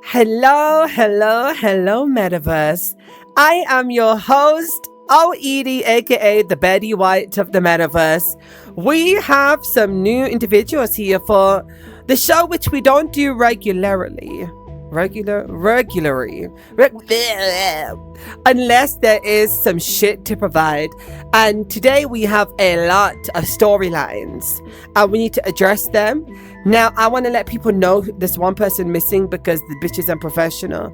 Hello, hello, hello, Metaverse. I am your host, OED, aka the Betty White of the Metaverse. We have some new individuals here for the show, which we don't do regularly. Regularly. Unless there is some shit to provide. And today we have a lot of storylines and we need to address them. Now, I want to let people know there's one person missing because the bitch is unprofessional.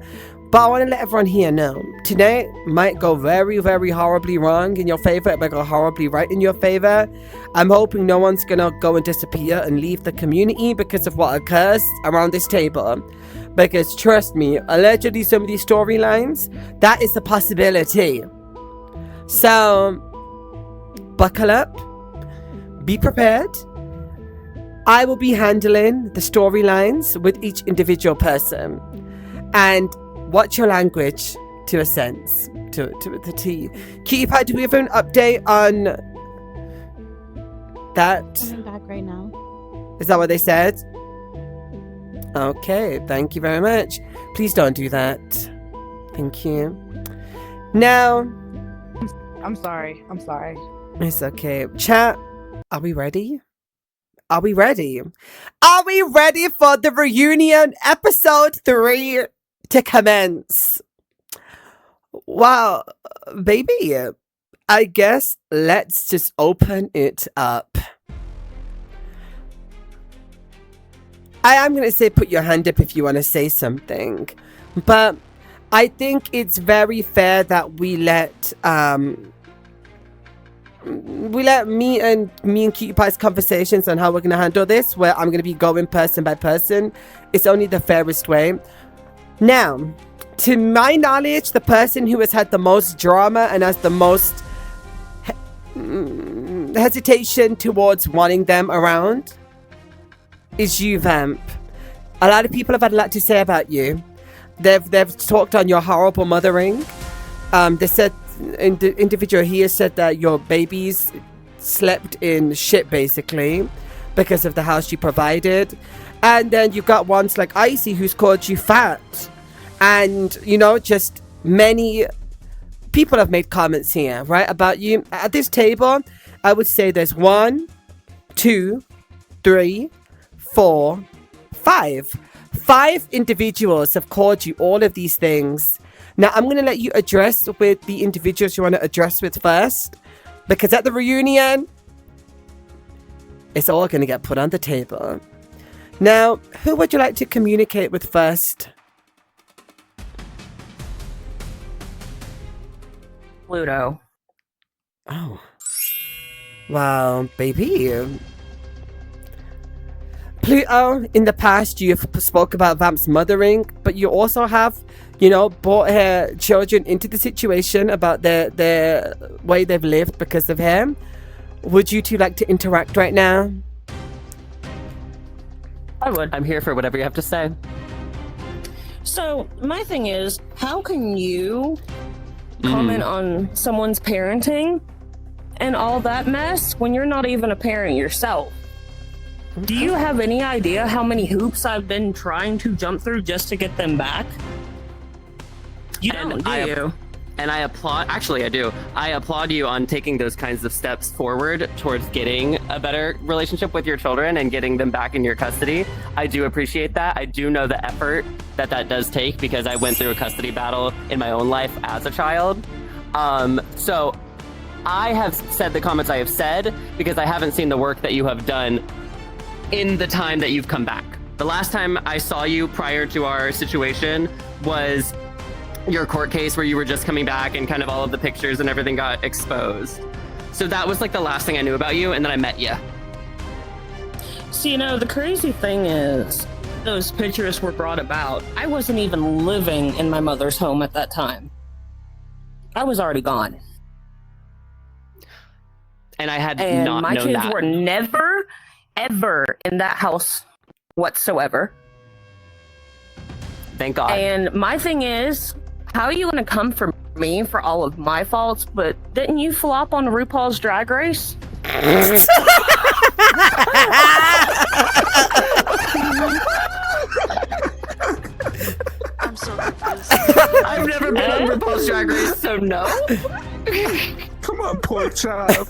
But I want to let everyone here know today might go very, very horribly wrong in your favor. It might go horribly right in your favor. I'm hoping no one's going to go and disappear and leave the community because of what occurs around this table. Because trust me, allegedly some of these storylines, that is a possibility. So, buckle up. Be prepared. I will be handling the storylines with each individual person. And watch your language to a sense, to the T. Cutie Pie, do we have an update on that? I'm back right now. Is that what they said? Okay, thank you very much. Please don't do that. Thank you. Now, I'm sorry. it's okay. Chat, are we ready? Are we ready? Are we ready for the reunion episode 3 to commence? Wow, baby, I guess let's just open it up. I am going to say put your hand up if you want to say something, but I think it's very fair that we let me and Cutie Pie's conversations on how we're going to handle this, where I'm going to be going person by person. It's only the fairest way. Now, to my knowledge, the person who has had the most drama and has the most hesitation towards wanting them around is you, Vamp. A lot of people have had a lot to say about you. They've talked on your horrible mothering. They said, the individual here said that your babies slept in shit, basically, because of the house you provided. And then you've got ones like Icy who's called you fat. And, you know, just many people have made comments here, right, about you. At this table, I would say there's 1, 2, 3, 4, 5. 5 individuals have called you all of these things. Now, I'm going to let you address with the individuals you want to address with first. Because at the reunion, it's all going to get put on the table. Now, who would you like to communicate with first? Pluto. Oh. Wow, baby. Pluto, in the past, you've spoke about Vamp's mothering, but you also have, you know, brought her children into the situation about their way they've lived because of him. Would you two like to interact right now? I would. I'm here for whatever you have to say. So, my thing is, how can you comment on someone's parenting and all that mess when you're not even a parent yourself? Do you have any idea how many hoops I've been trying to jump through just to get them back? You don't, do you? And I applaud, actually I do. I applaud you on taking those kinds of steps forward towards getting a better relationship with your children and getting them back in your custody. I do appreciate that. I do know the effort that does take because I went through a custody battle in my own life as a child. So I have said the comments I have said because I haven't seen the work that you have done in the time that you've come back. The last time I saw you prior to our situation was your court case where you were just coming back and kind of all of the pictures and everything got exposed. So that was like the last thing I knew about you, and then I met you. So, you know, the crazy thing is, those pictures were brought about. I wasn't even living in my mother's home at that time. I was already gone. And I had And not my known kids that. were never, ever in that house whatsoever. Thank God. And my thing is, how are you going to come for me for all of my faults, but didn't you flop on RuPaul's Drag Race? I've never been on RuPaul's Drag Race, so no. Come on, poor child.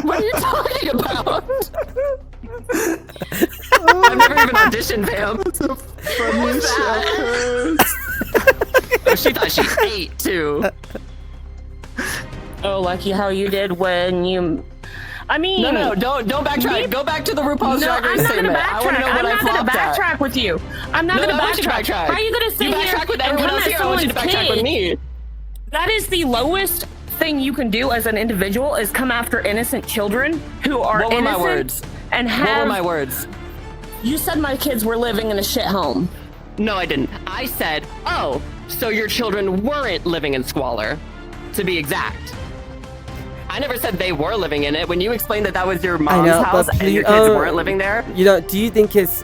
What are you talking about? I've never even auditioned, Pam. Funniest shit I've heard. Oh, she thought she ate too. Oh, like how you did when you. I mean, No, don't backtrack. Go back to the RuPaul's No, Drag I'm Race not gonna statement. I want to know backtrack. what I'm I not gonna flopped at. backtrack with you. I'm not No, gonna I want you to backtrack. backtrack. How are you gonna sit You here backtrack with and everyone come else at here. I want you to someone's backtrack with kid? me. That is the lowest thing you can do as an individual is come after innocent children who are What were innocent my words? and What were have. my words? You said my kids were living in a shit home. No, I didn't. I said, oh, so your children weren't living in squalor, to be exact. I never said they were living in it. When you explained that that was your mom's know, house but and your kids weren't living there, You know, do you think it's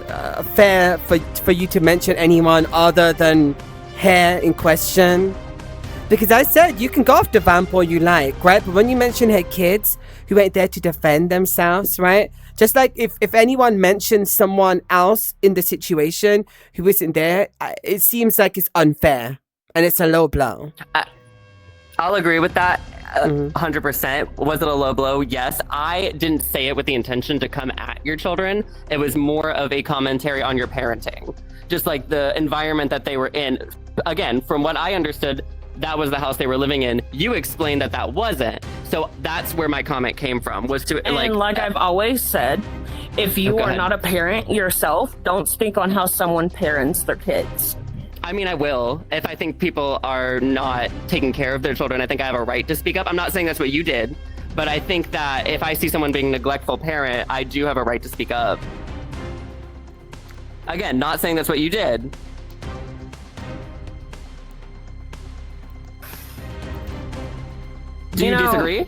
fair for you to mention anyone other than her in question? Because I said you can go after Vamp all you like, right? But when you mention her kids who ain't there to defend themselves, right? Just like if anyone mentions someone else in the situation who isn't there, it seems like it's unfair and it's a low blow. I'll agree with that 100%. Was it a low blow? Yes. I didn't say it with the intention to come at your children. It was more of a commentary on your parenting. Just like the environment that they were in. Again, from what I understood, that was the house they were living in. You explained that that wasn't. So that's where my comment came from, was to And like I've always said, if you go are ahead. not a parent yourself, don't speak on how someone parents their kids. I mean, I will. If I think people are not taking care of their children, I think I have a right to speak up. I'm not saying that's what you did, but I think that if I see someone being a neglectful parent, I do have a right to speak up. Again, not saying that's what you did. Do you disagree?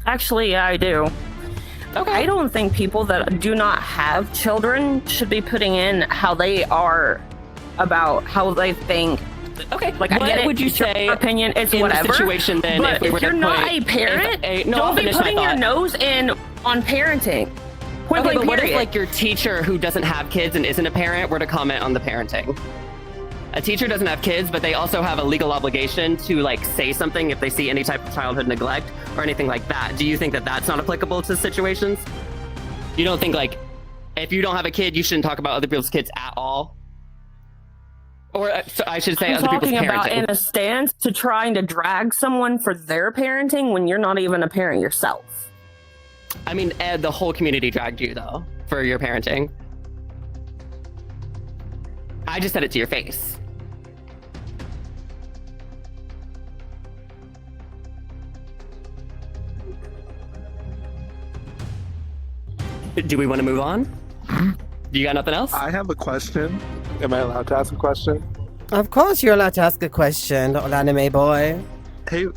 Actually, yeah, I do. Okay. I don't think people that do not have children should be putting in how they are about how they think. Okay. Like, I what get it. would you it's your say opinion? It's in whatever. the situation then but if we were you're to not put- a parent, no, I'll don't be finish my putting your thought. nose in on parenting. Point Okay, blank but what if period. like your teacher who doesn't have kids and isn't a parent were to comment on the parenting? A teacher doesn't have kids, but they also have a legal obligation to like say something if they see any type of childhood neglect or anything like that. Do you think that that's not applicable to situations? You don't think like if you don't have a kid, you shouldn't talk about other people's kids at all? Or so I should say I'm other people's talking about parenting. in a stance to trying to drag someone for their parenting when you're not even a parent yourself. I mean, Ed, the whole community dragged you though for your parenting. I just said it to your face. Do we want to move on? Do you got nothing else? I have a question. Am I allowed to ask a question? Of course you're allowed to ask a question, little anime boy. Hey,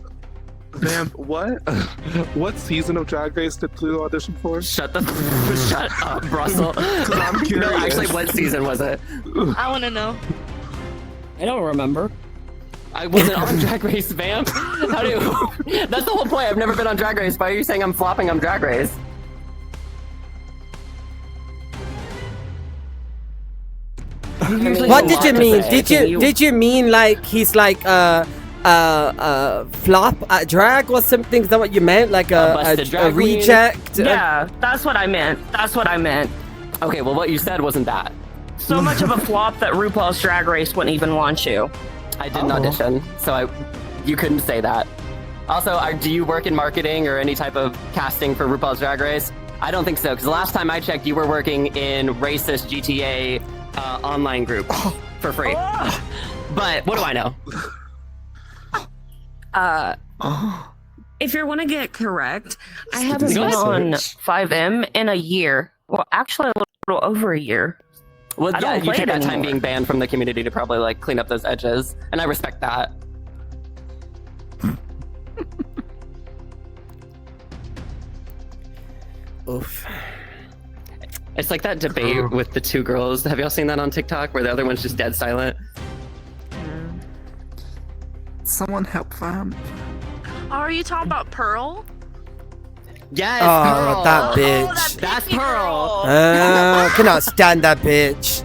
Vamp, what season of Drag Race did Pluto audition for? Shut up, Russell. I'm No, curious. actually, what season was it? I want to know. I don't remember. I wasn't on Drag Race, Vamp. How do you... That's the whole point. I've never been on Drag Race. Why are you saying I'm flopping on Drag Race? What did you mean? Did you mean like he's like flop at drag or something? Is that what you meant? Like busted a drag queen? reject? Yeah, that's what I meant. That's what I meant. Okay, well, what you said wasn't that. So much of a flop that RuPaul's Drag Race wouldn't even want you. I didn't audition, so you couldn't say that. Also, do you work in marketing or any type of casting for RuPaul's Drag Race? I don't think so, because the last time I checked, you were working in racist GTA online group for free. But what do I know? If you're want to get correct, I haven't do been some on research. 5M in a year. Well, actually, a little over a year. Well, I yeah, don't you play took it that time anymore. being banned from the community to probably like clean up those edges, and I respect that. Oof. It's like that debate with the two girls. Have y'all seen that on TikTok where the other one's just dead silent? Someone help Vamp. Are you talking about Pearl? Yes, Oh, Pearl. that bitch. That's Pearl. Cannot stand that bitch.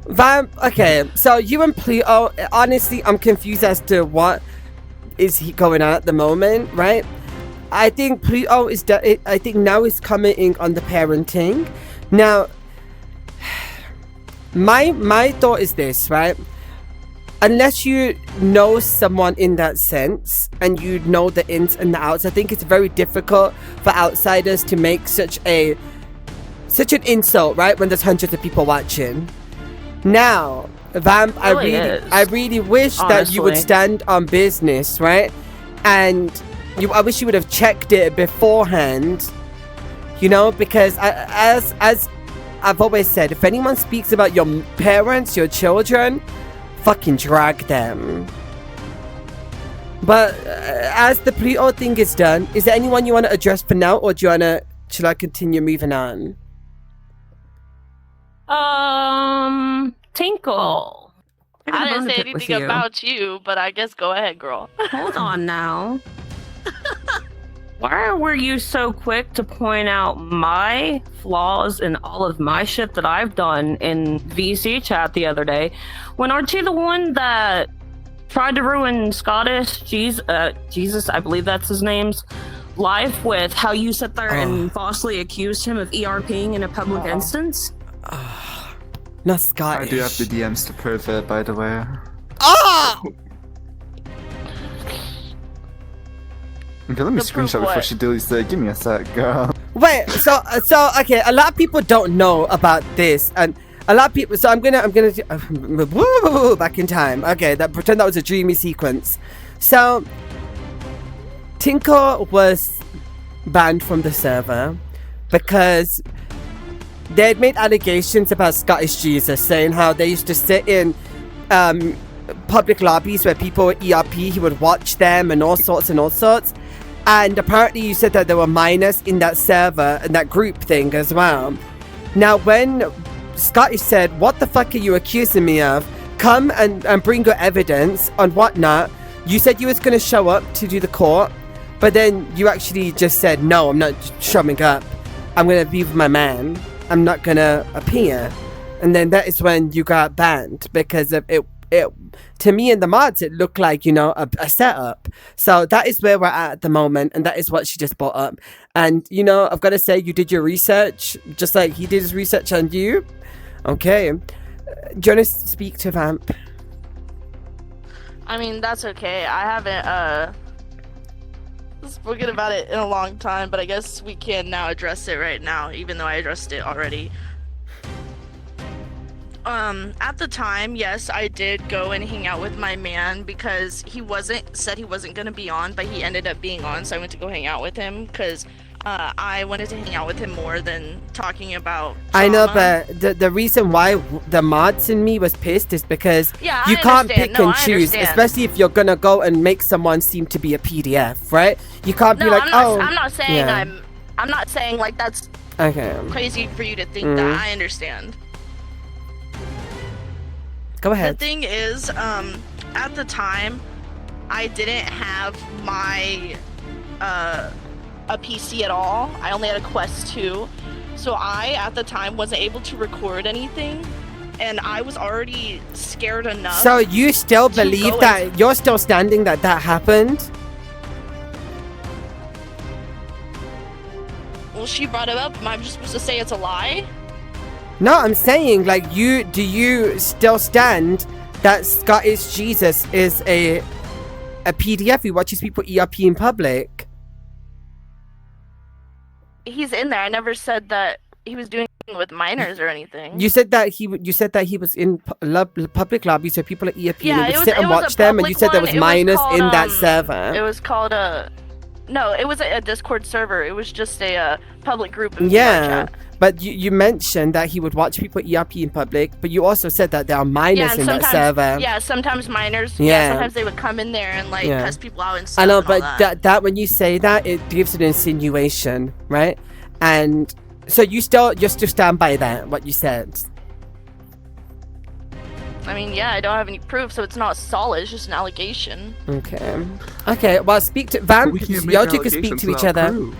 Vamp, okay, so you and Pluto, honestly, I'm confused as to what is he going on at the moment, right? I think Pluto is, I think now is commenting on the parenting. Now, my thought is this, right? Unless you know someone in that sense and you know the ins and the outs, I think it's very difficult for outsiders to make such an insult, right? When there's hundreds of people watching. Now, Vamp, I really wish that you would honestly. stand on business, right? And I wish you would have checked it beforehand, you know, because as I've always said, if anyone speaks about your parents, your children, fucking drag them. But as the Pluto thing is done, is there anyone you want to address for now, or should I continue moving on? Tinkle. I didn't say with anything you. about you, but I guess go ahead, girl. Hold on now. Why were you so quick to point out my flaws and all of my shit that I've done in VC chat the other day? When aren't you the one that tried to ruin Scottish Jesus, I believe that's his name's life, with how you sat there and falsely accused him of ERPing in a public instance? Not I Scottish. do have the DMs to prove it, by the way. Ah! Okay, let me To prove screenshot before what? she deletes it. Give me a sec, girl. Wait, so okay, a lot of people don't know about this, and a lot of people. So I'm gonna do, back in time. Okay, pretend that was a dreamy sequence. So Tinker was banned from the server because they had made allegations about Scottish Jesus, saying how they used to sit in public lobbies where people were ERP. He would watch them and all sorts. And apparently you said that there were minors in that server and that group thing as well. Now, when Scottish said, what the fuck are you accusing me of? Come and bring your evidence on whatnot. You said you was going to show up to do the court, but then you actually just said, no, I'm not showing up. I'm going to be with my man. I'm not going to appear. And then that is when you got banned because of it. To me and the mods, it looked like, you know, a setup. So that is where we're at the moment, and that is what she just brought up. And, you know, I've got to say, you did your research, just like he did his research on you. Okay. Do you want to speak to Vamp? I mean, that's okay. I haven't spoken about it in a long time, but I guess we can now address it right now, even though I addressed it already. At the time, yes, I did go and hang out with my man because he said he wasn't gonna be on, but he ended up being on, so I went to go hang out with him because I wanted to hang out with him more than talking about I know, trauma. but the reason why the mods in me was pissed is because Yeah, you I can't understand. pick No, and I choose, understand. especially if you're gonna go and make someone seem to be a PDF, right? You can't be No, like, I'm not saying yeah. I'm not saying like that's Okay, crazy for you to think Mm. that. I understand. go The ahead. thing is, at the time, I didn't have my a PC at all. I only had a Quest 2, so I at the time wasn't able to record anything, and I was already scared enough. So you still to believe go that you're still standing that happened? Well, she brought it up. Am I just supposed to say it's a lie? No, I'm saying, like, do you still stand that Scottish Jesus is a PDF who watches people ERP in public? He's in there. I never said that he was doing it with minors or anything. You said that he was in public lobbies where people are ERP Yeah, and it would was- sit and it was a watch them, and you public said there one. was It was minors called, in that It server. was called no, it was a Discord server. It was just a public group of Yeah, chat. but you mentioned that he would watch people ERP in public, but you also said that there are minors and in that server. Yeah, sometimes minors. Yeah. Sometimes they would come in there and like Yeah. cuss people out and stuff. I know, and all but that when you say that, it gives an insinuation, right? And so you're still stand by that, what you said. I mean, yeah, I don't have any proof, so it's not solid. It's just an allegation. Okay. Well, speak to Vamp. We can't make Y'all two can speak allegations to each without other. proof.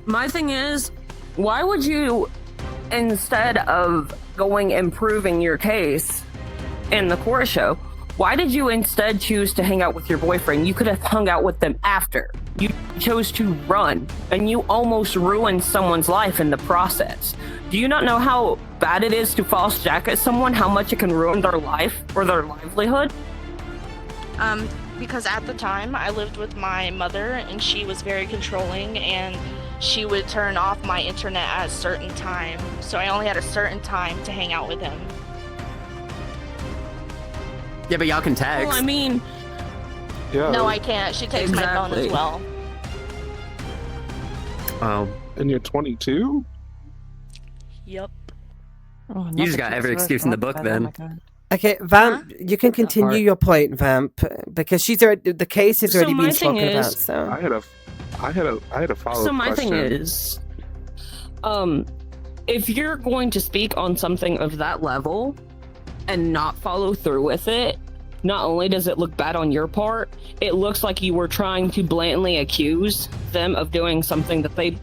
My thing is, why would you instead of going and proving your case in the court show, why did you instead choose to hang out with your boyfriend? You could have hung out with them after. You chose to run, and you almost ruined someone's life in the process. Do you not know how bad it is to false jacket someone, how much it can ruin their life or their livelihood? Because at the time I lived with my mother and she was very controlling and she would turn off my internet at a certain time. So I only had a certain time to hang out with him. Yeah, but y'all can text. Well, I mean, Yeah. No, I can't. She takes my phone as Exactly. well. And you're 22? Yep. Oh, You just got every excuse in the book then. Okay, Vamp, you can continue your point, Vamp, because the case has So already my been thing spoken about. is- So I had a follow-up so my question. thing is, if you're going to speak on something of that level and not follow through with it, not only does it look bad on your part, it looks like you were trying to blatantly accuse them of doing something that they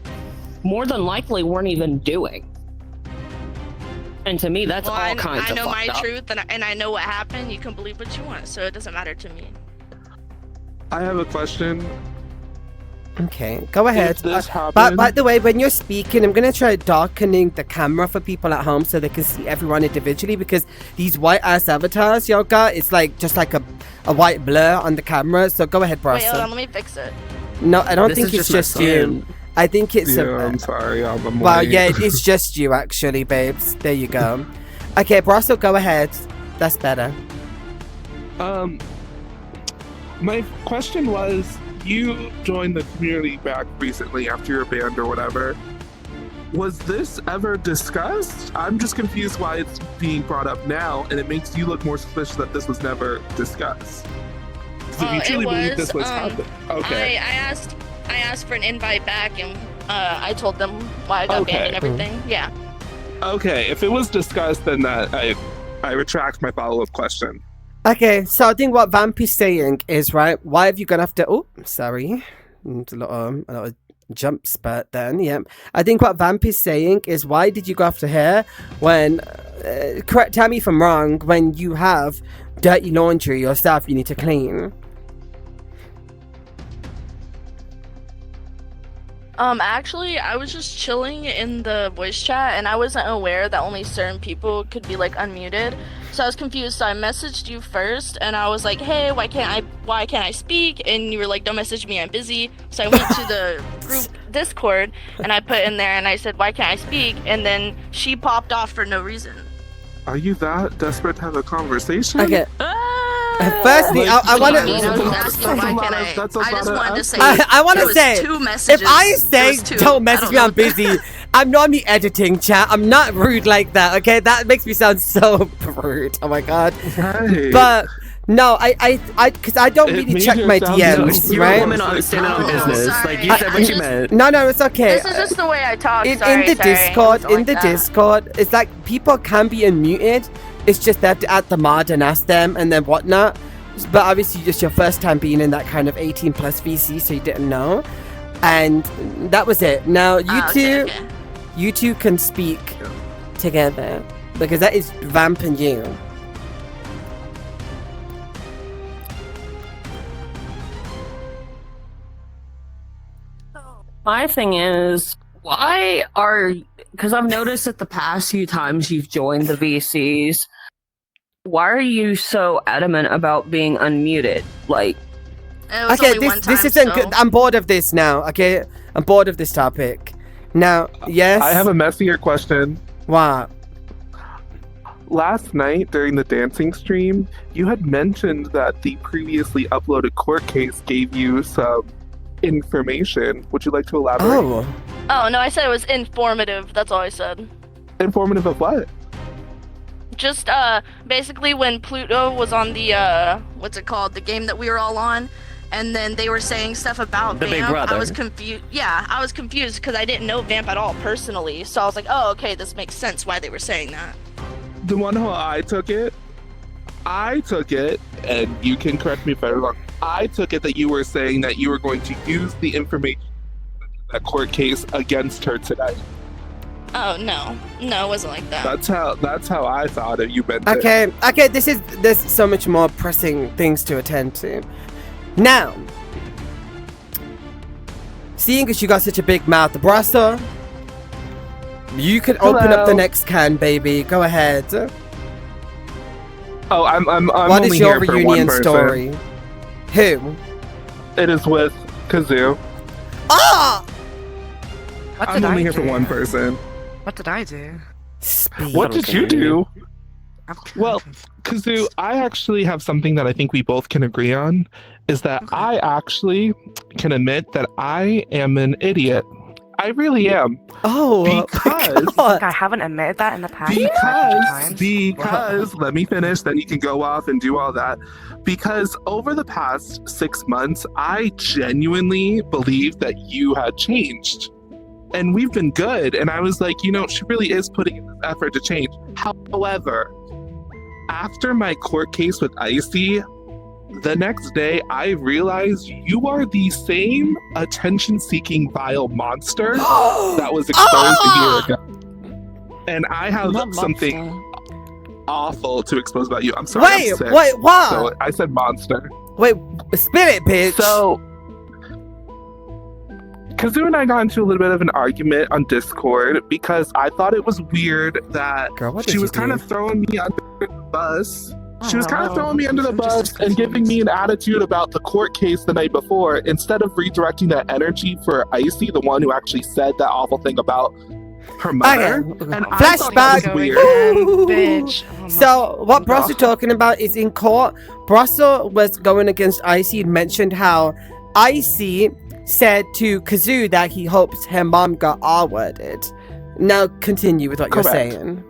more than likely weren't even doing. And to me, that's Well, all kinds I of know my fucked up. truth and I know what happened. You can believe what you want, so it doesn't matter to me. I have a question. okay, go ahead. If this But happened, by the way, when you're speaking, I'm gonna try darkening the camera for people at home so they can see everyone individually because these white ass avatars y'all got, it's like just like a white blur on the camera. So go ahead, Wait, hold Brasa. on, let me fix it. No, I don't This think is it's just my just you. phone. I think it's yeah, a. I'm sorry. I'm Well, late. yeah, it's just you actually, babes. There you go. Okay, Brasa, go ahead. That's better. My question was, you joined the community back recently after your band or whatever. Was this ever discussed? I'm just confused why it's being brought up now, and it makes you look more suspicious that this was never discussed. 'Cause if you It truly believe was, this was happening, okay. I asked for an invite back and I told them why I got Okay. banned and everything. Yeah. Okay, if it was discussed, then that I retract my follow-up question. Okay, so I think what Vamp is saying is, right, why have you gone after... Oh, sorry. It's a lot of jump spurt then, yeah. I think what Vamp is saying is, why did you go after her when... correct, tell me if I'm wrong, when you have dirty laundry or stuff you need to clean. Actually, I was just chilling in the voice chat and I wasn't aware that only certain people could be like unmuted. So I was confused. So I messaged you first and I was like, "Hey, why can't I speak?" And you were like, "Don't message me, I'm busy." So I went to the group Discord and I put in there and I said, "Why can't I speak?" And then she popped off for no reason. Are you that desperate to have a conversation? Okay, Ah! firstly, I want I mean, I was to... asking why can't I? That's a I just lot of wanted to say. I want there to was say, two messages. if I There say was two. don't I message don't me, I'm know. busy, I'm not me editing chat. I'm not rude like that, okay? That makes me sound so rude. Oh my god. Right. But no, because I don't It really made check her my sound DMs, so- You're a right? woman on standing on Oh, business. sorry. Like you said what you just- meant. No, it's okay. This is just the way I talk. in sorry, the sorry. Discord, It wasn't like that. Discord, it's like people can be unmuted. It's just that to add the mod and ask them and then whatnot. But obviously, just your first time being in that kind of 18 plus VC, so you didn't know. And that was it. Now you Ah, two, okay. you two can speak together because that is Vamp and you. My thing is, why are... Because I've noticed that the past few times you've joined the VCs, why are you so adamant about being unmuted? Like, It was Okay, only one this time, isn't so- good. I'm bored of this now. Okay, I'm bored of this topic. Now, yes. I have a messier question. What? Last night during the dancing stream, you had mentioned that the previously uploaded court case gave you some information. Would you like to elaborate? Oh. Oh no, I said it was informative. That's all I said. Informative of what? Just basically when Pluto was on the what's it called, the game that we were all on, and then they were saying stuff about The Big Vamp. Brother. I was confused. Yeah, I was confused because I didn't know Vamp at all personally. So I was like, oh, okay, this makes sense why they were saying that. The one how I took it, and you can correct me if I'm wrong. I took it that you were saying that you were going to use the information in that court case against her today. Oh no, it wasn't like that. That's how I thought it. You meant it. Okay, there's so much more pressing things to attend to. Now, seeing as you got such a big mouth, Brasso, you can open up the next can, baby. Go ahead. Oh, I'm What only is your here for one reunion person. story? Who? It is with Kazoo. Ah! What I'm did only I here do? for one person. What did I do? Speak. What did you do? I'm Well, Kazoo, I actually have something that I think we both can agree on, is that Okay. I actually can admit that I am an idiot. I really am. Oh, Because- God. I haven't admitted that in the past. Because let me finish, then you can go off and do all that. Because over the past 6 months, I genuinely believed that you had changed. And we've been good. And I was like, she really is putting in this effort to change. However, after my court case with Icy, the next day I realized you are the same attention-seeking vile monster that was exposed a year ago. And I have something awful to expose about you. I'm sorry. I'm sick. Wait, what? So I said monster. Wait, spit it, bitch. So Kazoo and I got into a little bit of an argument on Discord because I thought it was weird that Girl, what did she you was kind do? of throwing me under the bus. She was kind of throwing me under the bus and giving me an attitude about the court case the night before instead of redirecting that energy for Icy, the one who actually said that awful thing about her mother. Okay. And I thought that Flashback. was weird. Bitch. Oh my So what God. Brasso talking about is in court. Brasso was going against Icy and mentioned how Icy said to Kazoo that he hopes her mom got R-worded. Now continue with what you're Correct. saying.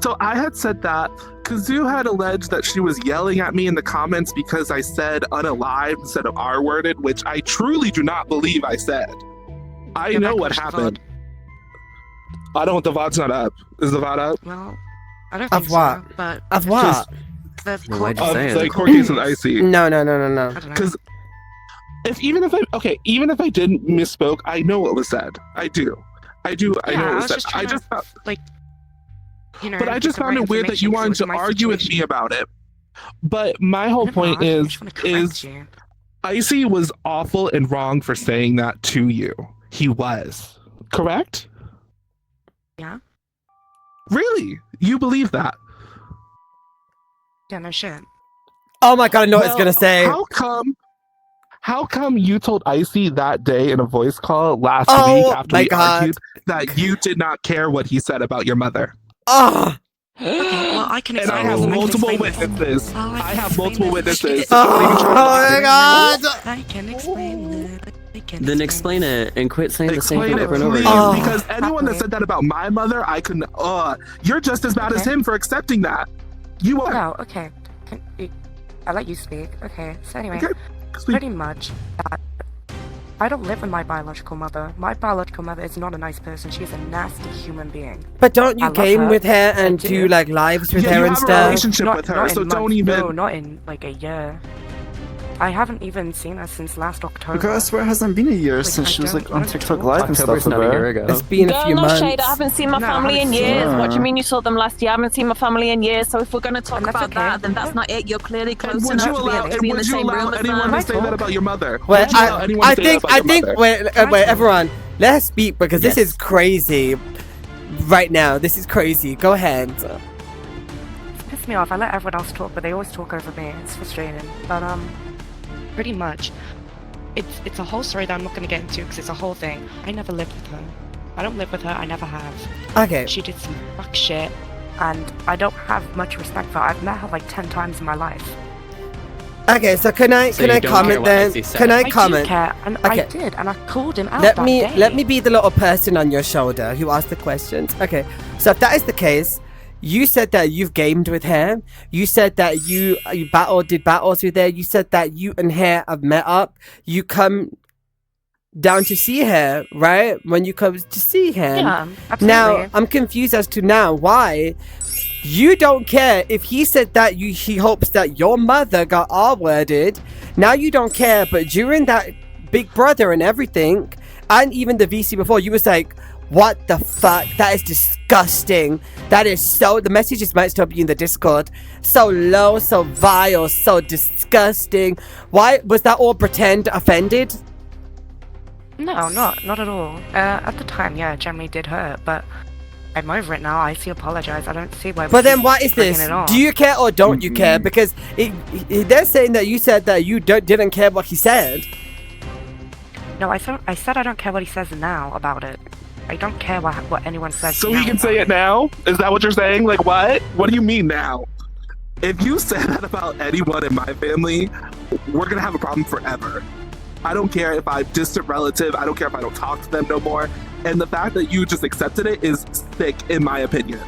So I had said that. Kazoo had alleged that she was yelling at me in the comments because I said unalive instead of R-worded, which I truly do not believe I said. I Go know back what and watch the happened. I don't. The VOD's not up. Is the VOD up? Well, I don't Of think what? so, but Of what? the Well, court why'd you say it? The court case with Icy. No. I don't know. Because even if I didn't misspoke, I know what was said. I do. I know I what was was said. just trying to, But I just found it weird that you wanted to argue with me about it. But my whole point is Icy was awful and wrong for saying that to you. He was. Correct? Yeah. Really? You believe that? Yeah, no shit. Oh my god, I know what it's Well, gonna say. How come you told Icy that day in a voice call last Oh week after my we God. argued that you did not care what he said about your mother? Oh, Okay, well, I can And I explain have this. multiple I can explain this. witnesses. Oh, I have explain multiple this. witnesses. I Don't even try to oh my god. I can explain it. I can Then explain it and quit saying the same Explain thing it, over and over please, again. Oh. because anyone that said that about my mother, I couldn't. You're just as bad as Okay. him for accepting that. You are. No, okay. I'll let you speak. Okay, so anyway, Okay, speak. pretty much that I don't live with my biological mother. My biological mother is not a nice person. She's a nasty human being. But don't I you love game her. with her I and do. do like lives with Yeah, her you and have a stuff? relationship with her, so in don't months. even. No, not in like a year. I haven't even seen her since last October. Because I swear it hasn't been a year Like, since I she was don't like on want TikTok to. Live and October's stuff not with a year her. ago. It's been a Girl, few no months. shade. I haven't seen my No, I family in haven't seen years. her. What do you mean you saw them last year? I haven't seen my family in years. So if we're going to talk And that's about okay. that, then that's not it. You're clearly And close would enough you to be allow? able to And be in the would you same room allow as anyone them. to say that about your mother? Well, Would you allow anyone I to say that think, about your mother? wait, everyone, let us speak because this Yes. is crazy. Right now, this is crazy. Go ahead. Piss me off. I let everyone else talk, but they always talk over me. It's frustrating. But pretty much, it's a whole story that I'm not gonna get into because it's a whole thing. I never lived with her. I don't live with her. I never have. Okay. She did some fuck shit, and I don't have much respect for her. I've met her like 10 times in my life. Okay, so can I So you don't care comment what then? Icy said? Can I I comment? do care, and Okay. I did, and I called him out Let that me day. be the little person on your shoulder who asked the questions. Okay, so if that is the case, you said that you've gamed with her. You said that you did battles with her. You said that you and her have met up. You come down to see her, right? When you come to see him. Yeah, absolutely. Now, I'm confused as to now why you don't care if he said that he hopes that your mother got R-worded. Now you don't care, but during that Big Brother and everything, and even the VC before, you was like, What the fuck? That is disgusting. That is so. The messages might still be in the Discord. So low, so vile, so disgusting. Why was that all pretend offended? No, not at all. At the time, yeah, it generally did hurt, but I'm over it now. I see apologize. I don't see why. But then what is this? Do you care or don't you care? Because they're saying that you said that you didn't care what he said. No, I said I don't care what he says now about it. I don't care what anyone says. So he can say it now? Is that what you're saying? Like, what? What do you mean now? If you say that about anyone in my family, we're gonna have a problem forever. I don't care if I'm distant relative. I don't care if I don't talk to them no more. And the fact that you just accepted it is sick, in my opinion.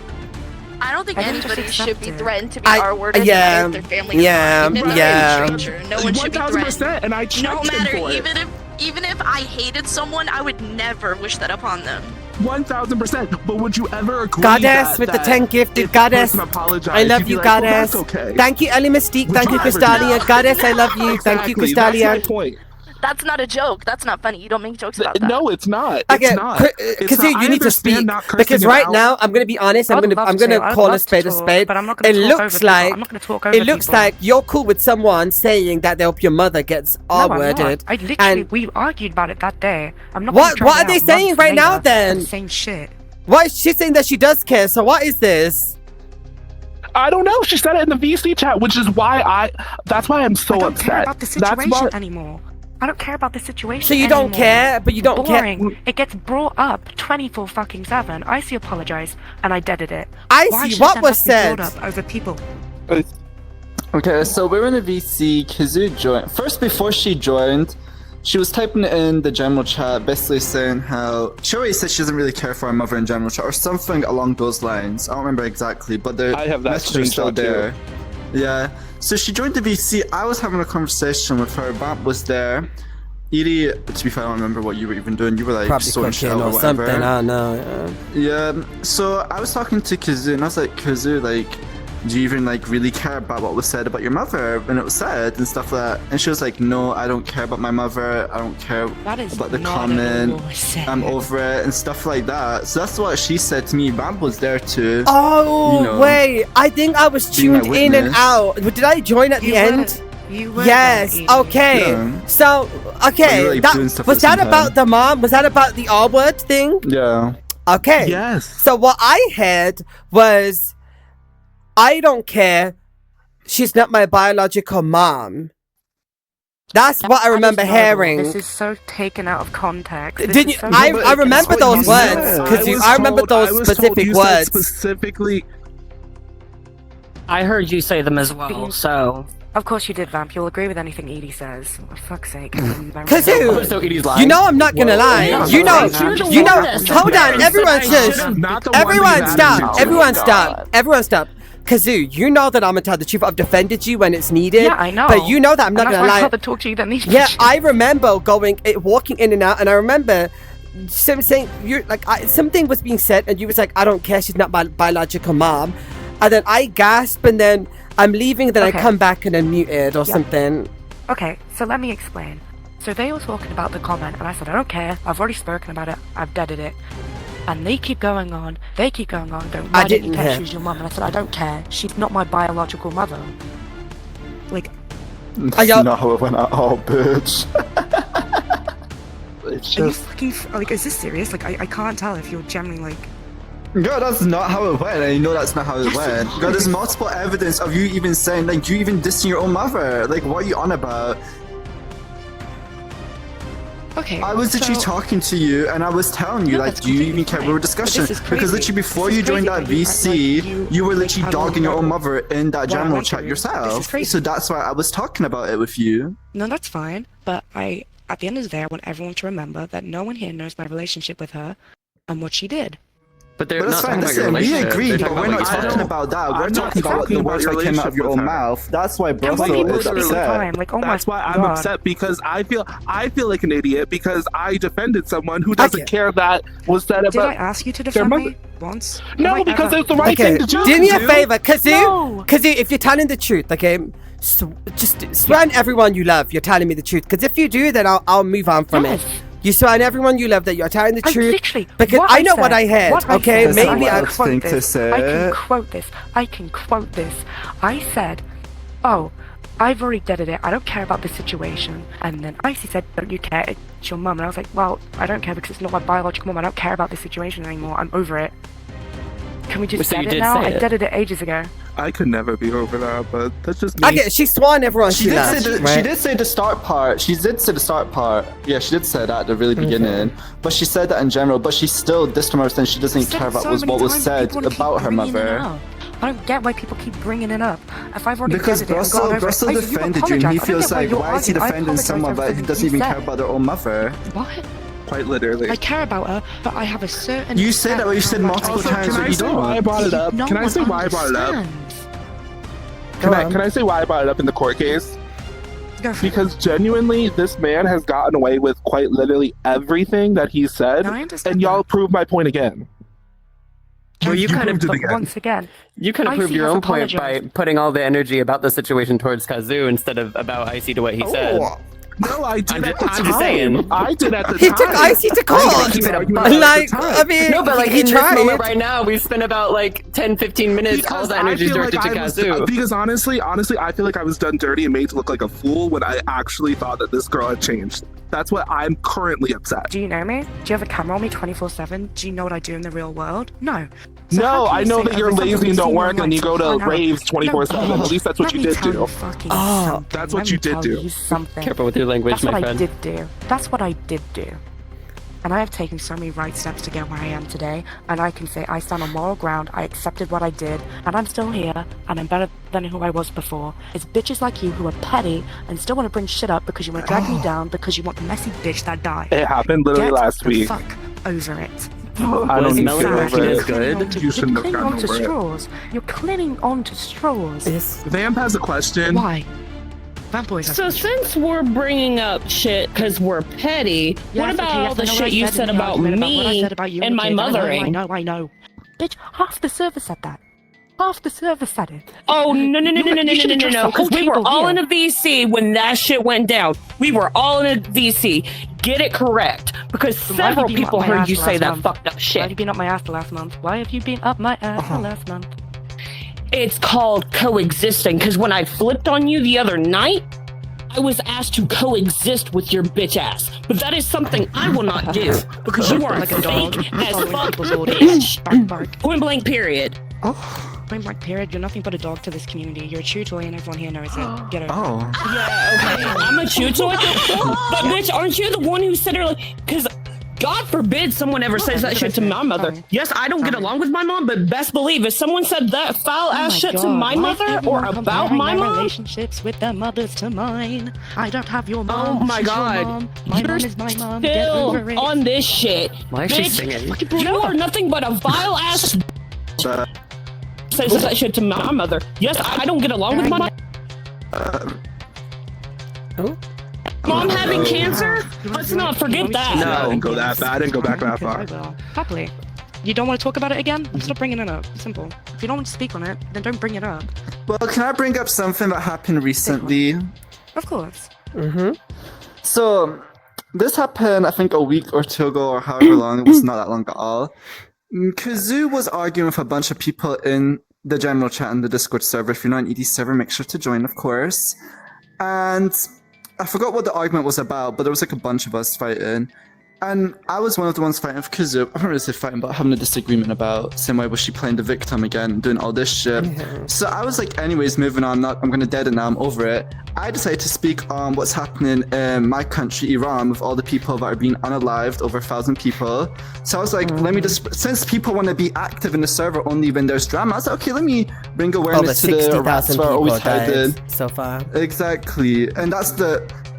I don't think I didn't anybody just should accept be it. threatened to be R-worded yeah, by their family. yeah, Even if yeah. they're a stranger, no one should be threatened. 1000%, and I checked No him matter, for it. even if I hated someone, I would never wish that upon them. 1000%. But would you ever agree Goddess that, with the that 10 gifted if the goddess. person apologized, I love you'd be you, like, well, goddess. that's okay. Thank you, Ellie Mystique. Would Thank you, you ever do Crystalia. that? Goddess, I love you. Thank you, Exactly, that's my Crystalia. point. That's not a joke. That's not funny. You don't make jokes about that. No, it's not. Okay, It's not. It's Kazu, not. you I need to understand speak not cursing because right about- now I'm gonna be honest. I'm I'd gonna love call a to spade a talk, spade. but I'm not gonna It talk looks over people. like I'm not gonna talk over it looks people. like you're cool with someone saying that they hope your mother gets No, I'm not. R-worded. I literally, And we argued about it that day. I'm not. What- gonna what drag are they it out saying months right now later then? for the same shit. why is she saying that she does care? So what is this? I don't know. She said it in the VC chat, which is why that's why I'm so I don't upset. care about the That's situation why. anymore. I don't care about the situation. So you don't anymore. care, but you don't Boring. care. It gets brought up 24/7. I see apologize, and I deaded it. I Why see should what that was not be said. brought up over people? Okay, so we were in the VC. Kazu joined. First, before she joined, she was typing in the general chat, basically saying how she already said she doesn't really care for her mother in general chat, or something along those lines. I don't remember exactly, but the I have that message is still screenshot too. there. Yeah. So she joined the VC. I was having a conversation with her. Bamp was there. Edie, to be fair, I don't remember what you were even doing. You were like Probably sorting shit cooking out or or whatever. something. I don't know. Yeah, so I was talking to Kazu and I was like, Kazu, like, do you even like really care about what was said about your mother when it was said and stuff like that? And she was like, no, I don't care about my mother. I don't care That is about the not comment. at all said. I'm over it and stuff like that. So that's what she said to me. Bamp was there too. Oh, You know, wait. I think I was being my tuned in and witness. out. Did I join at You the end? were. You were Yes. there, Edie. Okay. Yeah. So, But you okay. were, like, That doing stuff was at the that same about time. the mom? Was that about the R word thing? Yeah. Okay. Yes. So what I heard was, I don't care. She's not my biological mom. That's what I That is remember horrible. hearing. This is so taken out of context. This Didn't is you? so I but remember that's what those you words said. because I remember those specific you said words. specifically. I heard you say them as well, Being- so Of course you did, Vamp. You'll agree with anything Edie says. For fuck's sake. Kazu, So Edie's lying. you know I'm not gonna lie. yeah, You know, you're the you know. one that- Hold on, everyone, should've- shush. Not the one Everyone being stop. attitude. Everyone stop. Everyone stop. Kazu, you know that I'm gonna tell the truth. I've defended you when it's needed. Yeah, I know. But you know that I'm not and that's gonna why I'd lie. rather talk to you than these Yeah, bitches. I remember walking in and out, and I remember saying you're like something was being said, and you was like, "I don't care, she's not my biological mom," and then I gasp, and then I'm leaving, then Okay. I come back and then muted or something. Okay, so let me explain. So they were talking about the comment, and I said, I don't care. I've already spoken about it. I've deaded it. And they keep going on. They keep going on. Going, why didn't you didn't care hear. she's your mum? And I said, I don't care. She's not my biological mother. Like, That's y'all- not how it went at all, bitch. It's are you just... fucking... Like, is this serious? Like, I can't tell if you're genuinely, like... God, that's not how it went, and you know that's not how it Yes, went. it God, there's is. multiple evidence of you even saying, like, you even dissing your own mother. Like, what are you on about? Okay, I was literally so- talking to you, and I was telling you, No, like, that's do you even completely care? We were fine. But discussing this is because crazy. literally before This is you joined crazy that that you act like VC, you were like, literally had dogging your no- own mother in that Well, I general went chat through. yourself. This is crazy. So that's why I was talking about it with you. No, that's fine. But at the end of the day, I want everyone to remember that no one here knows my relationship with her and what she did. But they're But that's not fine. talking about your Listen, we relationship. agree, They're but talking we're about not what you talking said. about that. We're I'm not talking about talking the about words your that came out of your own relationship with her. mouth. That's why And what Broso people is do all the upset. time, like, oh That's my why I'm God. upset because I feel like an idiot because I defended someone who doesn't Okay. care that was said Did I about. ask you to defend mother- me once? Have No, I because ever- it's the right Okay, thing to do. do me a Kazu. favor, Kazu. No. Kazu, if you're telling the truth, okay, just swear on everyone you love. You're telling me the truth, because if you do, then I'll move on from Yes. it. You swear on everyone you love that you're telling the I truth. literally, Because what I know what said- I heard, what I okay? said, Maybe I I- can quote Thing to this. say. I can quote this. I can quote this. I said, "Oh, I've already deaded it. I don't care about this situation." And then Icy said, "Don't you care? It's your mum." And I was like, "Well, I don't care because it's not my biological mum. I don't care about this situation anymore. I'm over it. Can we just So you dead it did now? say I it. deaded it ages ago." I could never be over that, but that's just me. I get she swore everyone She she did, loves, say right? she did say the start part. She did say the start part. Yeah, she did say that at the really beginning. But she said that in general. But she still, this time saying she doesn't Said care it about so was many what was times, said people wanna keep about her bringing it mother. up. I don't get why people keep bringing it up. If I've already Because deaded it and gone over it, Russell you defended you, and apologise. he I don't feels get why like, you're why is he arguing. I defending apologise someone for that everything doesn't you even said. care about their own mother? What? Quite literally. I care about her, but I have a certain. You said that, but you said multiple Also, times can that I you say why I don't. brought it up? No Can I one say why I brought it up? understands. Can I say why I brought it up in the court case? Go for it. Because genuinely, this man has gotten away with quite literally everything that he said, No, I understand and y'all that. proved my point again. Well, you kind of proved it But again. once again, You could have Icy proved your has own point by apologized. putting all the energy about the situation towards Kazoo instead of about Icy to what he said. Oh. No, I did I'm at just- the I'm time. just saying. I did at the He time. took Icy to I court. keep arguing about it at Like, the time. I mean, No, but like he in this tried. moment right now, we've spent about like 10, 15 minutes. all the I energy is feel like directed to I was, Kazoo. because honestly, I feel like I was done dirty and made to look like a fool when I actually thought that this girl had changed. That's what I'm currently upset. do you know me? Do you have a camera on me 24/7? Do you know what I do in the real world? No. So how No, can I you know say that you're over something lazy and you've don't seen work online and you go for to 1 hour? raves 24/7. At least that's what Let you me did tell do. you fucking Oh, something. that's what Let you me did tell do. you something. Careful with your language, That's my what I friend. did do. That's what I did do. And I have taken so many right steps to get where I am today, and I can say I stand on moral ground, I accepted what I did, and I'm still here, and I'm better than who I was before. It's bitches like you who are petty and still want to bring shit up because you want to drag me down because you want the messy bitch that died. It happened literally Get last the week. fuck over it. I Was don't need to Melanie get over Martinez it. good? You shouldn't You're have clinging gotten on to over it. straws. You're clinging on to straws. Yes. Vamp has a question. Why? Vampires have So since we're bringing up shit because we're petty, what about all the shit you said about me and my mothering? I know. Bitch, half the server said that. Half the server said it. Oh no! You should address the Because whole we were table all here. in a VC when that shit went down. We were all in a VC. Get it correct, because Then why have several you been people up my heard ass you last say that month? fucked up Why have shit. you been up my ass the last month? Why have you been up my ass the last month? It's called coexisting. Because when I flipped on you the other night, I was asked to coexist with your bitch ass. But that is something I will not do because you are Like a dog, fake as following fuck, people's orders. bitch. Bark, bark. Point blank. Period. Point blank period. You're nothing but a dog to this community. You're a chew toy and everyone here knows it. Get over it. Oh. Yeah, okay. I'm a chew toy. But bitch, aren't you the one who said her? Because God forbid someone ever says that shit to my mother. Yes, I don't get along with my mom, but best believe if someone said that foul ass shit to my mother or about my mom, relationships with their mothers to mine. I don't have your mom. oh my she's your God, mom. My you're mom is my mom. Get still over it. on this shit. Why is she Bitch, singing? you are nothing but a vile ass. Says that shit to my mother. Yes, I don't get along with my mom. Mom having cancer? Let's not forget that. No. I didn't go that bad. I didn't go back that Okay, far. I will. Happily. You don't want to talk about it again? Stop bringing it up. Simple. If you don't want to speak on it, then don't bring it up. Well, can I bring up something that happened recently? Of course. So, this happened, I think, a week or two ago, or however long. It was not that long at all. Kazoo was arguing with a bunch of people in the general chat in the Discord server. If you're not an ED server, make sure to join, of course. And I forgot what the argument was about, but there was like a bunch of us fighting. And I was one of the ones fighting with Kazoo. I don't really say fighting, but having a disagreement about same way was she playing the victim again, doing all this shit. So I was like, anyways, moving on. I'm gonna dead it now. I'm over it. I decided to speak on what's happening in my country, Iran, with all the people that are being unalived, over 1,000 people. So I was like, let me just, since people want to be active in the server only when there's drama, I was like, okay, let me bring Over awareness to the 60,000 rats that are people always hiding. died so far. Exactly. And that's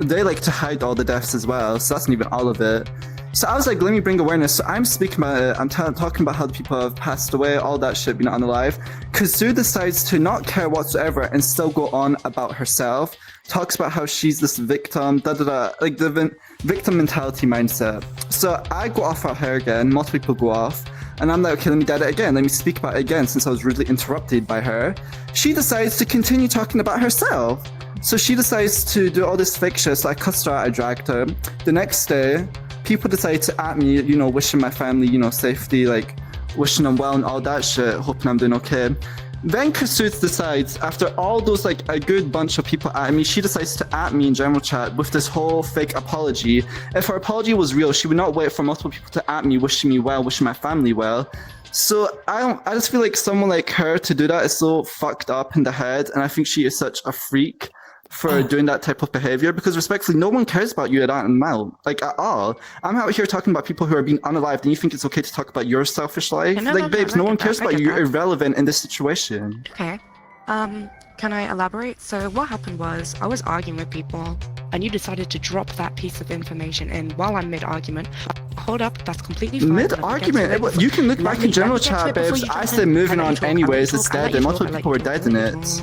they like to hide all the deaths as well, so that's not even all of it. So I was like, let me bring awareness. So I'm speaking about it. I'm talking about how the people have passed away, all that shit, being unalive. Kazoo decides to not care whatsoever and still go on about herself. Talks about how she's this victim, like the victim mentality mindset. So I go off at her again. Multiple people go off. And I'm like, okay, let me dead it again. Let me speak about it again since I was rudely interrupted by her. She decides to continue talking about herself. So she decides to do all this fake shit. So I cussed her out, I dragged her. The next day, people decide to at me, you know, wishing my family, you know, safety, like wishing them well and all that shit, hoping I'm doing okay. Then Kasut decides, after all those, like, a good bunch of people at me, she decides to at me in general chat with this whole fake apology. If her apology was real, she would not wait for multiple people to at me, wishing me well, wishing my family well. So I just feel like someone like her to do that is so fucked up in the head, and I think she is such a freak for doing that type of behavior, because respectfully, no one cares about you at all, like at all. I'm out here talking about people who are being unalived, and you think it's okay to talk about your selfish life? Babes, no one cares about you. You're irrelevant in this situation. Okay. Can I elaborate? So what happened was I was arguing with people and you decided to drop that piece of information in while I'm mid-argument. Hold up, that's completely fine. Mid-argument? You can look back in general chat, babes. I said moving on anyways, it's dead, and multiple people were dead in it.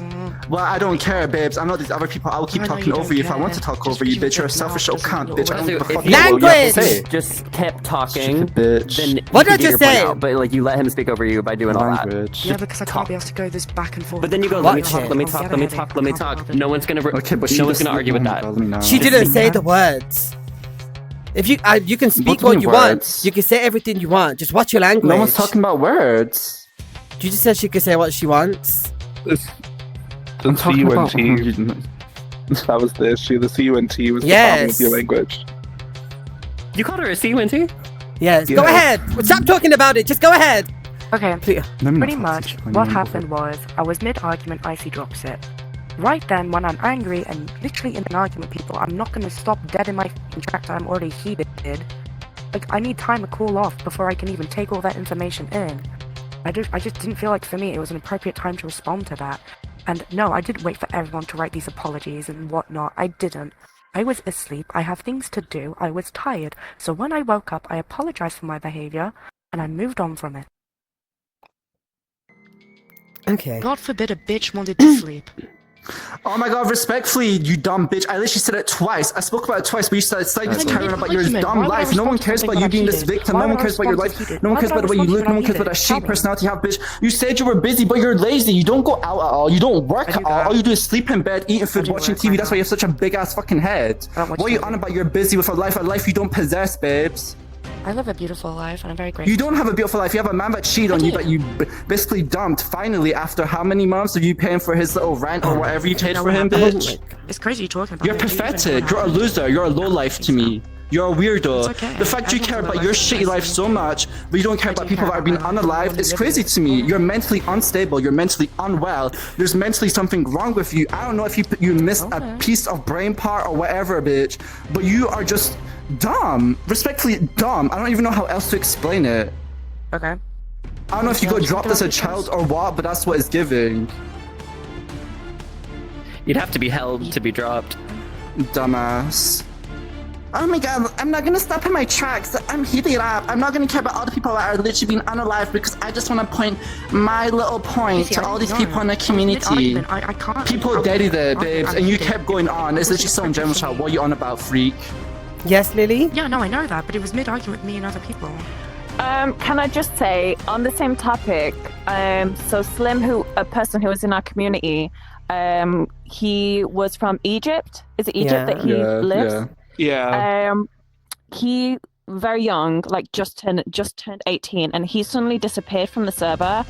Well, I don't care, babes. I'm not these other people. I will keep talking over you if I want to talk over you, bitch. You're a selfish old cunt, bitch. I don't give a fuck. Language! Just kept talking, bitch. then What you did you get your point say? out, but like you let him speak over you by doing all that. Yeah, because I can't be able to go this back and forth. But then you go, let me talk. No one's gonna argue with that. She didn't say the words. If you you can speak what you want, you can say everything you want. Just watch your language. No one's talking about words. You just said she could say what she wants. The CUNT. That was the issue. The CUNT was the problem with your language. You called her a CUNT? Yes. Go ahead. Stop talking about it. Just go ahead. Okay, Please. pretty much what happened was I was mid-argument, Icy drops it. Right then, when I'm angry and literally in an argument with people, I'm not going to stop dead in my track that I'm already heated. Like, I need time to cool off before I can even take all that information in. I just didn't feel like for me it was an appropriate time to respond to that. And no, I didn't wait for everyone to write these apologies and whatnot. I didn't. I was asleep, I have things to do, I was tired. So when I woke up, I apologized for my behavior, and I moved on from it. Okay. God forbid a bitch wanted to sleep. Oh my god, respectfully, you dumb bitch. I literally said it twice. I spoke about it twice, but you started carrying on about your dumb life. No one cares about you being this victim. No one cares about your life. No one cares about the way you look. No one cares about that shitty personality you have, bitch. You said you were busy, but you're lazy. You don't go out at all. You don't work at all. All you do is sleep in bed, eating food, watching TV. That's why you have such a big ass fucking head. What are you on about? You're busy with a life you don't possess, babes. I live a beautiful life, and I'm very grateful. You don't have a beautiful life. You have a man that cheated on you, that you basically dumped. Finally, after how many months of you paying for his little rent or whatever you paid for him, bitch? It's crazy you're talking about. You're pathetic. You're a loser. You're a low life to me. You're a weirdo. The fact you care about your shitty life so much, but you don't care about people that are being unalived, is crazy to me. You're mentally unstable. You're mentally unwell. There's mentally something wrong with you. I don't know if you missed a piece of brain part or whatever, bitch, but you are just dumb. Respectfully dumb. I don't even know how else to explain it. Okay. I don't know if you got dropped as a child or what, but that's what it's giving. You'd have to be held to be dropped. Dumbass. Oh my god, I'm not gonna stop in my tracks. I'm heated up. I'm not gonna care about all the people that are literally being unalived because I just want to point my little point to all these people in the community. I can't. People deaded it, babes, and you kept going on. It's literally so in general chat. What are you on about, freak? Yes, Lily? Yeah, no, I know that, but it was mid-argument with me and other people. Can I just say, on the same topic, so Slim, a person who was in our community, he was from Egypt. Is it Egypt that he lives? Yeah. He very young, like just turned 18, and he suddenly disappeared from the server.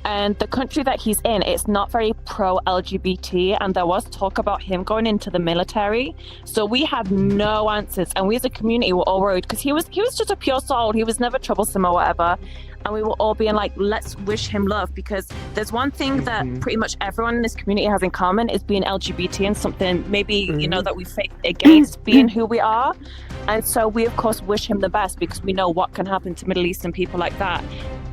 And the country that he's in, it's not very pro-LGBT, and there was talk about him going into the military. So we had no answers, and we as a community were all worried because he was just a pure soul. He was never troublesome or whatever. And we were all being like, let's wish him love, because there's one thing that pretty much everyone in this community has in common is being LGBT and something maybe, you know, that we fight against being who we are. And so we, of course, wish him the best because we know what can happen to Middle Eastern people like that.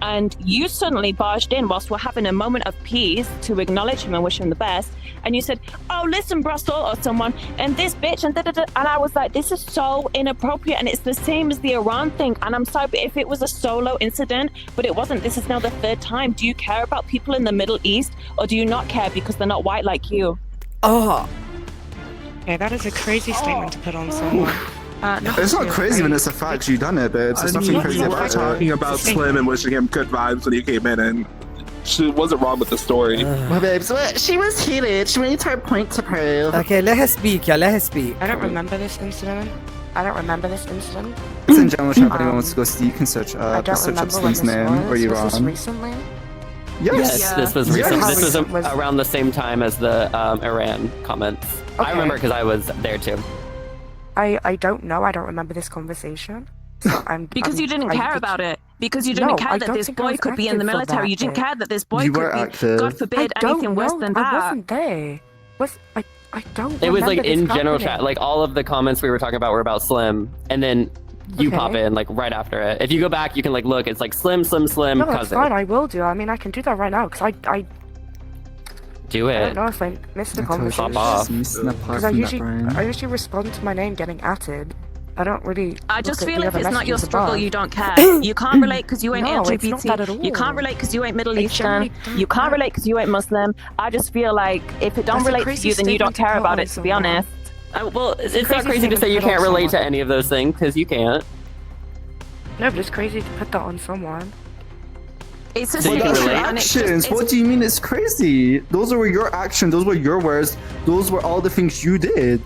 And you suddenly barged in whilst we're having a moment of peace to acknowledge him and wish him the best. And you said, oh, listen, Brussels or someone, and this bitch, and da-da-da. And I was like, this is so inappropriate. And it's the same as the Iran thing. And I'm sorry, but if it was a solo incident, but it wasn't, this is now the third time. Do you care about people in the Middle East, or do you not care because they're not white like you? Oh. Yeah, that is a crazy statement to put on someone. No, it's not crazy when it's a fact. You done it, babes. There's nothing crazy about it. Talking about Slim and wishing him good vibes when he came in, and she wasn't wrong with the story. Well, babes, she was heated. She made her point to prove. Okay, let her speak, yeah, let her speak. I don't remember this incident. I don't remember this incident. It's in general chat. If anyone wants to go see, you can search I don't search up remember when Slim's this name or was. you're Was this on. recently? Yes. Yes, this was recent. Yes. This was Was- around the same time as the Iran comments. I Okay. remember because I was there too. I don't know. I don't remember this conversation. So Because you didn't care about it. Because you No, didn't care I that don't this think I boy was could be in the active for military. that You didn't bit. care that this boy You could were be, active. God I forbid, don't anything worse know. than I that. wasn't there. I don't. It was like remember this in general happening. chat. Like all of the comments we were talking about were about Slim, and then you Okay. pop in like right after it. If you go back, you can like look. It's like Slim, No, that's cousin. fine. I will do. I mean, I can do that right now because I Do don't it. know if I missed the I told you, conversation. Pop off. just missing a part Because I from that brain. usually respond to my name getting atted. I don't really. I just look at feel the if other it's not your messages struggle, above. you don't care. You can't relate because you ain't No, it's not LGBT. that at You can't all. relate because you ain't Middle I Eastern. generally don't You can't care. relate because you ain't Muslim. I just feel like if it don't That's a relate to crazy you, then you don't statement to care put about on it, to be someone. honest. Well, it's crazy not crazy to statement say you to put on can't relate to someone. any of those things because you can't. No, but it's crazy to put that on someone. It's a So you But can that's situation, your and it's actions. just, What do you mean it's crazy? Those were your actions. Those were your words. Those were all the things you did.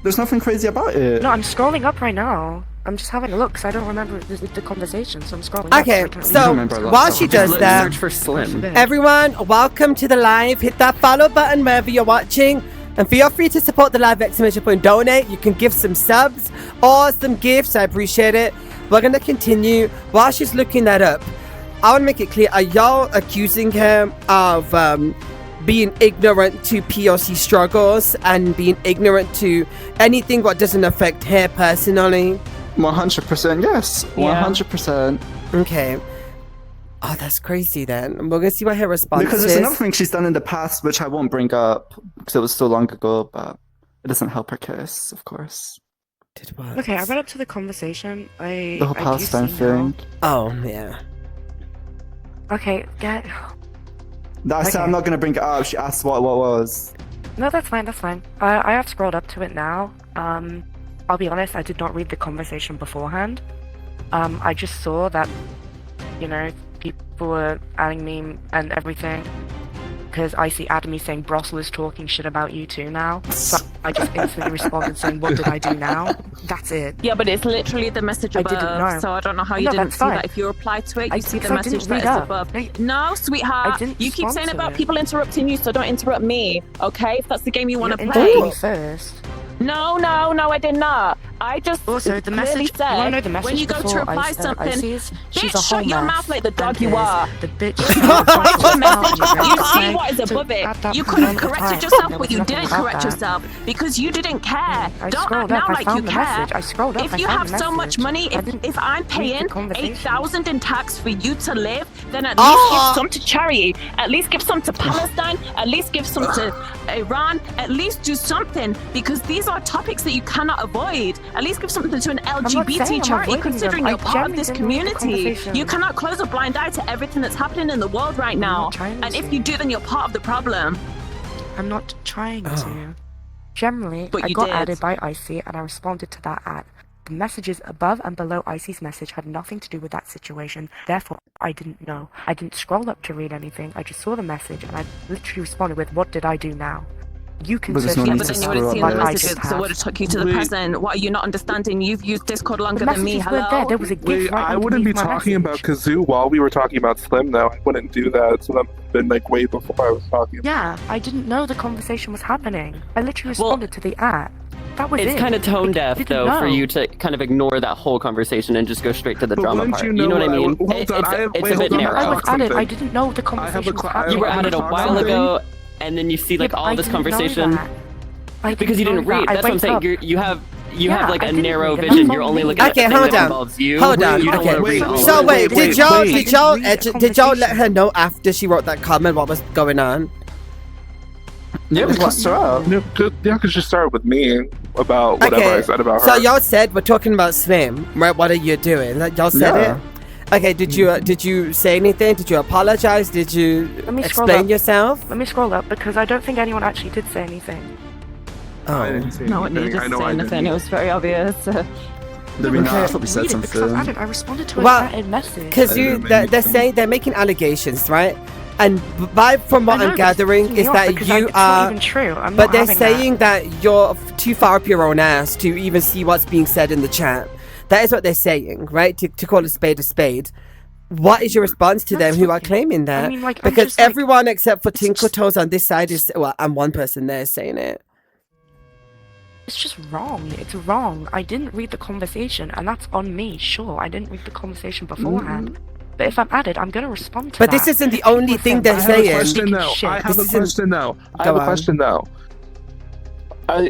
There's nothing crazy about it. No, I'm scrolling up right now. I'm just having a look because I don't remember the conversation, so I'm scrolling up. Okay, I can't so remember a lot while of she stuff. does Look, that, search for Slim. everyone, welcome to the live. Hit that follow button wherever you're watching. And feel free to support the live ! Donate. You can give some subs or some gifts. I appreciate it. We're going to continue. While she's looking that up, I want to make it clear. Are y'all accusing her of being ignorant to POC struggles and being ignorant to anything what doesn't affect her personally? 100%, yes. Yeah. 100%. Okay. Oh, that's crazy then. We're going to see what her response Because is. there's another thing she's done in the past, which I won't bring up because it was so long ago, but it doesn't help her case, of course. Did what? Okay, I read up to the conversation. The whole I do Palestine see now. thing. Oh, yeah. Okay, get. I said Okay. I'm not going to bring it up. She asked what it was. No, that's fine. That's fine. I have scrolled up to it now. I'll be honest. I did not read the conversation beforehand. I just saw that, you know, people were adding me and everything. Because I see Adamy saying Brossel is talking shit about you too now. So I just instantly responded saying, "What did I do now?" That's it. yeah, but it's literally the message I above. didn't know. So I don't know how you No, didn't that's see fine. that. If you reply to it, you I- see the because I didn't message that read is up. above. No, No, sweetheart. I didn't You keep respond saying to about it. people interrupting you, so don't interrupt me, okay? If that's the game you want to You play. interrupted me first. No, I did not. I just Also, the clearly message. said You wanna know the message when you go to before reply I something, ICs? She's bitch, a shut whole your mess. mouth like the dog And you is are. The bitch. Your message, you see Okay, what is so above it. at that You could have moment in corrected time, yourself, there but was you nothing didn't about correct that. yourself because you didn't care. I Don't act scrolled now up, I like found you the care. message. I scrolled up, If I you found have the so much message. money, I if didn't I'm read the paying conversation. 8,000 in tax for you to live, then at least Ah. give some to charity. At least give some to Palestine. At least give some to Iran. At least do something because these are topics that you cannot avoid. At least give something to an saying LGBT I'm charity, avoiding considering them. you're I part of this genuinely didn't read the community. conversation. You cannot close a blind eye to everything that's happening in the world right now. not trying And if to. you do, then you're part of the problem. I'm not trying to. Generally, But I you got did. added by Icy and I responded to that ad. The messages above and below Icy's message had nothing to do with that situation. Therefore, I didn't know. I didn't scroll up to read anything. I just saw the message and I literally responded with, "What did I do now?" You can But there's search no the Yeah, need but to then you messages would have scroll seen up the there. like I messages, just so it would have. have took you to the Wait. present. What are you not understanding? You've used Discord longer The than me. messages were there. Hello? There was a gift Wait, right I wouldn't be underneath my talking about message. Kazoo while we were talking about Slim, though. I wouldn't do that. So that's been like way before I was talking. Yeah, I didn't know the conversation was happening. I literally Well, responded to the ad. That was It's it. kind of tone Like, deaf, didn't though, for know. you to kind of ignore that whole conversation and just go straight to the But drama wouldn't part. you You know know what I what I mean? would- hold It's on, a wait, bit hold on, I narrow. I was added. something. I didn't know the conversation was I have happening. You were I added a talk while something? ago, and then you see like Yeah, but all I this didn't know conversation that. I because you didn't know that. read. I That's what I'm went saying. up. You have Yeah, like I a didn't narrow read it. vision. That's You're all only me. looking at Okay, the thing hold that on. involves you. Hold on. You don't Okay. want to Wait, read all So of it. wait, wait, did y'all wait. did y'all Read the did y'all let conversation. her know after she wrote that comment what was going on? Yeah, we cussed her out. No, y'all could just start with me about whatever I said about her. So y'all said we're talking about Slim, right? What are you doing? Like, y'all said Yeah. it. Okay, did you say anything? Did you apologize? Did you Let me scroll explain up. yourself? Let me scroll up because I don't think anyone actually did say anything. I Oh, didn't say No one anything. needed I to know say I anything. didn't. It was very obvious. Did we not? Okay. I thought we said Read it because I was something. added. I responded to Well, a message. because I you didn't they're mention- saying they're making allegations, right? And from what I know, I'm but it's gathering pissing is me off that because you it's not are. even true. I'm But not they're having saying that you're too far up your own ass to even see what's being said in the chat. That is what they're saying, right? To call a spade a spade. What is your response to That's them who are okay. claiming that? I mean, like, I'm Because just, like- everyone except for Tinkle Toes on this side is, well, and one person there is saying it. It's just wrong. It's wrong. I didn't read the conversation, and that's on me. Sure, I didn't read the conversation beforehand. But if I'm added, I'm gonna respond to But that. this isn't the People only are thing saying, they're I have saying. a question Speaking though. shit. I have a This isn't- question though. I Go have a on. question though.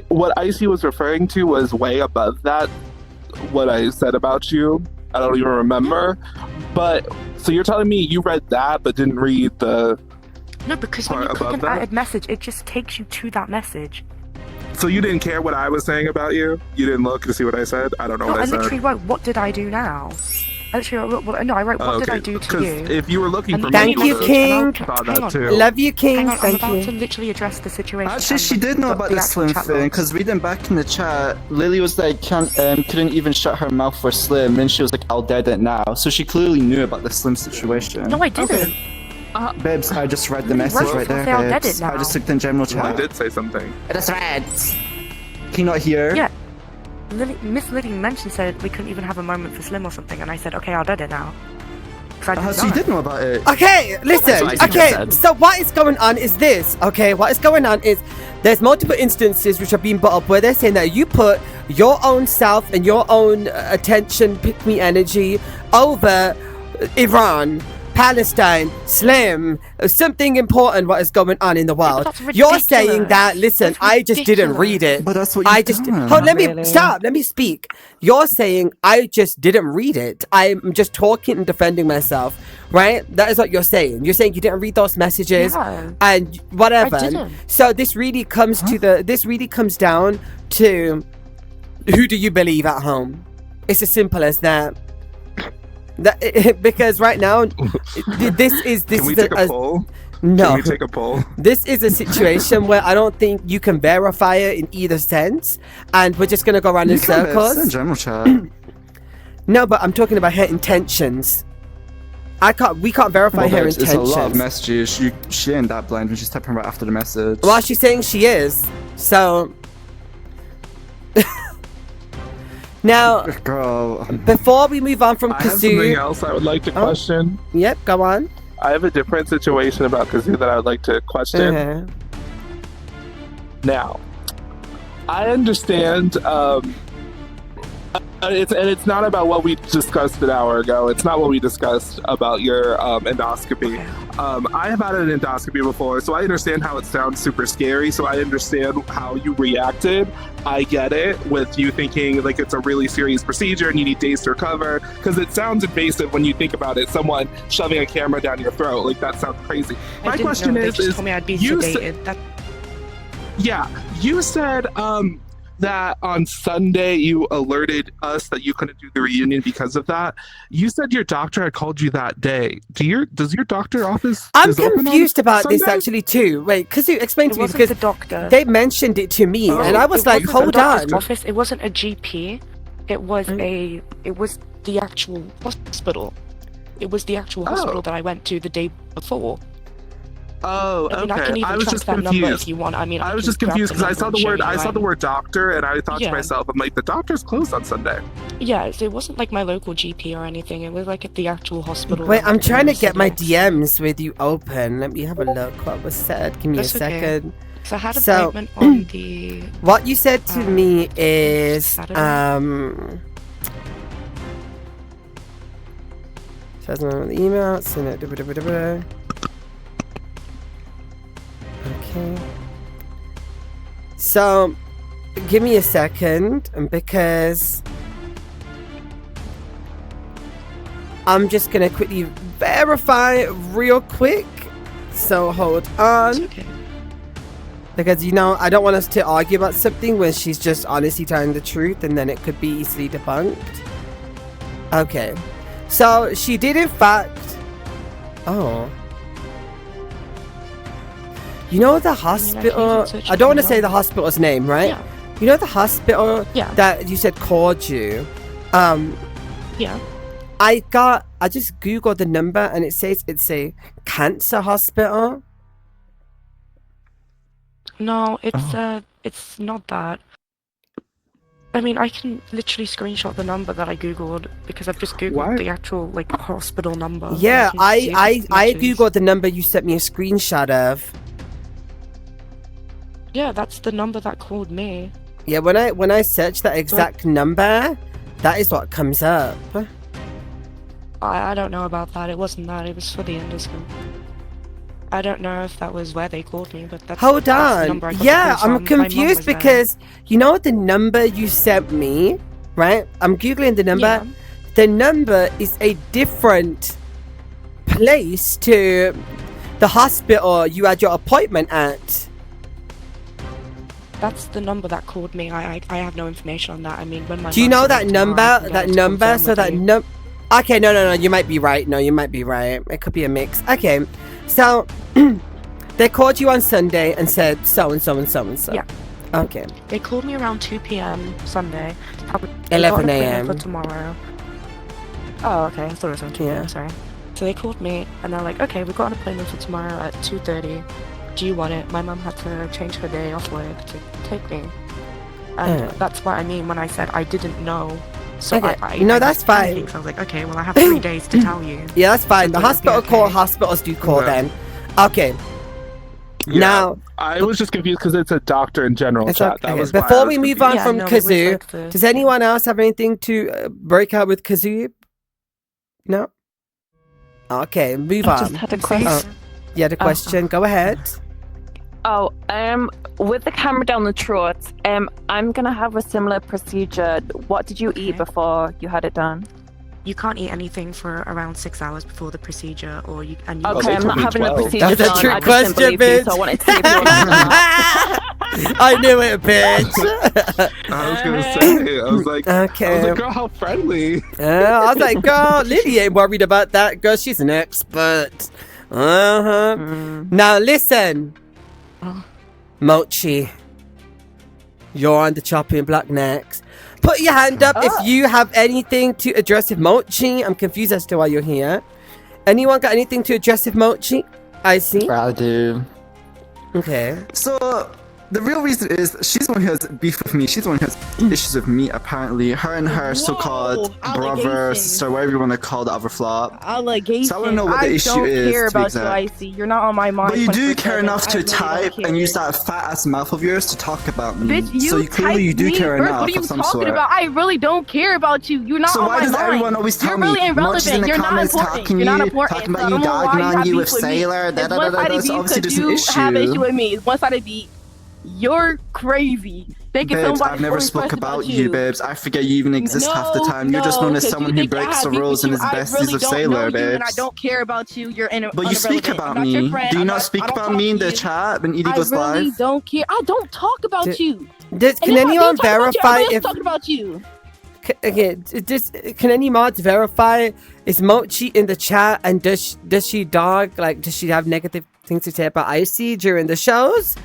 What Icy was referring to was way above that. What I said about you, I don't even remember. But so you're telling me you read that but didn't read the. No, because when you Part click above an that? added message, it just takes you to that message. So you didn't care what I was saying about you? You didn't look to see what I said? I don't know No, what I I said. literally wrote, "What did I do now?" I literally wrote, I wrote, "What did I do to Because you?" if you were looking for And me, Thank you you, would've King. saw Hang that on. too. Love you, King. Hang on, I'm Thank about you. to literally address the situation. Actually, and she did know the about the actual Slim chat thing, logs. because reading back in the chat, Lily was like, couldn't even shut her mouth for Slim, and she was like, I'll dead it now. So she clearly knew about the Slim situation. No, I didn't. Babes, I just read the Lily message wrote right there, something, I'll dead babes. it now. I just looked in general Well, I chat. did say something. That's right. Can you not hear? Yeah. Miss Lily mentioned said we couldn't even have a moment for Slim or something, and I said, okay, I'll dead it now. 'Cause I didn't So you know. did know about it. Okay, listen. That's what I Okay, said. so what is going on is this. Okay, what is going on is there's multiple instances which are being brought up where they're saying that you put your own self and your own attention, pick me energy over Iran, Palestine, Slim, something important what is going on in the world. that's You're saying ridiculous. that, listen, That's I just didn't read it. But that's what I you've just done. hold. Let me Really? stop. Let me speak. You're saying I just didn't read it. I'm just talking and defending myself, right? That is what you're saying. You're saying you didn't read those messages Yeah. and whatever. I didn't. So this really comes to the. This really comes down to who do you believe at home? It's as simple as that. Because right now, this is Can we take a poll? no. Can we take a poll? This is a situation where I don't think you can verify it in either sense, and we're just gonna go around in You can, babes, circles. in general chat. No, but I'm talking about her intentions. We can't verify Well, her babes, it's a lot of intentions. messages. She ain't that blind when she's typing right after the message. Well, she's saying she is. So now, Girl. before we move on from I have something Kazoo, else I would like to Oh. question. yep, go on. I have a different situation about Kazoo that I would like to question. Uh-huh. Now, I understand. It's not about what we discussed an hour ago. It's not what we discussed about your endoscopy. I have had an endoscopy before, so I understand how it sounds super scary. So I understand how you reacted. I get it with you thinking like it's a really serious procedure and you need days to recover because it sounds invasive when you think about it. Someone shoving a camera down your throat, like that sounds crazy. I My didn't question know. They is, just told me I'd be you sedated. That yeah, you said that on Sunday you alerted us that you couldn't do the reunion because of that. You said your doctor had called you that day. Does your doctor office? I'm is open on confused about this Sunday? actually too. Wait, Kazoo, explain it to me wasn't because the doctor. they mentioned it to me, Oh, and I was It like, wasn't the hold doctor's on. Office. It wasn't a GP. It was Mm. it was the actual hospital. It was the actual Oh. hospital that I went to the day before. Oh, I mean, okay. I can even was track just that number if confused. you want. I mean, I was can just grab confused the because I number saw and the show word. you, I saw right? the word doctor, and I thought to Yeah. myself, I'm like, the doctor's closed on Sunday. Yeah, so it wasn't like my local GP or anything. It was like at the actual hospital. Wait, that I'm my trying to mom get said my yes. DMs with you open. Let me have a look what was said. Give me That's a okay. second. So I had an So- appointment on the. What you said to me is Saturday? says on the email, send it. Okay. So, give me a second because I'm just gonna quickly verify real quick. So hold It's on. okay. Because, I don't want us to argue about something when she's just honestly telling the truth and then it could be easily debunked. Okay. So, she did in fact... Oh. You know the hospital... search I don't want to it say the online. hospital's name, right? Yeah. You know the hospital Yeah. that you said called you? Yeah. I just googled the number and it says it's a cancer hospital? No, it's not that. I mean, I can literally screenshot the number that I googled because I've just googled What? the actual like hospital number. Yeah, can see if I it matches. googled the number you sent me a screenshot of. Yeah, that's the number that called me. Yeah, when I search that exact number, that is what comes up. I don't know about that. It wasn't that. It was for the endoscope. I don't know if that was where they called me, but that's Hold that's the on. number I got the Yeah, call I'm from. My mum confused was there. because you know the number you sent me, right? I'm googling the number. Yeah. The number is a different place to the hospital you had your appointment at. That's the number that called me. I have no information on that. I mean, when my Do you mum know said that it tomorrow, number? I can get That her to number? confirm So with that you. Okay, no. You might be right. No, you might be right. It could be a mix. Okay, so they called you on Sunday and said so and so and so and so. Yeah. Okay. They called me around 2 p.m. Sunday. They got 11 an appointment a.m. for tomorrow. Oh, okay. I thought it was around 2 p.m. Yeah. Sorry. So they called me and they're like, okay, we've got an appointment for tomorrow at 2:30. Do you want it? My mum had to change her day off work to take me. And that's what I mean when I said I didn't know. So Okay. No, that's was fine. panicking, So I was like, okay, well, I have 3 days to tell you. Yeah, that's fine. So The would it be hospital okay? call. Hospitals do call Yeah. then. Okay. Yeah, Now, I was just confused because it's a doctor in general it's chat. okay. That was why I Before was we move confused. on Yeah, from no, it was Kazoo, like the- does anyone else have anything to break out with Kazoo? No. Okay, move I on. just had a question. Yeah, the question. Go ahead. Oh, with the camera down the throat, I'm gonna have a similar procedure. What did you eat Okay. before you had it done? You can't eat anything for around 6 hours before the procedure, or you and you. Okay, they I'm told not me having the 12. procedure That's a done. trick I just question, didn't believe you, so I bitch. wanted to see if you were I knew it, bitch. I was gonna say. I was like, Okay. girl, how friendly. I was like, girl, Lily ain't worried about that. Girl, she's an expert. Uh-huh. Now listen. Mochi. You're on the chopping block next. Put your hand up if you have anything to address with Mochi. I'm confused as to why you're here. Anyone got anything to address with Mochi? I see. I do. Okay. So the real reason is she's the one who has beef with me. She's the one who has issues with me. Apparently, her and her so-called brother, allegations. sister, whatever you want to call the other flop. Allegation. So I wanna know what the issue don't is, care to be about exact. you, Icy. You're not on my mind. But you do 24/7. care enough I to really don't type care. and use that fat ass mouth of yours to talk about me. Bitch, you so you clearly you do typed me care first. enough What are you of some talking sort. about? I really don't care about you. You're not So on why my does mind. everyone always tell You're me? really Mochi's irrelevant. in the You're not comments important. talking You're not you, important. talking So about I you, don't know why dogging on have you beef with with me. Sailor. It's Da-da-da-da. one-sided That's beef obviously because just an you have issue. issue with me. It's one-sided beef. You're crazy. Thinking Babes, somebody I've never so spoke impressed about you, babes. I forget you even exist half the time. You're just known as 'cause someone you who think I breaks have the beef rules with and is you. I besties really of don't Sailor, know you, babes. and I don't care about you. You're But you speak irrelevant. about I'm not your me. friend. Do you I'm not speak I don't about talk me in to the you. chat when Edie I goes really live? don't care. I don't talk about Did- you. Can And if I do anyone talk about you, verify everybody's if talking about you? okay, can any mods verify is Mochi in the chat and does she does she have negative things to say about Icy during the shows?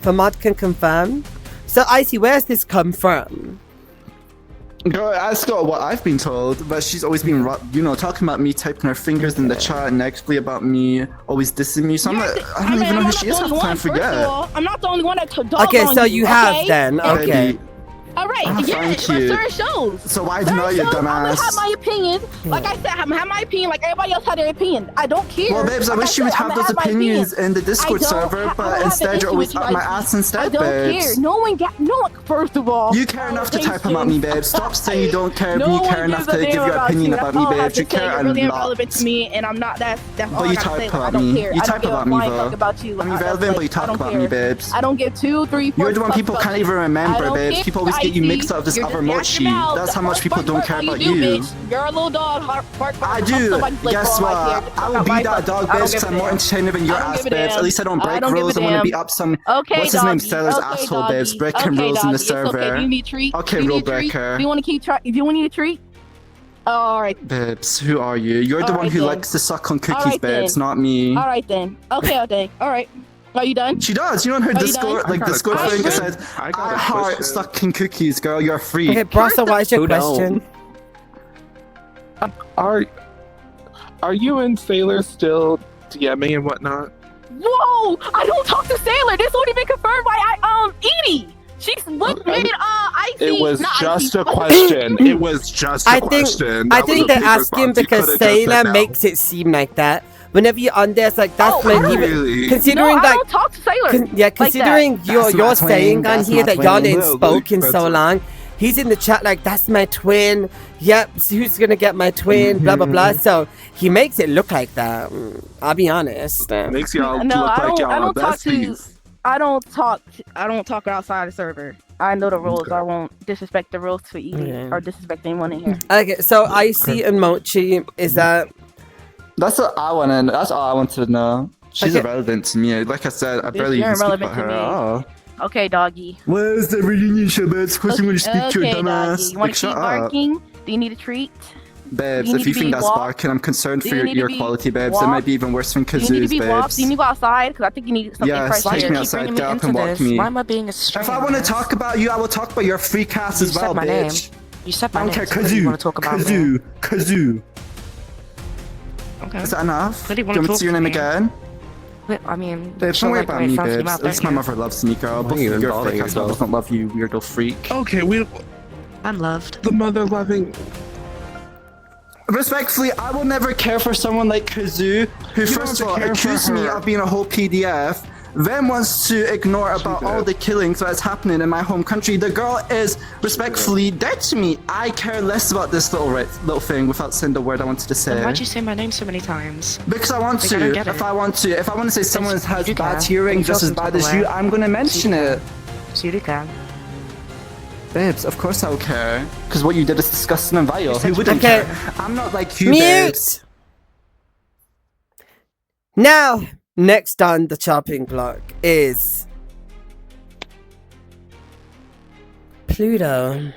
If a mod can confirm. So Icy, where's this come from? Girl, ask her what I've been told, but she's always been, talking about me, typing her fingers in the chat negatively about me, always dissing me. So I'm like, I don't even know who she is half the time. Forget. I'm not the only one that dogs Okay, on so you have okay? then. Okay. Baby. All right, Oh, yeah, thank for you. certain shows. So why Certain deny you, shows, I'm gonna have dumbass? my opinion. Like I said, I'm gonna have my opinion. Like everybody else had their opinion. I don't care. Well, babes, I Like wish you would said, have I'ma those my opinions in the I Discord don't server, I don't but have an instead issue you're always with you, up my Icy. ass instead, I don't babes. care. No one. First of all, You care enough to type about me, babe. Stop saying you don't care when no you care one enough gives a to give damn your opinion you. about That's me, all I have babe. to You care say. You're a really lot. irrelevant to me, and I'm not. That's all But I you gotta type say. Like, I about don't me. care. You I type don't give about a me, flying though. fuck about you. I'm That's irrelevant, but you I talk don't about care. me, babes. I don't give 2, 3, 4. You're the one people can't even remember, babes. People always get you mixed up with this You're other just Mochi. yapping out. That's how much people Bark, don't bark, care all about do, you. Bitch. You're a little dog. Bark, I hump do. somebody's leg Guess for all I what? care. I will be that dog, I don't bitch, give because a I'm more damn. entertaining than your I don't ass, give a babes. damn. At least I don't I break don't give a rules. I want to damn. be up some. Okay, What's his name? doggy. Sailor's Okay, asshole, doggy. babes. Breaking Okay, rules in the doggy. It's okay. server. Do you need a treat? Okay, Do you rule need a treat? breaker. Do you want to keep trying? Do you want to need a treat? All right. Babes, who are you? You're the All one right who then. likes to suck on All cookies, right babes, then. not me. All right then. Okay, okay. All right. Are you done? She does. You know on her Are you Discord, done? like I got a Discord thing, it question. says, I got I a heart question. sucking cookies, girl. You're a freak. Okay, Brasa, what is your Who don't? question? Are you and Sailor still DMing and whatnot? Whoa! I don't talk to Sailor. This only been confirmed by Edie. She's what Okay. made Icy. It was not just Icy. a question. It was just a I think question. I That think was a they're big asking response. You because could've just said Sailor no. makes it seem like that. Whenever you're on there, it's like that's Oh, like really? even No, considering I like don't talk to Sailor. yeah, considering That's you're my saying twin, on that's here my that y'all twin. ain't No, spoken that's so what- long. He's in the chat like that's my twin. Yep, so who's gonna get my twin? Blah blah blah. So he makes it look like that. I'll be honest. Makes y'all No, look I like don't. y'all I are don't talk to. besties. I don't talk outside the server. I know the rules. Okay. I won't disrespect the rules for Edie Yeah. or disrespect anyone in here. Okay, so Icy and Mochi, is that That's what I want to. That's all I wanted to know. She's Okay. irrelevant to me. Like I said, I Bitch, barely you're even speak irrelevant about to her me. at all. Okay, doggy. Where's the reunion show, babes? Of course, I'm going to speak to your Okay, dumbass. doggy. You Like, want to shut keep up. barking? Do you need a treat? Babes, You if need you to think be that's walked? barking, I'm concerned Do for you your, need to your be quality, babes. It walked? might be even worse than Do you need to Kazoo's, be walked? babes. Do you need to go outside? Because I think you need something Yes, fresh take here. me Keep outside, bringing get me up into and walk this. me. Why am I being a stranger? If I want to talk about you, I will talk about your freak ass You as said well, my name. bitch. You said I my don't care, name. So what do you Kazoo. want to talk about me? Kazoo. Okay. Is that enough? What do you Do wanna you want me to talk see your to name me? again? Wait, I mean, Babes, so don't worry like about when it me, sounds to babes. mouth, At least don't my you? mother loves me, girl. Why Both are you of your involving freak ass yourself? doesn't love you, weirdo freak. Okay, we I'm loved. the mother loving. Respectfully, I will never care for someone like Kazoo, who don't first of have to all care for accused me her. of being a whole PDF, then wants to ignore about all did. the killings that's happening in my home country. The girl is respectfully dead to me. I care less about this little thing without saying the word I wanted to Then say. why'd you say my name so many times? Because I want Like, I don't to. get If it. I want to say someone has you bad can. hearing You feel just as some bad type of as you, way. I'm gonna mention it. So you do can. Babes, of course I'll care. Because what you did is disgusting and vile. Who wouldn't Okay. care? I'm not like you, babes. mute? Now, next on the chopping block is Pluto.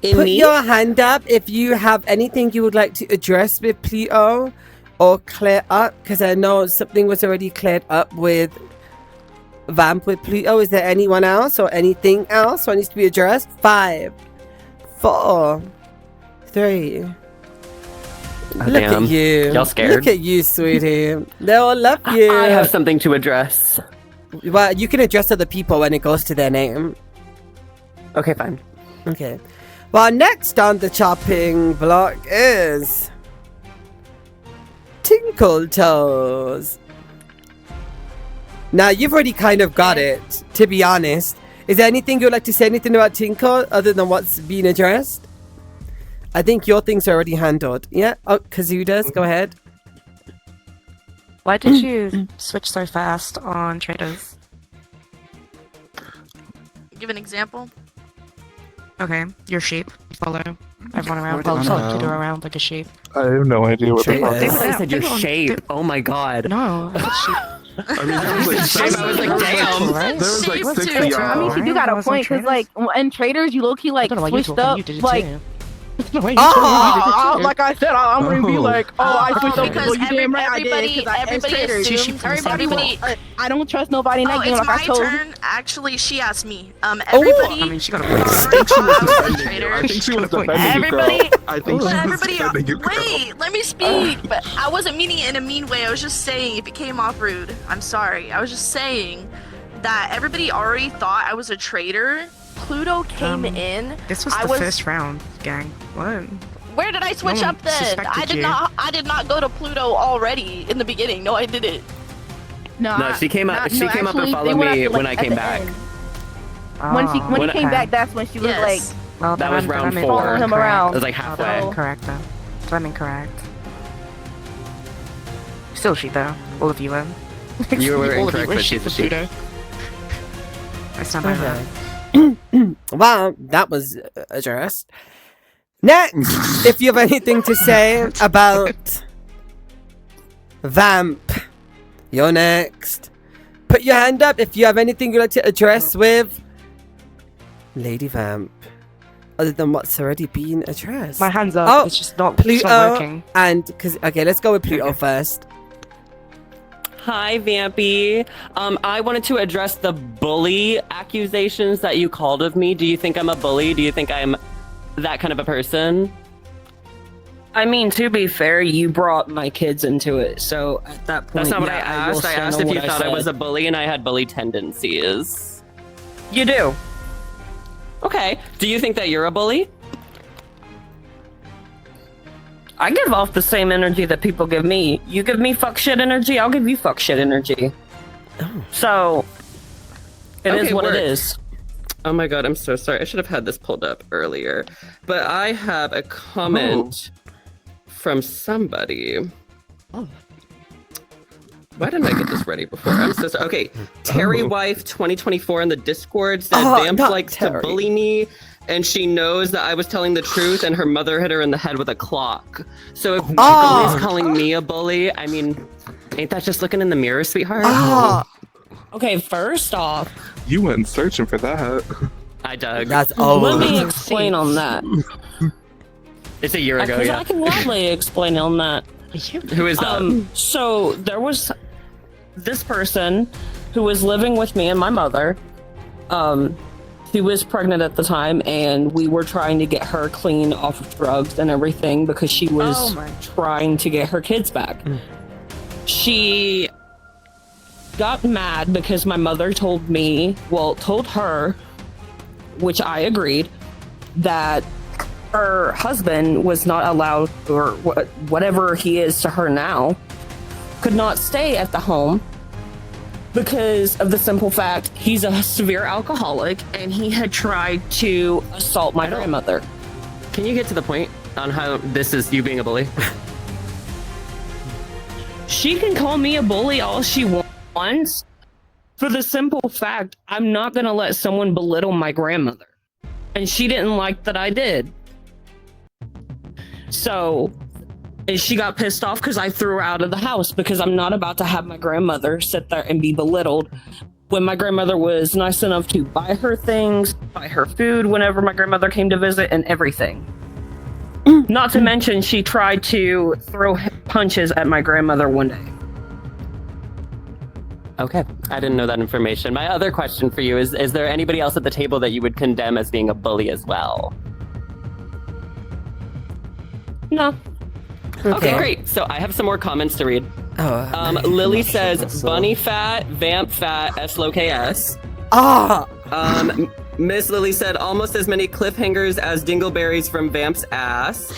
Put your hand up if you have anything you would like to address with Pluto or clear up, because I know something was already cleared up with Vamp with Pluto. Is there anyone else or anything else that needs to be addressed? 5, 4, 3. Look damn. at you. Y'all scared? Look at you, sweetie. They all love you. I have something to address. Well, you can address other people when it goes to their name. Okay, fine. Okay. Well, next on the chopping block is Tinkle Toes. Now, you've already kind of got it, to be honest. Is there anything you'd like to say anything about Tinkle other than what's being addressed? I think your things are already handled. Yeah? Oh, Kazoo does. Go ahead. Why did you switch so fast on traders? Give an example. Okay, you're sheep. You follow everyone around. What Follow the Pluto hell? around like a sheep. I have no idea what Sure. they're They talking were- about. I said your They were on- shape. Oh my god. No, it's sheep. I mean, there was like six, I was like, damn. there was like Sheep six too. of I y'all. mean, she do got I a was on point because, Traders. like, in traders, you low key I like don't know why you switched talking. up, You did it like. too. I don't know why you talking. You did it too. Like I said, I'm gonna be Oh. like, I switched up because so you damn right I everybody, did. 'Cause I- as everybody traders, Two sheep assumes, from the same everybody. flock. I don't trust nobody in that Oh, game. it's Like I my told. turn. Actually, she asked me. Everybody. I mean, she got a thought point. I was a I traitor. think she was Good point. defending you, girl. Everybody- I think But she was everybody, defending you, girl. wait, let me speak. But I wasn't meaning it in a mean way. I was just saying if it came off rude, I'm sorry. I was just saying that everybody already thought I was a traitor. Pluto came in. This was I the was- first round, gang. What? Where did I switch one up then? suspected I did you. not. I did not go to Pluto already in the beginning. No, I didn't. No, she came up. She came up and followed me when I came back. When she Oh, came back, that's when she was Yes. like, well, That then was I'm- round then I'm 4. following him incorrect. around. It was like Oh, halfway. then I'm incorrect then. So I'm incorrect. Still sheep though. All of you are. You were All of incorrect, you but she's a sheep. Pluto. I stand by that. Well, that was addressed. Next, if you have anything to say about Vamp, you're next. Put your hand up if you have anything you'd like to address with Lady Vamp, other than what's already been addressed. My hands up. Oh, it's just not, Pluto it's not working. and because okay, let's go with Pluto Okay. first. Hi, Vampy. I wanted to address the bully accusations that you called of me. Do you think I'm a bully? Do you think I'm that kind of a person? I mean, to be fair, you brought my kids into it, so at that point, That's not what I yeah, will asked. I stand asked on if you what thought I said. was a bully and I had bully tendencies. You do. Okay. Do you think that you're a bully? I give off the same energy that people give me. You give me fuck shit energy, I'll give you fuck shit energy. So, it is Okay, what word. it is. Oh my god, I'm so sorry. I should have had this pulled up earlier. But I have a comment from somebody. Oh. Why didn't I get this ready before? I'm so sorry. Okay, Terry Wife 2024 in the Discord said Vamp not likes Terry. to bully me, and she knows that I was telling the truth, and her mother hit her in the head with a clock. So if Bully's calling me a bully, I mean, ain't that just looking in the mirror, sweetheart? Okay, first off, You went searching for that. I dug. That's let me old. explain on that. It's a year ago, Because yeah. I can gladly explain on that. Who is that? So there was this person who was living with me and my mother. She was pregnant at the time, and we were trying to get her clean off of drugs and everything because she was trying to get her kids back. She got mad because my mother told her, which I agreed, that her husband was not allowed, or whatever he is to her now, could not stay at the home because of the simple fact he's a severe alcoholic and he had tried to assault my grandmother. Can you get to the point on how this is you being a bully? She can call me a bully all she wants for the simple fact I'm not going to let someone belittle my grandmother. And she didn't like that I did. So, and she got pissed off because I threw her out of the house because I'm not about to have my grandmother sit there and be belittled when my grandmother was nice enough to buy her things, buy her food whenever my grandmother came to visit, and everything. Not to mention, she tried to throw punches at my grandmother one day. Okay, I didn't know that information. My other question for you is there anybody else at the table that you would condemn as being a bully as well? No. Okay, great. So I have some more comments to read. Lily says, Bunny fat, Vamp fat, S-L-O-K-S. Miss Lily said, almost as many cliffhangers as dingleberries from Vamp's ass.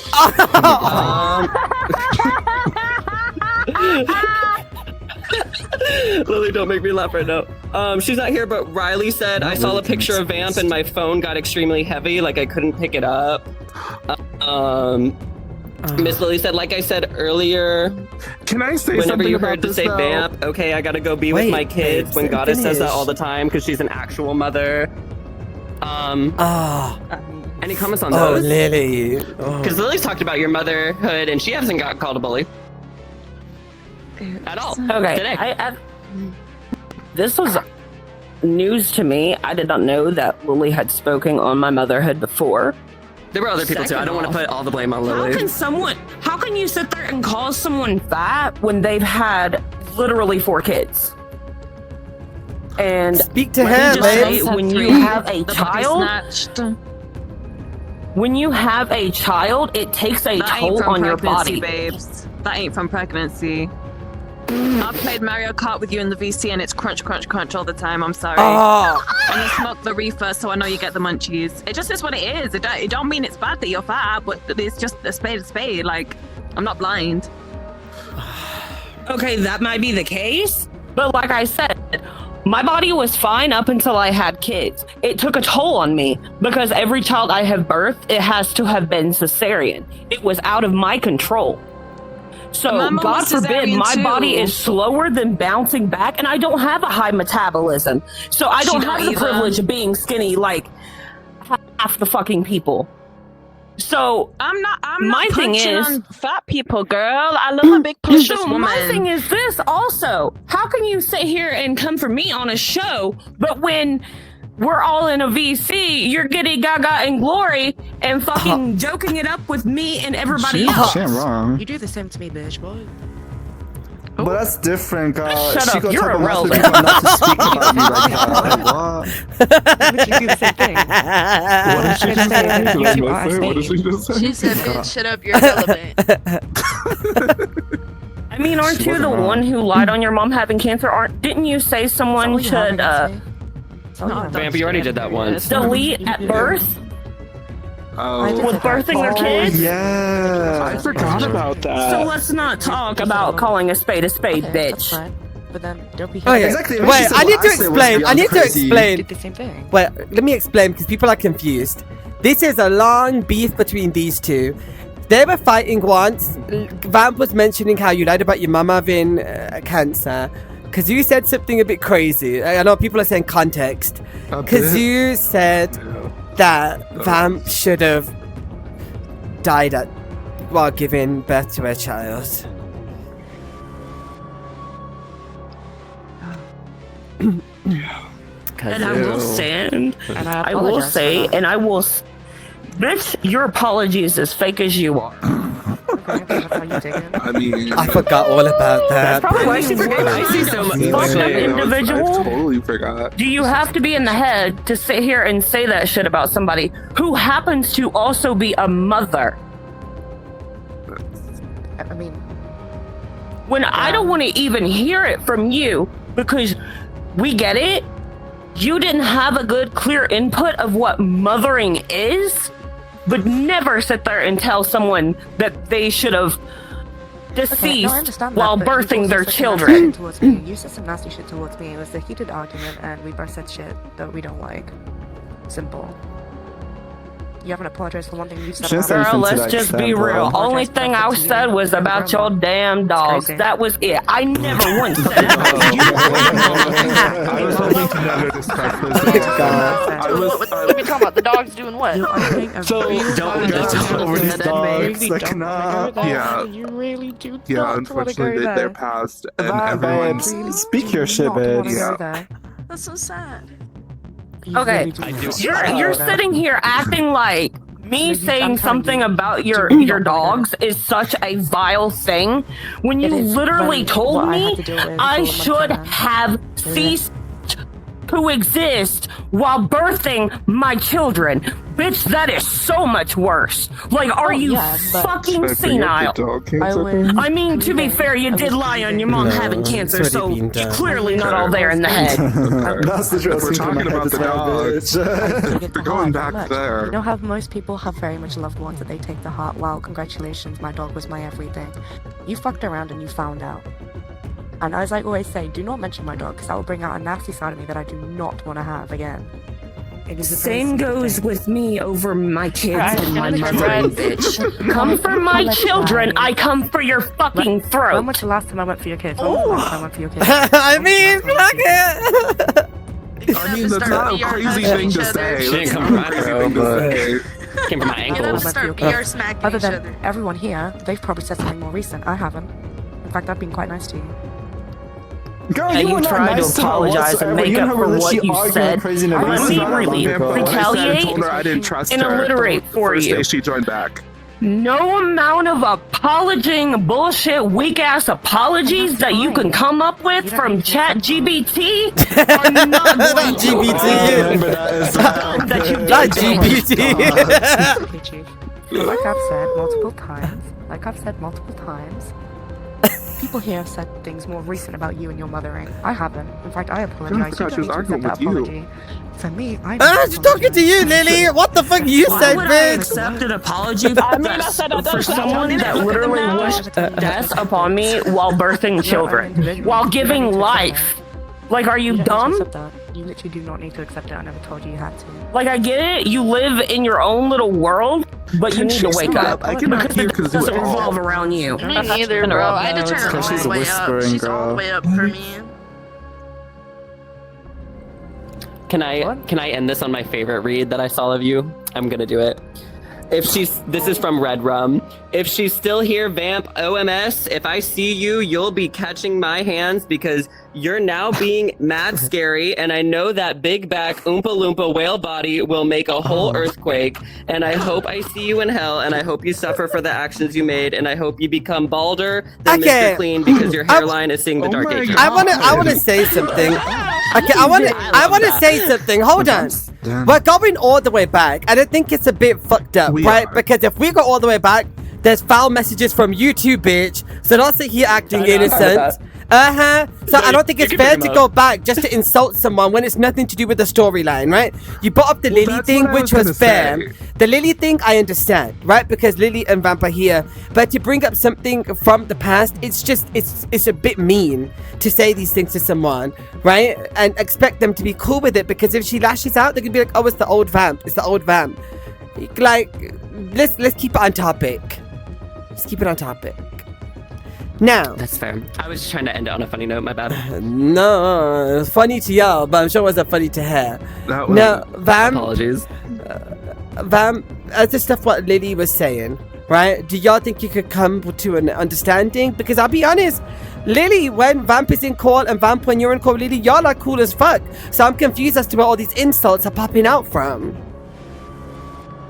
Lily, don't make me laugh right now. She's not here, but Riley said, I saw a picture of Vamp and my phone got extremely heavy, like I couldn't pick it up. Miss Lily said, like I said earlier, Can I say whenever something you about heard to this, say though? Vamp, okay, I gotta go be with Wait, my kids. wait, When Goddess says that finish. all the time because she's an actual mother. Any comments on Oh, those? Lily. Because Lily's talked about your motherhood and she hasn't got called a bully. At all. Okay. Today. This was news to me. I did not know that Lily had spoken on my motherhood before. There were other people too. I don't want to put all the blame on Lily. How can you sit there and call someone fat when they've had literally 4 kids? And Speak to let me him, just say, babe. when you have a child, when you have a child, it takes a toll on your body. Babes. That ain't from pregnancy. I've played Mario Kart with you in the VC and it's crunch, crunch, crunch all the time. I'm sorry. And you smoke the reefer, so I know you get the munchies. It just is what it is. It don't mean it's bad that you're fat, but it's just a spade. Like, I'm not blind. Okay, that might be the case, but like I said, my body was fine up until I had kids. It took a toll on me because every child I have birthed, it has to have been cesarean. It was out of my control. So, My mom God was forbid, cesarean my too. body is slower than bouncing back, and I don't have a high metabolism. So, I don't have the privilege of being skinny like half the fucking people. So, I'm not my thing punching is- on fat people, girl. I love a big pushes so woman. my thing is this also. How can you sit here and come for me on a show, but when we're all in a VC, you're getting Gaga and Glory and fucking joking it up with me and everybody else? She ain't wrong. You do the same to me, bitch, boy. But that's different, God. Shut she up, got you're told by multiple irrelevant. people not to speak about you like that. What? Would you do the same thing? What did she just say? Did Did you I miss ask it? What did me? she just say? She said, "Bitch, shut up. You're irrelevant." I mean, aren't She you the wasn't wrong. one who lied on your mom having cancer? Didn't you say someone should Vamp, you already did that once. delete at birth Oh, with birthing their kids? Yeah. I forgot about that. So let's not talk about calling a spade, bitch. But then don't be. Okay. Exactly. Wait, She said I need what to I said was explain. I beyond need to crazy. explain. Did the same thing. Well, let me explain because people are confused. This is a long beef between these two. They were fighting once. Vamp was mentioning how you lied about your mum having cancer. Because you said something a bit crazy. I know people are saying context. A Because bit. you said that Vamp should have died while giving birth to a child. And I will say, And I will say, and I will. Bitch, your apology is as fake as you are. I mean, I forgot all about that. That's probably why she forgot. I see so much. Fucked up I individual. totally forgot. Do you have to be in the head to sit here and say that shit about somebody who happens to also be a mother? I mean, When I don't want to even hear it from you because we get it. You didn't have a good, clear input of what mothering is, but never sit there and tell someone that they should have deceased I understand while that, but you birthing also their said some nasty children. shit towards me. You said some nasty shit towards me. It was a heated argument, and we both said shit that we don't like. Simple. You haven't apologized for one thing you said. She didn't about say me. Girl, anything to let's that just extent, be bro. real. Only thing I said was about your damn dogs. crazy. That was it. I never once said about you. I was hoping to never discuss this. God. What we talking about? The dog's doing what? You are being a So, real don't- dog. don't over these You dogs. really I don't cannot. wanna go there. Yeah. You really do Yeah, not wanna unfortunately, go they're there. past, and That everyone's. really Speak your do shit, not wanna bitch. go Yeah. there. That's so sad. You Okay. really do I not do- wanna You're go you're there. sitting here acting like me I'm saying telling something you, about your do not your do that. dogs is such a vile thing when you It is literally when told what I me had to deal with I for my should time. have ceased to exist while birthing my children. Bitch, that is so much worse. Like, are you yeah, but- fucking I forget the senile? dog I cancer was. thing. I mean, to be breathing. fair, you I did was lie on your mom No, having it's cancer, so already been done. clearly not all there in the head. That's the truth. We're talking about the dogs. We're We're going back there. You know how most people have very much loved ones that they take to heart. Well, congratulations, my dog was my everything. You fucked around and you found out. And as I always say, do not mention my dog because that will bring out a nasty side of me that I do not want to have again. It is a very Same simple goes thing. with me over my kids Right, and my I'm gonna mothering, try. bitch. Come for my children, I come for your fucking When throat. was the last time I went for your kids? When was the last time I went for your kids? I mean, fuck it. I mean, that's not a crazy thing to say. She didn't That's come not from a my crazy throat, thing to but- say. Came from my You know, ankles. start BR smacking Other each than other. everyone here, they've probably said something more recent. I haven't. In fact, I've been quite nice to you. Girl, Yeah, you you were not tried to nice to her apologize and whatsoever. make You up know for her what she you arguing said. crazy in a Let VC me not that really long ago. I said I retaliate told her I didn't trust and her. alliterate the for first you. day she joined back. No amount of apologizing, bullshit, weak ass apologies that you can come up with from ChatGPT are not going to GPT. Remember that is that you Not did. GPT. Okay, Chief. Like I've said multiple times, people here have said things more recent about you and your mothering. I haven't. In fact, I apologize. forgot she was You don't arguing need to accept that with you. apology. For me, I I'm just talking to you, Lily. What the fuck you Why said, would I bitch? accept an apology I mean, I said I don't for trust someone you. that literally wished death upon me while birthing children, while giving life? Like, are you You don't need to dumb? accept that. You literally do not need to accept it. I never told you you had to. Like, I get it. You live in your own little world, but you Can need she to wake stop? up I cannot because hear it 'cause doesn't you all- revolve around you. Me neither, bro. I had to turn her because all she's the way up. whispering, She's all girl. the way up for me. Can I end this on my favorite read that I saw of you? I'm gonna do it. this is from Red Rum. If she's still here, Vamp OMS, if I see you, you'll be catching my hands because you're now being mad scary, and I know that big back Oompa Loompa whale body will make a whole earthquake, and I hope I see you in hell, and I hope you suffer for the actions you made, and I hope you become balder than Mr. Clean because your hairline is seeing the Dark Ages. I wanna say something. Okay, I wanna say something. Hold on. We're going all the way back, and I think it's a bit fucked up, right? Because if we go all the way back, there's foul messages from you too, bitch. So don't sit here acting innocent. So I don't think it's fair to go back just to insult someone when it's nothing to do with the storyline, right? You brought up the Lily thing, which was fair. The Lily thing, I understand, right? Because Lily and Vamp are here. But to bring up something from the past, it's a bit mean to say these things to someone, right? And expect them to be cool with it, because if she lashes out, they're gonna be like, oh, it's the old Vamp. It's the old Vamp. Like, let's keep it on topic. Let's keep it on topic. Now. That's fair. I was just trying to end it on a funny note, my bad. No, it's funny to y'all, but I'm sure it wasn't funny to her. No, Vam. Apologies. Vam, that's the stuff what Lily was saying, right? Do y'all think you could come to an understanding? Because I'll be honest, Lily, when Vamp is in call and Vamp when you're in call, Lily, y'all are cool as fuck. So I'm confused as to where all these insults are popping out from.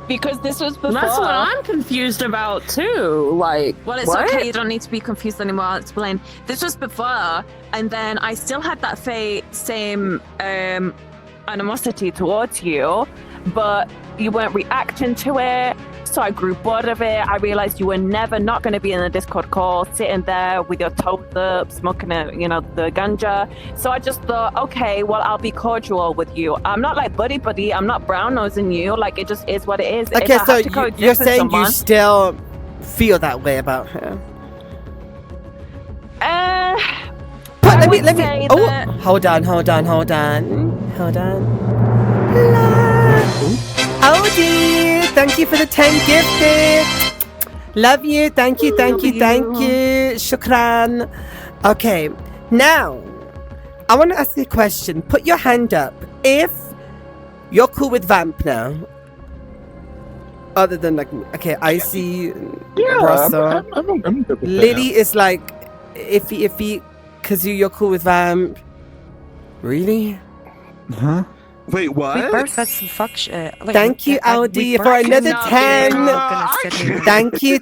Because this was before. That's what I'm confused about too. Like, Well, it's what? okay. You don't need to be confused anymore. I'll explain. This was before, and then I still had that same animosity towards you, but you weren't reacting to it. So I grew bored of it. I realized you were never not going to be in the Discord call, sitting there with your toes up, smoking the ganja. So I just thought, okay, well, I'll be cordial with you. I'm not like buddy. I'm not brown nosing you. Like, it just is what it is. Okay, so you're saying you still feel that way about her? But let me. Oh, hold on. Audi, thank you for the 10 gifted. Love you. Thank you. Shukran. Okay, now I want to ask you a question. Put your hand up if you're cool with Vamp now. Other than like, okay, I see. Yeah, I'm good with Lily that. is like, iffy. Kazu, you're cool with Vamp. Really? Huh? Wait, what? We both said some fuck shit. Like, Thank you, Audi, for another 10. Thank you.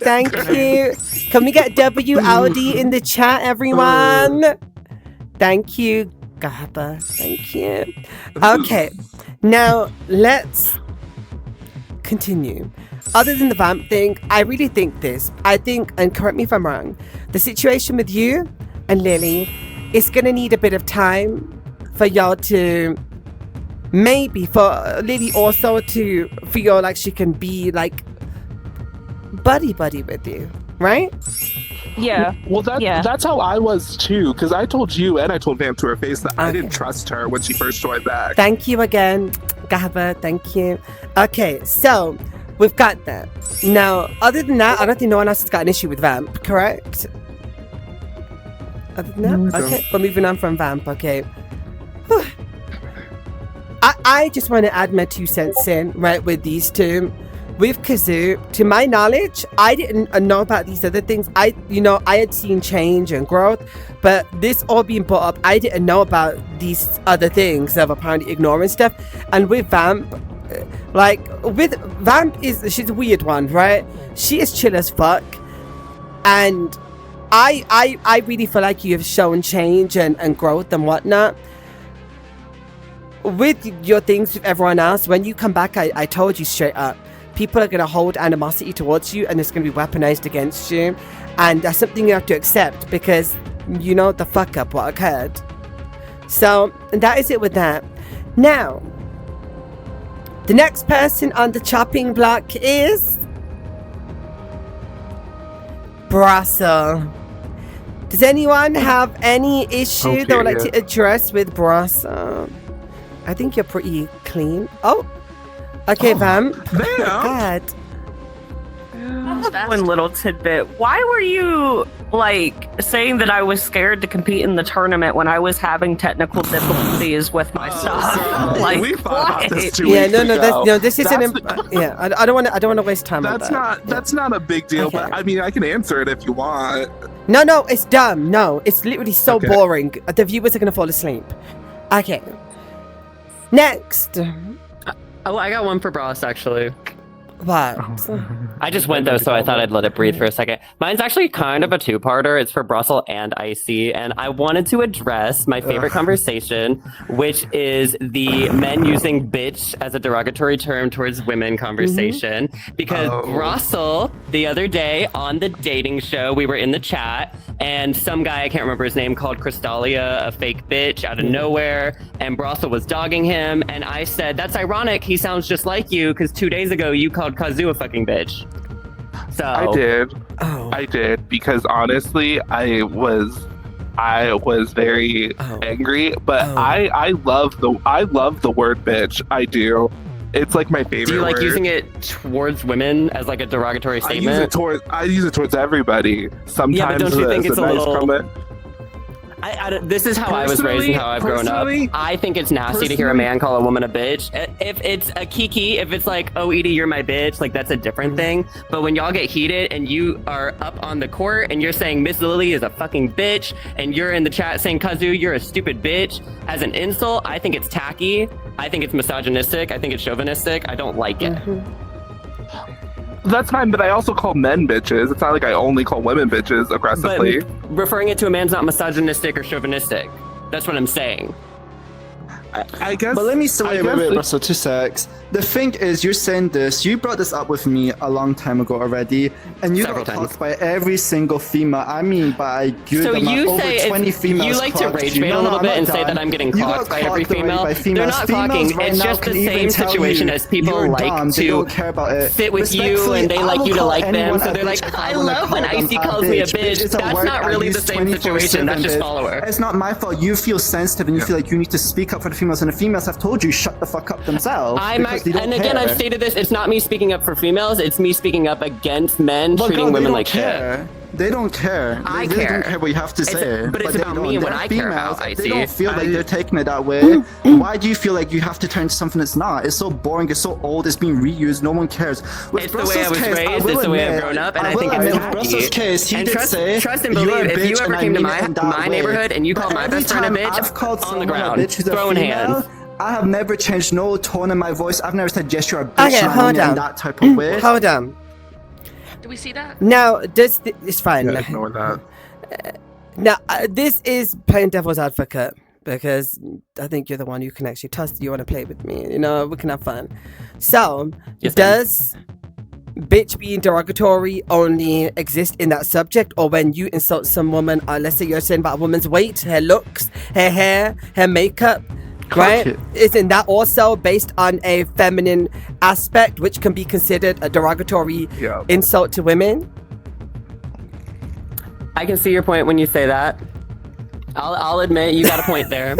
Can we get W Audi in the chat, everyone? Thank you, Gaba. Thank you. Okay, now let's continue. Other than the Vamp thing, I really think this. I think, and correct me if I'm wrong, the situation with you and Lily is gonna need a bit of time for y'all to. Maybe for Lily also to feel like she can be like buddy with you, right? Yeah. Well, that's how I was too, because I told you and I told Vamp to her face that I didn't trust her when she first joined back. Thank you again, Gaba. Thank you. Okay, so we've got that. Now, other than that, I don't think no one else has got an issue with Vamp, correct? Other than that, okay, we're moving on from Vamp. Okay. Whew. I just want to add my 2 cents in, right, with these two. With Kazu, to my knowledge, I didn't know about these other things. I had seen change and growth, but this all being brought up, I didn't know about these other things of apparently ignoring stuff. And with Vamp, she's a weird one, right? She is chill as fuck. And I really feel like you have shown change and growth and whatnot. With your things with everyone else, when you come back, I told you straight up, people are going to hold animosity towards you and it's going to be weaponized against you. And that's something you have to accept because you know the fuck up what occurred. So that is it with that. Now, the next person on the chopping block is Brasa. Does anyone have any issue they would like to address with Brasa? I think you're pretty clean. Oh, okay, Vamp. God. One little tidbit. Why were you like saying that I was scared to compete in the tournament when I was having technical difficulties with my stuff. Like, we thought about this too. Yeah, no, this isn't. Yeah, I don't want to waste time on that. That's not a big deal, but I mean, I can answer it if you want. No, it's dumb. No, it's literally so boring. The viewers are gonna fall asleep. Okay. Next. Oh, I got one for Bros, actually. What? I just went though, so I thought I'd let it breathe for a second. Mine's actually kind of a two-parter. It's for Brussels and Icy, and I wanted to address my favorite conversation, which is the men using bitch as a derogatory term towards women conversation. Because Brussels, the other day on the dating show, we were in the chat, and some guy, I can't remember his name, called Crystalia a fake bitch out of nowhere, and Brussels was dogging him, and I said, that's ironic, he sounds just like you, because 2 days ago you called Kazu a fucking bitch. So I did because honestly, I was very angry, but I love the word bitch. I do. It's like my favorite. Do you like word. using it towards women as like a derogatory statement? I use it towards everybody. Sometimes yeah, but don't you think it's a nice little? comment. This is how I was raised and how I've grown up. I think it's nasty to hear a man call a woman a bitch. If it's a kiki, if it's like, oh, Edie, you're my bitch, like that's a different thing. But when y'all get heated and you are up on the court and you're saying Miss Lily is a fucking bitch and you're in the chat saying Kazu, you're a stupid bitch as an insult, I think it's tacky. I think it's misogynistic. I think it's chauvinistic. I don't like it. That's fine, but I also call men bitches. It's not like I only call women bitches aggressively. But referring it to a man's not misogynistic or chauvinistic. That's what I'm saying. I guess. But let me say, wait, Russell, 2 secs. The thing is, you're saying this. You brought this up with me a long time ago already, and you got clocked by every single female. I mean, by good so amount, you over say 20 females. You like to rage bait a little bit and say that I'm getting clocked by every female. They're not clocking. It's just the same situation as people like to sit with you and they like you to like them. So they're like, I love when Icy calls me a bitch. That's not really the same situation. That's just follower. It's not my fault. You feel sensitive and you feel like you need to speak up for the females, and the females have told you shut the fuck up themselves. And again, I've stated this. It's not me speaking up for females. It's me speaking up against men treating women like shit. They don't care. I they care. Don't care what you have to say. But it's about me and what I care about. They don't feel like they're taking it that way. Why do you feel like you have to turn to something that's not? It's so boring. It's so old. It's being reused. No one cares. It's the way I was raised. It's the way I've grown up, and I think it's tacky. Russell's case, he did say, trust and believe. If you ever came to my neighborhood and you called my best friend a bitch, on the ground, throwing hands. I have never changed no tone in my voice. I've never said, yes, you're a bitch in that type of way. Hold on. Do we see that? Now, it's fine. Yeah, ignore that. Now, this is playing devil's advocate because I think you're the one who can actually trust. You want to play with me. You know, we can have fun. So, does bitch being derogatory only exist in that subject, or when you insult some woman, let's say you're saying about a woman's weight, her looks, her hair, her makeup, right? Isn't that also based on a feminine aspect, which can be considered a derogatory insult to women? I can see your point when you say that. I'll admit you got a point there.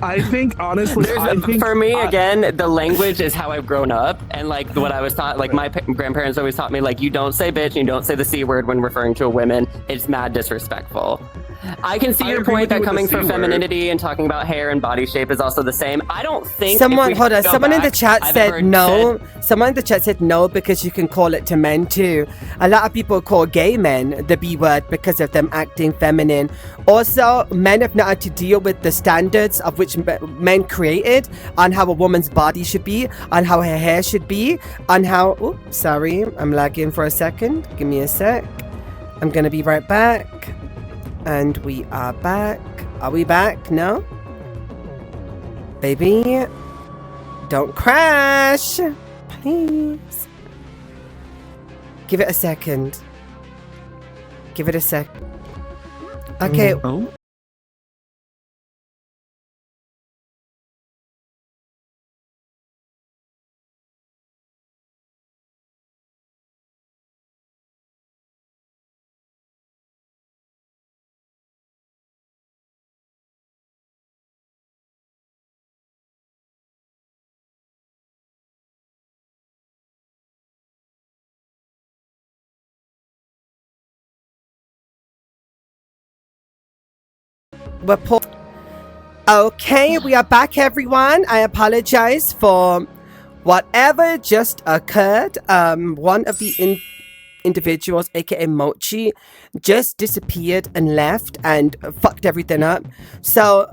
I think honestly, for me, again, the language is how I've grown up, and like what I was taught. Like my grandparents always taught me, like you don't say bitch and you don't say the C word when referring to a woman. It's mad disrespectful. I can see your point that coming from femininity and talking about hair and body shape is also the same. I don't think someone in the chat said no. Someone in the chat said no because you can call it to men too. A lot of people call gay men the B word because of them acting feminine. Also, men have not had to deal with the standards of which men created on how a woman's body should be, on how her hair should be, on how... Oops, sorry, I'm lagging for a second. Give me a sec. I'm gonna be right back. And we are back. Are we back? No? Baby, don't crash. Please. Give it a second. Give it a sec. Okay. report. Okay, we are back, everyone. I apologize for whatever just occurred. One of the individuals, aka Mochi, just disappeared and left and fucked everything up. So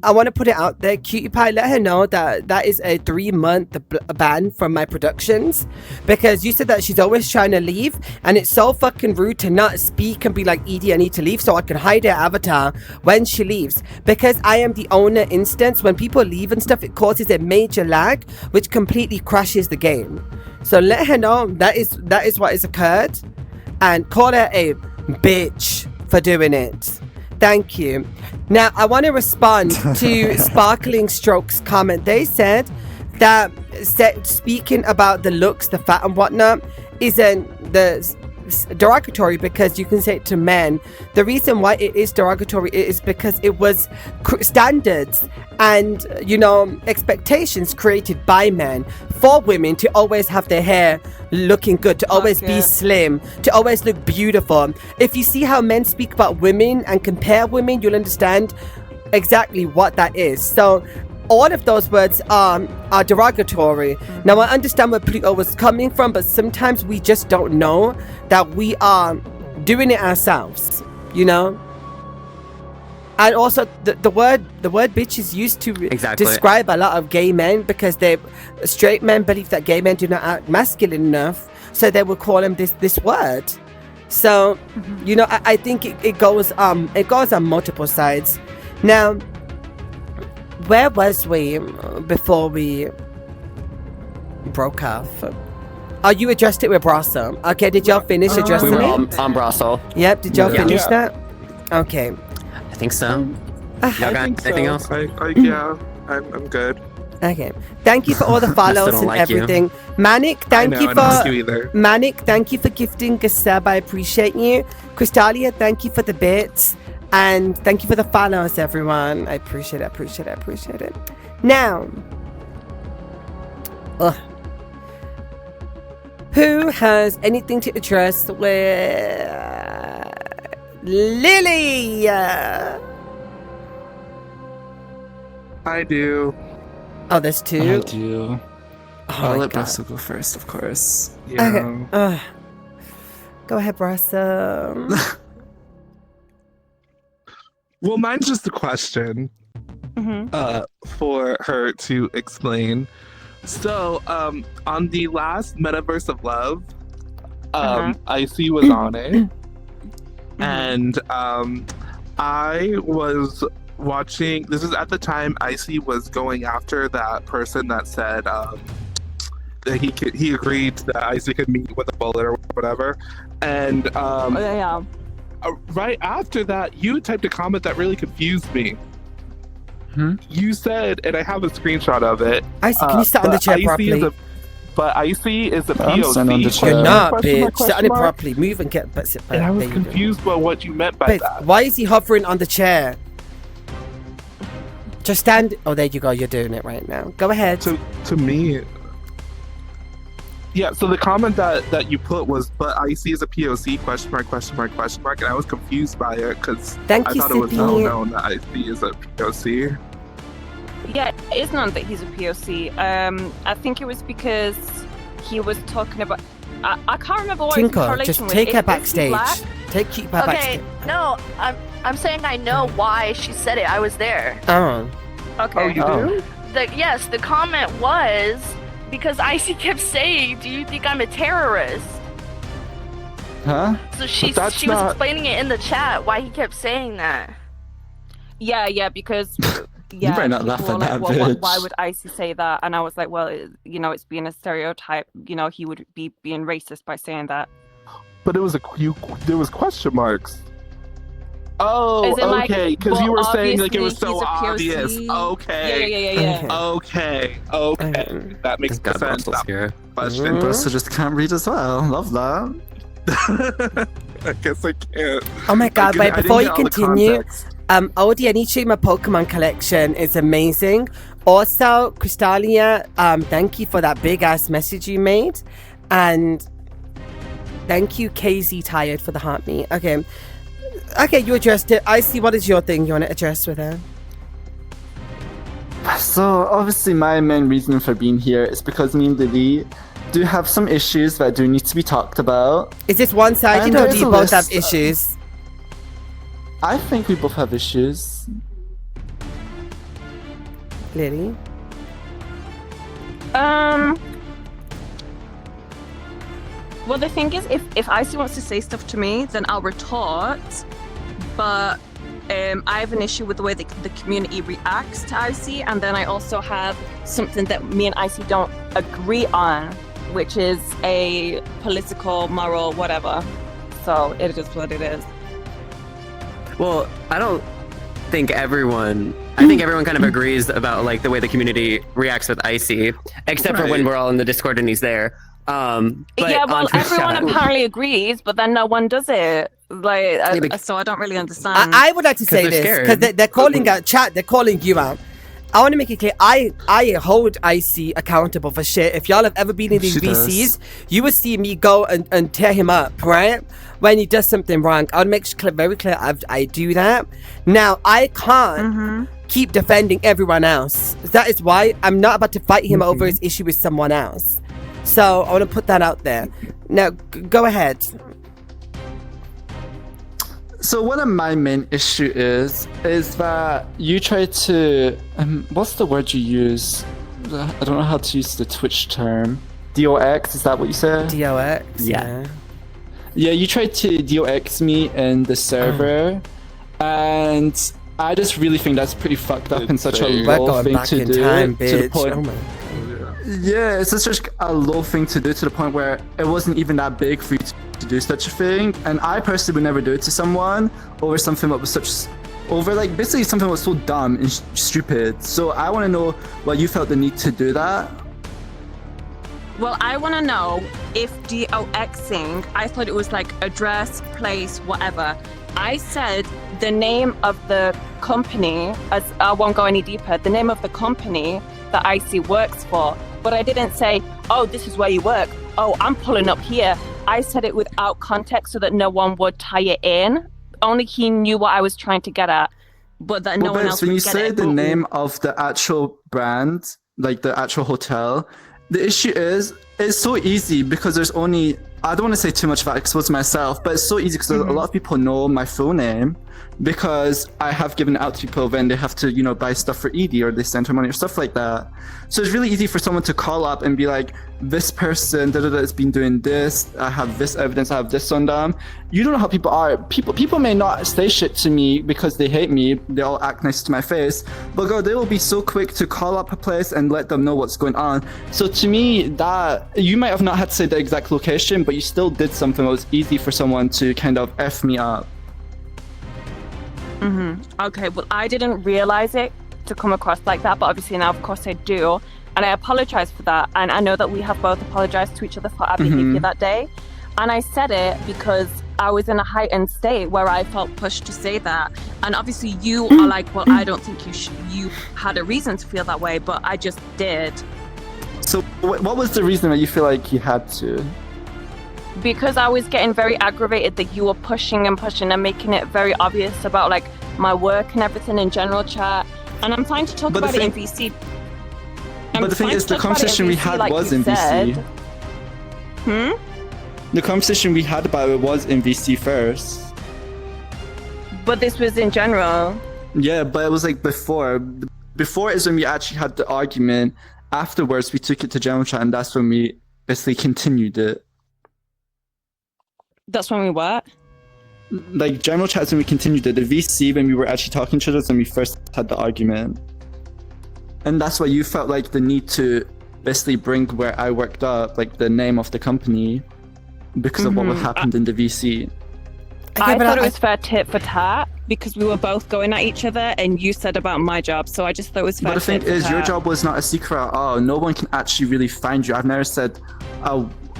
I want to put it out there. Cutie Pie, let her know that that is a 3-month ban from my productions, because you said that she's always trying to leave, and it's so fucking rude to not speak and be like, Edie, I need to leave, so I can hide her avatar when she leaves. Because I am the owner instance, when people leave and stuff, it causes a major lag, which completely crashes the game. So let her know that is what has occurred, and call her a bitch for doing it. Thank you. Now, I want to respond to Sparkling Strokes' comment. They said that speaking about the looks, the fat and whatnot, isn't derogatory because you can say it to men. The reason why it is derogatory is because it was standards and, you know, expectations created by men for women to always have their hair looking good, to always be slim, to always look beautiful. If you see how men speak about women and compare women, you'll understand exactly what that is. So all of those words are derogatory. Now, I understand where Pluto was coming from, but sometimes we just don't know that we are doing it ourselves, you know? And also, the word bitch is used to describe a lot of gay men, because straight men believe that gay men do not act masculine enough, so they will call them this word. So, you know, I think it goes on multiple sides. Now, where was we before we broke off? Oh, you addressed it with Brasso. Okay, did y'all finish addressing we were it? on Brasso. Yep, did y'all finish that? Okay. I think so. Y'all got anything else? Yeah, I'm good. Okay. Thank you for all the follows and everything. Manic, thank you for Manic, thank you for gifting a sub. I appreciate you. Crystalia, thank you for the bits. And thank you for the follows, everyone. I appreciate it. Now, who has anything to address with Lily? I do. Oh, there's two? I do. I'll let Brasso go first, of course. Yeah. Okay. Go ahead, Brasso. Well, mine's just a question for her to explain. So, on the last Metaverse of Love, Icy was on it, and I was watching. This is at the time Icy was going after that person that said that he agreed that Icy could meet with a bullet or whatever, and right after that, you typed a comment that really confused me. You said, and I have a screenshot of it. Icy, can you sit on the chair properly? But Icy is a I'm sitting on the POC. chair. You're not, bitch. Sit on it properly. Move and get. Sit back. And I was confused by what you meant by that. Why is he hovering on the chair? Just stand. Oh, there you go. You're doing it right now. Go ahead. To me, yeah. So the comment that you put was, "But Icy is a POC?" Question mark. And I was confused by it because I thought it was well known that Icy is a POC. Yeah, it is known that he's a POC. I think it was because he was talking about. I can't remember what Tinko, correlation just with. take her backstage. Take Cutie Pie backstage. No, I'm saying I know why she said it. I was there. Oh. Okay. Oh, you do? Yes, the comment was because Icy kept saying, "Do you think I'm a terrorist?" Huh? So she was explaining it in the chat why he kept saying that. Yeah, because. You better not laugh at that, bitch. Why would Icy say that? And I was like, well, you know, it's being a stereotype. You know, he would be being racist by saying that. But it was there was question marks. Oh, okay, because you were saying like it was so obvious. Okay. Yeah. Okay. That makes sense. That question. Brasso just can't read as well. Love that. I guess I can't. Oh my god, wait, before you continue, Odie, I need to show you my Pokemon collection. It's amazing. Also, Crystalia, thank you for that big ass message you made. And thank you, KZ Tired, for the heartbeat. Okay. Okay, you addressed it. I see. What is your thing you want to address with her? So obviously my main reason for being here is because me and Lily do have some issues that do need to be talked about. Is this one-sided And or there's do you a both have list, issues? I think we both have issues. Lily? Well, the thing is, if Icy wants to say stuff to me, then I'll retort. But I have an issue with the way that the community reacts to Icy, and then I also have something that me and Icy don't agree on, which is a political, moral, whatever. So it is what it is. Well, I don't think everyone. I think everyone kind of agrees about like the way the community reacts with Icy, except for when we're all in the Discord and he's there. But Yeah, well, on Twitch everyone chat- apparently agrees, but then no one does it. Like, so I don't really understand. I would like to say they're this scared. because they're calling out chat. They're calling you out. I want to make it clear. I hold Icy accountable for shit. If y'all have ever been in these She does. VCs, you will see me go and tear him up, right? When he does something wrong, I'll make very clear I do that. Now I can't keep defending everyone else. That is why I'm not about to fight him over his issue with someone else. So I want to put that out there. Now go ahead. So one of my main issue is that you try to what's the word you use? I don't know how to use the Twitch term. DOX, is that what you said? DOX. Yeah. Yeah, you tried to DOX me in the server, and I just really think that's pretty fucked up and such a We're low going thing back to in do time, to the bitch. point. Oh my. Yeah, it's just a low thing to do to the point where it wasn't even that big for you to do such a thing. And I personally would never do it to someone over something that was basically something that was so dumb and stupid. So I want to know why you felt the need to do that. Well, I want to know if DOXing, I thought it was like address, place, whatever. I said the name of the company, as I won't go any deeper, the name of the company that Icy works for. But I didn't say, oh, this is where you work. Oh, I'm pulling up here. I said it without context so that no one would tie it in. Only he knew what I was trying to get at. But that no one else when would you get say it. the name of the actual brand, like the actual hotel, the issue is it's so easy because there's only, I don't want to say too much about expose myself, but it's so easy because a lot of people know my full name because I have given it out to people when they have to, buy stuff for ED or they send her money or stuff like that. So it's really easy for someone to call up and be like, this person has been doing this, I have this evidence, I have this on them. You don't know how people are. People may not say shit to me because they hate me, they all act nice to my face, but girl, they will be so quick to call up a place and let them know what's going on. So to me, that you might have not had to say the exact location, but you still did something that was easy for someone to kind of F me up. Okay, well, I didn't realize it to come across like that, but obviously now, of course, I do. And I apologize for that. And I know that we have both apologized to each other for our behavior that day. And I said it because I was in a heightened state where I felt pushed to say that. And obviously you are like, well, I don't think you had a reason to feel that way, but I just did. So what was the reason that you feel like you had to? Because I was getting very aggravated that you were pushing and making it very obvious about like my work and everything in general chat. And I'm fine to talk about it in VC. But the thing is, the conversation we had was in VC. The conversation we had about it was in VC first. But this was in general. Yeah, but it was like before. Before is when we actually had the argument. Afterwards, we took it to general chat, and that's when we basically continued it. That's when we what? Like general chat is when we continued it. The VC, when we were actually talking to each other, is when we first had the argument. And that's why you felt like the need to basically bring where I worked up, like the name of the company, because of what happened in the VC. I thought it was fair tit for tat because we were both going at each other and you said about my job. So I just thought it was fair But the thing tit for is, your tat. job was not a secret at all. No one can actually really find you. I've never said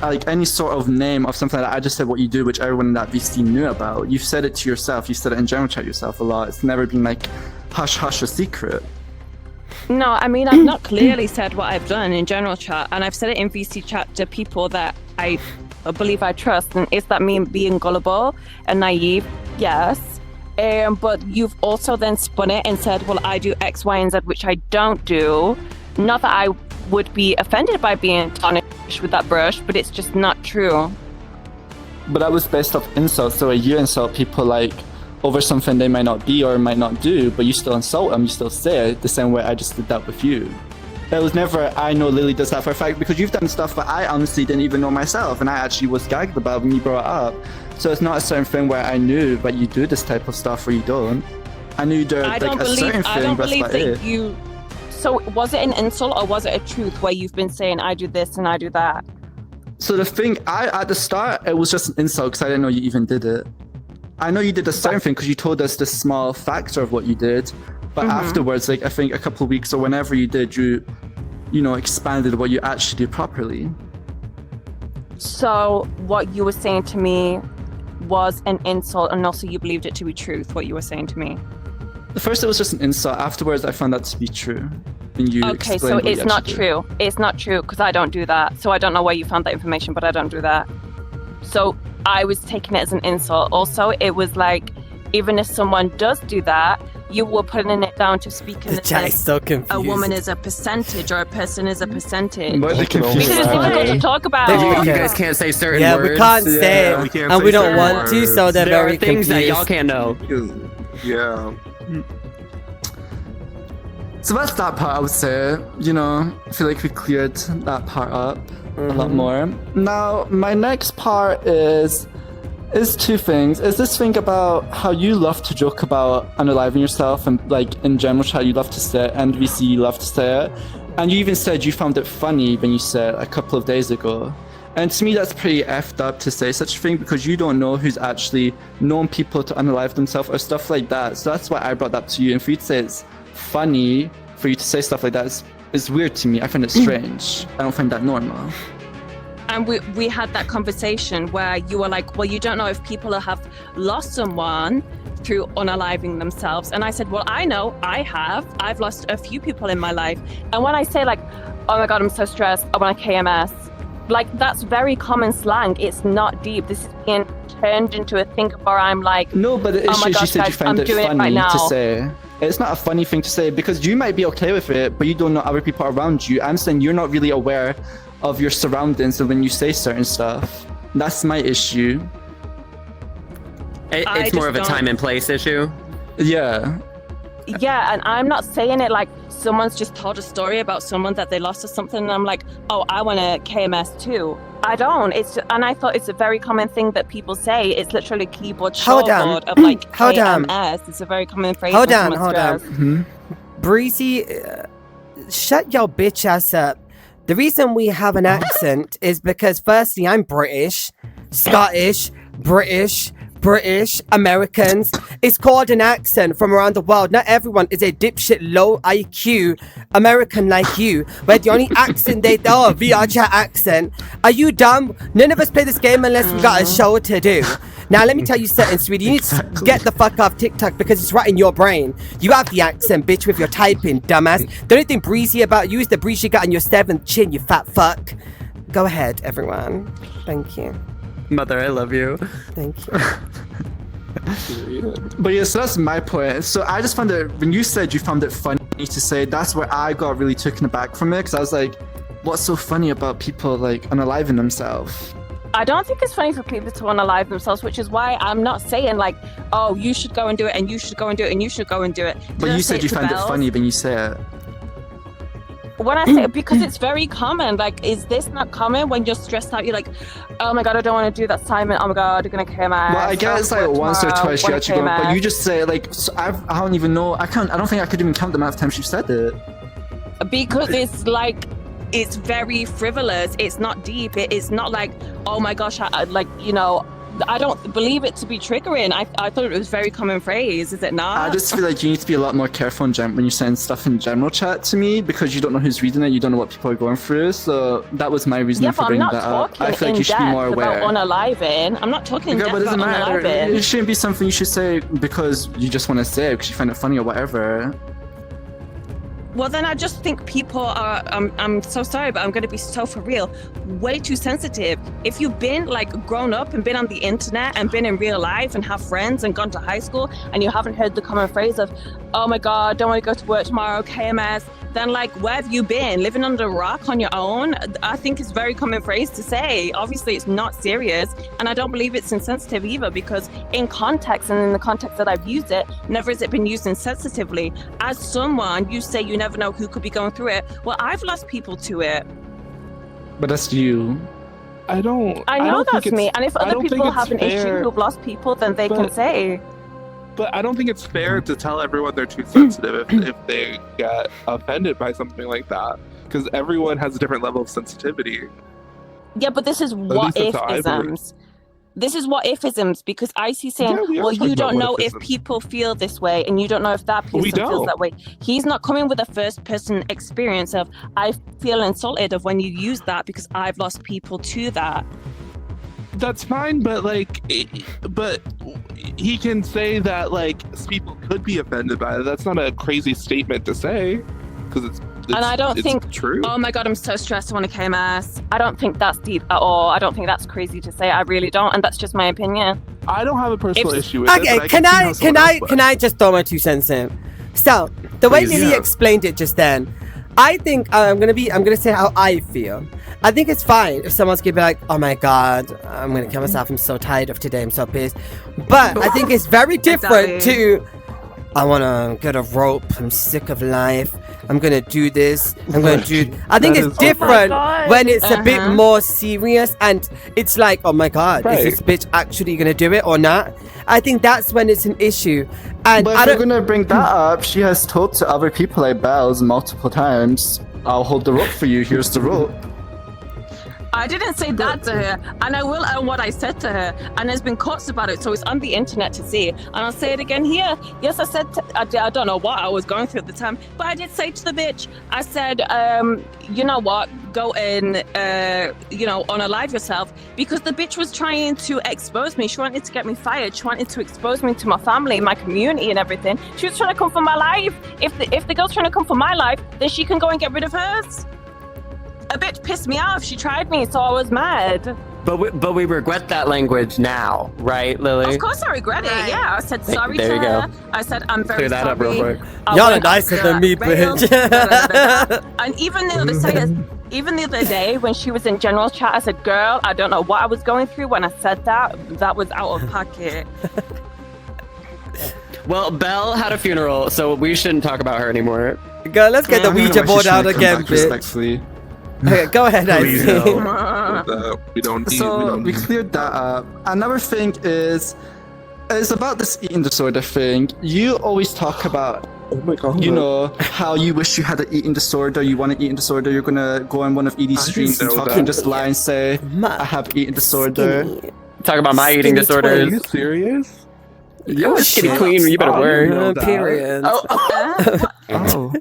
like any sort of name of something like that. I just said what you do, which everyone in that VC knew about. You've said it to yourself. You said it in general chat yourself a lot. It's never been like hush hush a secret. No, I mean, I've not clearly said what I've done in general chat, and I've said it in VC chat to people that I believe I trust. And is that me being gullible and naive? Yes. But you've also then spun it and said, well, I do X, Y, and Z, which I don't do. Not that I would be offended by being tarnished with that brush, but it's just not true. But that was based off insults. So you insult people like over something they might not be or might not do, but you still insult them, you still say it the same way I just did that with you. It was never, I know Lily does that for a fact, because you've done stuff that I honestly didn't even know myself, and I actually was gagged about when you brought it up. So it's not a certain thing where I knew that you do this type of stuff or you don't. I knew you do like a certain thing, but that's about it. You. So was it an insult or was it a truth where you've been saying I do this and I do that? So the thing, at the start, it was just an insult because I didn't know you even did it. I know you did a certain thing because you told us this small factor of what you did, but afterwards, like I think a couple of weeks or whenever you did, you know, expanded what you actually do properly. So what you were saying to me was an insult, and also you believed it to be truth, what you were saying to me? At first it was just an insult. Afterwards, I found that to be true. And you okay, so it's not true. It's not true because I don't do that. So I don't know where you found that information, but I don't do that. So I was taking it as an insult. Also, it was like, even if someone does do that, you were putting it down to speak in the chat is so confused. A woman is a percentage or a person is a percentage. But Because it's difficult to talk about. You guys can't say certain Yeah, words. we can't say it, we can't and say we don't certain want to, so they're There very are things confused. that y'all can't know. Yeah. So that's that part, I would say. You know, I feel like we cleared that part up a lot more. Now, my next part is two things. Is this thing about how you love to joke about unaliving yourself, and like in general chat you love to say it, and VC you love to say it. And you even said you found it funny when you said it a couple of days ago. And to me that's pretty effed up to say such a thing, because you don't know who's actually known people to unalive themselves or stuff like that. So that's why I brought that to you. And for you to say it's funny for you to say stuff like that is weird to me. I find it strange. I don't find that normal. And we had that conversation where you were like, well, you don't know if people have lost someone through unaliving themselves. And I said, well, I know I have. I've lost a few people in my life. And when I say like, oh my God, I'm so stressed, I want a KMS, like that's very common slang. It's not deep. This is being turned into a thing where I'm like, no, but the issue is you said you found it funny to say. It's not a funny thing to say because you might be okay with it, but you don't know other people around you. I'm saying you're not really aware of your surroundings and when you say certain stuff. That's my issue. It's more of a time and place issue. Yeah. Yeah, and I'm not saying it like someone's just told a story about someone that they lost or something, and I'm like, oh, I want a KMS too. I don't. And I thought it's a very common thing that people say. It's literally keyboard shortboard of like KMS. It's a very common phrase. Hold on. Breezy, shut your bitch ass up. The reason we have an accent is because firstly, I'm British, Scottish, British, Americans. It's called an accent from around the world. Not everyone is a dipshit, low IQ American like you, where the only accent they know, VR chat accent. Are you dumb? None of us play this game unless we got a show to do. Now let me tell you something, sweetie. You need to get the fuck off TikTok because it's right in your brain. You have the accent, bitch, with your typing, dumbass. The only thing breezy about you is the breeze you got on your 7th chin, you fat fuck. Go ahead, everyone. Thank you. Mother, I love you. Thank you. But yeah, so that's my point. So I just found it, when you said you found it funny to say, that's where I got really taken aback from it, because I was like, what's so funny about people like unaliving themselves? I don't think it's funny for people to unalive themselves, which is why I'm not saying like, oh, you should go and do it, and you should go and do it, and you should go and do it. But you said you find it funny when you say it. When I say it, because it's very common. Like, is this not common when you're stressed out? You're like, oh my God, I don't want to do that assignment. Oh my God, you're gonna kill my. Well, I guess like once or twice you actually go, but you just say like, so I don't even know. I don't think I could even count the amount of times you said it. Because it's like, it's very frivolous. It's not deep. It's not like, oh my gosh, I don't believe it to be triggering. I thought it was a very common phrase. Is it not? I just feel like you need to be a lot more careful when you're saying stuff in general chat to me, because you don't know who's reading it. You don't know what people are going through. So that was my reason for bringing that up. I feel like you should be more aware. About unaliving. I'm not talking in depth about unaliving. It shouldn't be something you should say because you just want to say it because you find it funny or whatever. Well, then I just think people are, I'm so sorry, but I'm going to be so for real, way too sensitive. If you've been like grown up and been on the internet and been in real life and have friends and gone to high school and you haven't heard the common phrase of, oh my God, don't want to go to work tomorrow, KMS, then like, where have you been? Living under a rock on your own? I think it's a very common phrase to say. Obviously, it's not serious. And I don't believe it's insensitive either, because in context and in the context that I've used it, never has it been used insensitively. As someone, you say you never know who could be going through it. Well, I've lost people to it. But that's you. I know don't that's think me. it's- And if I other don't think people it's have an issue fair. who've lost people, then they can But- say. But I don't think it's fair to tell everyone they're too sensitive if they get offended by something like that. Because everyone has a different level of sensitivity. Yeah, but this is least what that's how I believe. if-isms. This is what if-isms, because I see saying, Yeah, we are well, talking you don't about know if what-ifisms. people feel this way, and you don't know if that person We feels don't. that way. He's not coming with a first-person experience of, I feel insulted of when you use that because I've lost people to that. That's fine, but but he can say that like people could be offended by it. That's not a crazy statement to say, because it's And I don't it's think, true. oh my God, I'm so stressed, I want to KMS. I don't think that's deep at all. I don't think that's crazy to say. I really don't. And that's just my opinion. I don't have a personal If- issue with it. Okay, but can see I how can someone I else would. can I just throw my 2 cents in? So the way Please. Lily Yeah. explained it just then, I think I'm gonna say how I feel. I think it's fine if someone's gonna be like, oh my God, I'm gonna kill myself. I'm so tired of today. I'm so pissed. But I think it's very different Exactly. to, I wanna get a rope. I'm sick of life. I'm gonna do this. I'm gonna do. I think That it's is- different God. when it's a bit Uh-huh. more serious and it's like, oh my God, Right. is this bitch actually gonna do it or not? I think that's when it's an issue. And But I if we're don't. gonna bring that up, she has told to other people like Bells multiple times, I'll hold the rope for you, here's the rope. I didn't say that to her, and I will own what I said to her. And there's been quotes about it, so it's on the internet to see. And I'll say it again here. Yes, I said, I don't know what I was going through at the time, but I did say to the bitch, I said, you know what, go and, unalive yourself. Because the bitch was trying to expose me. She wanted to get me fired. She wanted to expose me to my family, my community, and everything. She was trying to come for my life. If the girl's trying to come for my life, then she can go and get rid of hers. A bitch pissed me off. She tried me, so I was mad. But we regret that language now, right, Lily? Of course, I regret it. Right. Yeah, I said sorry there to you go. her. I said I'm very Clear that sorry. up real quick. I Y'all are went nicer off than the me, rails, bitch. And even the other day when she was in general chat, I said, "Girl, I don't know what I was going through when I said that. That was out of pocket." Well, Belle had a funeral, so we shouldn't talk about her anymore. Girl, let's get the Yeah. Ouija board She out should come again, back bitch. respectfully. Okay, go ahead, Please, Icy. no. We don't need. So don't we need. cleared that up. Another thing is about this eating disorder thing. You always talk about, Oh my God. you know, how you wish you had an eating disorder, you want an eating disorder, you're gonna go on one of Edie's I streams and didn't know talk that. and just lie and say, Ma- I have eating disorder. Skinny. Talk about my eating Skinny Are disorders. you serious? You're a skinny shit. queen. You better Oh, work. you know that. Period. Oh.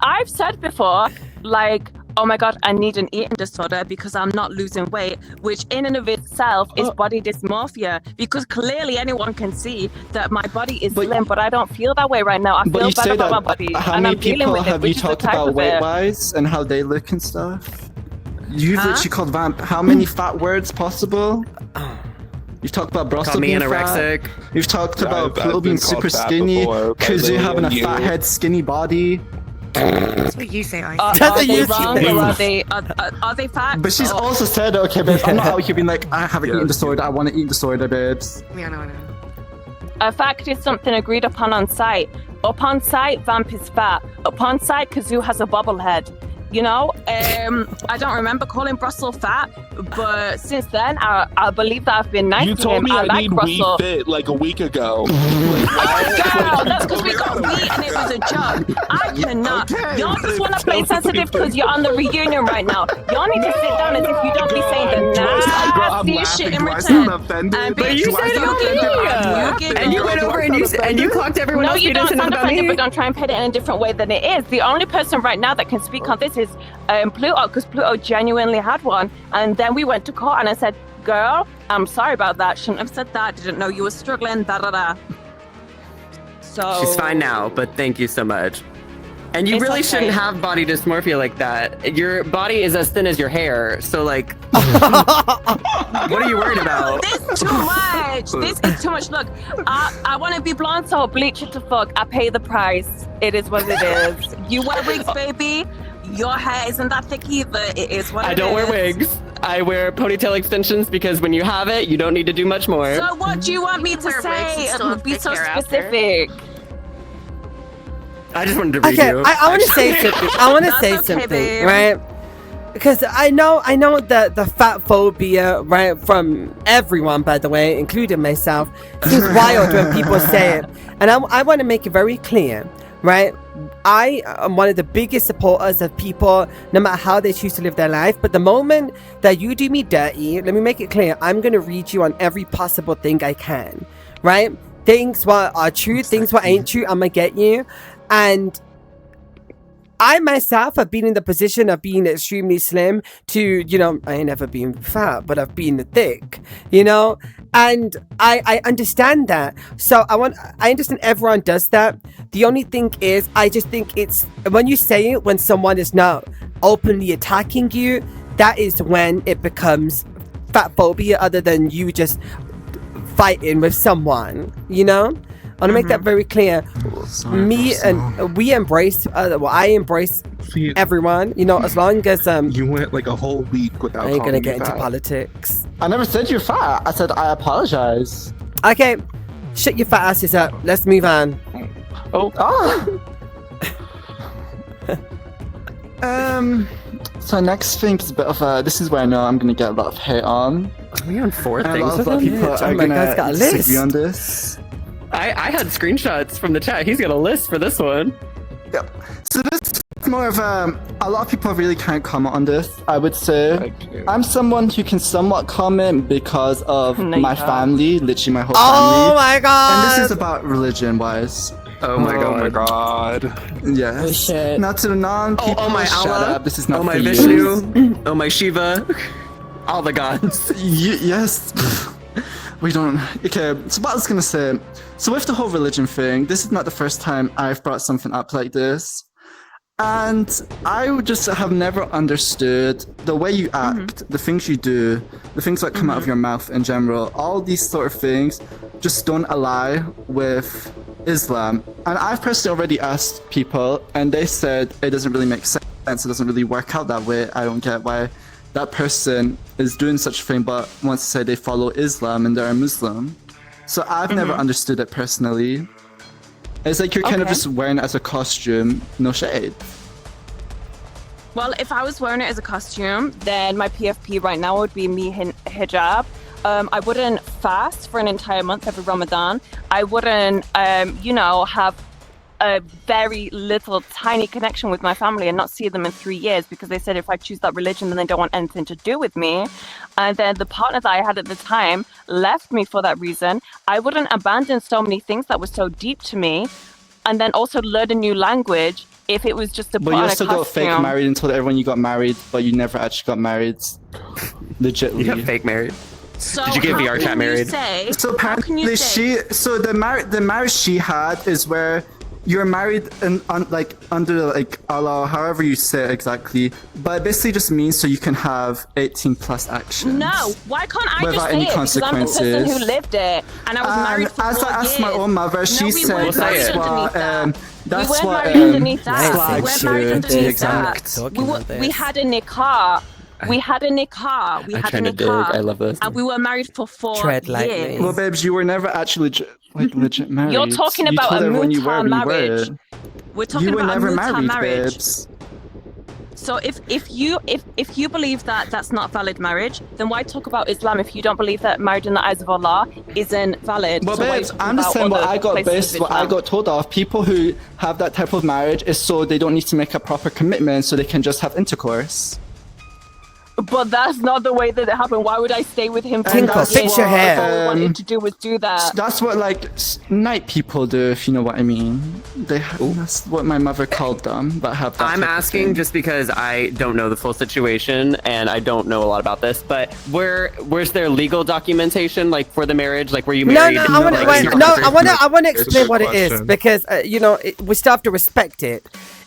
I've said before, like, oh my God, I need an eating disorder because I'm not losing weight, which in and of itself is body dysmorphia. Because clearly anyone can see that my body is But- slim, but I don't feel that way right now. I But feel you bad say about my that, body, how and many I'm dealing people with it, have you which is the talked type about of it. weight-wise and how they look and stuff? You've Huh? literally called Vamp how many fat words possible? You've talked about Brussels Call me being anorexic. fat. You've talked Yeah, about I've Pluto being been called super fat skinny, before by Kuzu Lily having a and fat you. head, skinny body. That's what you say, I That's Are a they YouTube wrong thing. or are they fat? But she's Or- also said, okay, babes, I'm not out here being like, I have an Yeah. eating disorder, I want an eating disorder, babes. Yeah, I know. A fact is something agreed upon on site. Up on site, Vamp is fat. Up on site, Kazoo has a bobblehead. You know, I don't remember calling Brussels fat, but since then, I believe that I've been nice You to told him. me I I like need Brussels. We Fit like a week ago. Girl, that's because we got beat and it was a joke. I cannot. Okay, Y'all just want to tell play me sensitive because things. you're on the reunion right now. Y'all need to sit down as if you don't be saying the nastiest shit in Do I sound return. offended? And Do bitch, I you sound said you offended? giggle. And you went over and you clocked everyone No, else. you don't didn't sound about offended, me. but don't try and put it in a different way than it is. The only person right now that can speak on this is Pluto, because Pluto genuinely had one. And then we went to court and I said, girl, I'm sorry about that. Shouldn't have said that. Didn't know you were struggling. Da da da. So She's fine now, but thank you so much. And you It's really okay. shouldn't have body dysmorphia like that. Your body is as thin as your hair, so like, what are you worried about? This is too much. This is too much. Look, I want to be blonde, so bleach it to fuck. I pay the price. It is what it is. You wear wigs, baby. Your hair isn't that thick either. It is what it is. I don't wear wigs. I wear ponytail extensions because when you have it, you don't need to do much more. So what do you want me You to wear wigs and say? still have Be thick so hair after. specific. I just wanted to read Okay, you. I want to say actually. something. I want to That's say okay, something, babe. right? Because I know the fat phobia, right, from everyone, by the way, including myself, seems wild when people say it. And I want to make it very clear, right? I am one of the biggest supporters of people, no matter how they choose to live their life. But the moment that you do me dirty, let me make it clear, I'm going to read you on every possible thing I can, right? Things what are true, things what ain't true, I'm going to get you. And I myself have been in the position of being extremely slim to, you know, I ain't never been fat, but I've been thick, you know? And I understand that. So I understand everyone does that. The only thing is, I just think it's, when you say it, when someone is not openly attacking you, that is when it becomes fat phobia, other than you just fighting with someone, you know? I want to make that very clear. Me and we embrace, I embrace See, everyone, you know, as long as you went like a whole week without I ain't gonna calling get me into fat. politics. I never said you're fat. I said I apologize. Okay, shut your fat asses up. Let's move on. Oh. So next thing is a bit of a. This is where I know I'm gonna get a lot of hate on. Are we on four And a things? lot with of him? people Oh are my God, he's got a gonna list. disagree on this. I had screenshots from the chat. He's got a list for this one. Yep. So this is more of a lot of people really can't comment on this. I would say I'm someone who can somewhat comment because of No, you my can't. family, literally my whole Oh family. my And god! this is about religion wise. Oh my Oh my god. god. Yes. Oh, shit. Not to the non-people. Oh my shut Allah. up. This is not Oh my for Vishnu. you. Oh my Shiva. All the gods. Yes. We don't. Okay, so what I was gonna say. So with the whole religion thing, this is not the first time I've brought something up like this. And I would just have never understood the way you act, the things you do, the things that come out of your mouth in general, all these sort of things just don't align with Islam. And I've personally already asked people, and they said it doesn't really make sense, it doesn't really work out that way. I don't get why that person is doing such a thing but wants to say they follow Islam and they're a Muslim. So I've never understood it personally. It's like you're kind of Okay. just wearing it as a costume, no shade. Well, if I was wearing it as a costume, then my PFP right now would be me hijab. I wouldn't fast for an entire month every Ramadan. I wouldn't, have a very little tiny connection with my family and not see them in 3 years because they said if I choose that religion, then they don't want anything to do with me. And then the partner that I had at the time left me for that reason. I wouldn't abandon so many things that were so deep to me and then also learn a new language if it was just to But put you on a also got fake costume. married and told everyone you got married, but you never actually got married. Legitly. You got fake married. So Did you get how VR can chat you married? say- So how can you apparently say- the marriage she had is where you're married and under like Allah, however you say it exactly, but it basically just means so you can have 18 plus actions. No, why can't I Without just say any it? Because I'm the person who consequences. lived it, and I was married for as 4 I asked years. my own mother, she we said weren't married that's underneath what that. that's we weren't what married underneath that. Nice, we weren't married sure, underneath exact. that. We had a nikah. We had a nikah. We I'm had a trying to dig. nikah. I love this. And we were married for 4 Tread years. lightly. Well, babes, you were never actually legit married. You're talking You about told a everyone you were, mutar and you marriage. weren't. We're talking You were about never a mutar married, marriage. babes. So if you believe that that's not valid marriage, then why talk about Islam if you don't believe that marriage in the eyes of Allah isn't valid? Well, So why are you babes, talking I'm just about saying what other I got places based, of what I Islam? got told of. People who have that type of marriage is so they don't need to make a proper commitment, so they can just have intercourse. But that's not the way that it happened. Why would I stay with him for Tinkle, 4 fix years? your hair. All I wanted to do was do that. That's what night people do, if you know what I mean. That's what my mother called them. That have that I'm type of asking thing. just because I don't know the full situation and I don't know a lot about this. But where's their legal documentation like for the marriage? Like, were you No, married? no, I want to. like, in your country? I want to explain Good what it is question. because we still have to respect it.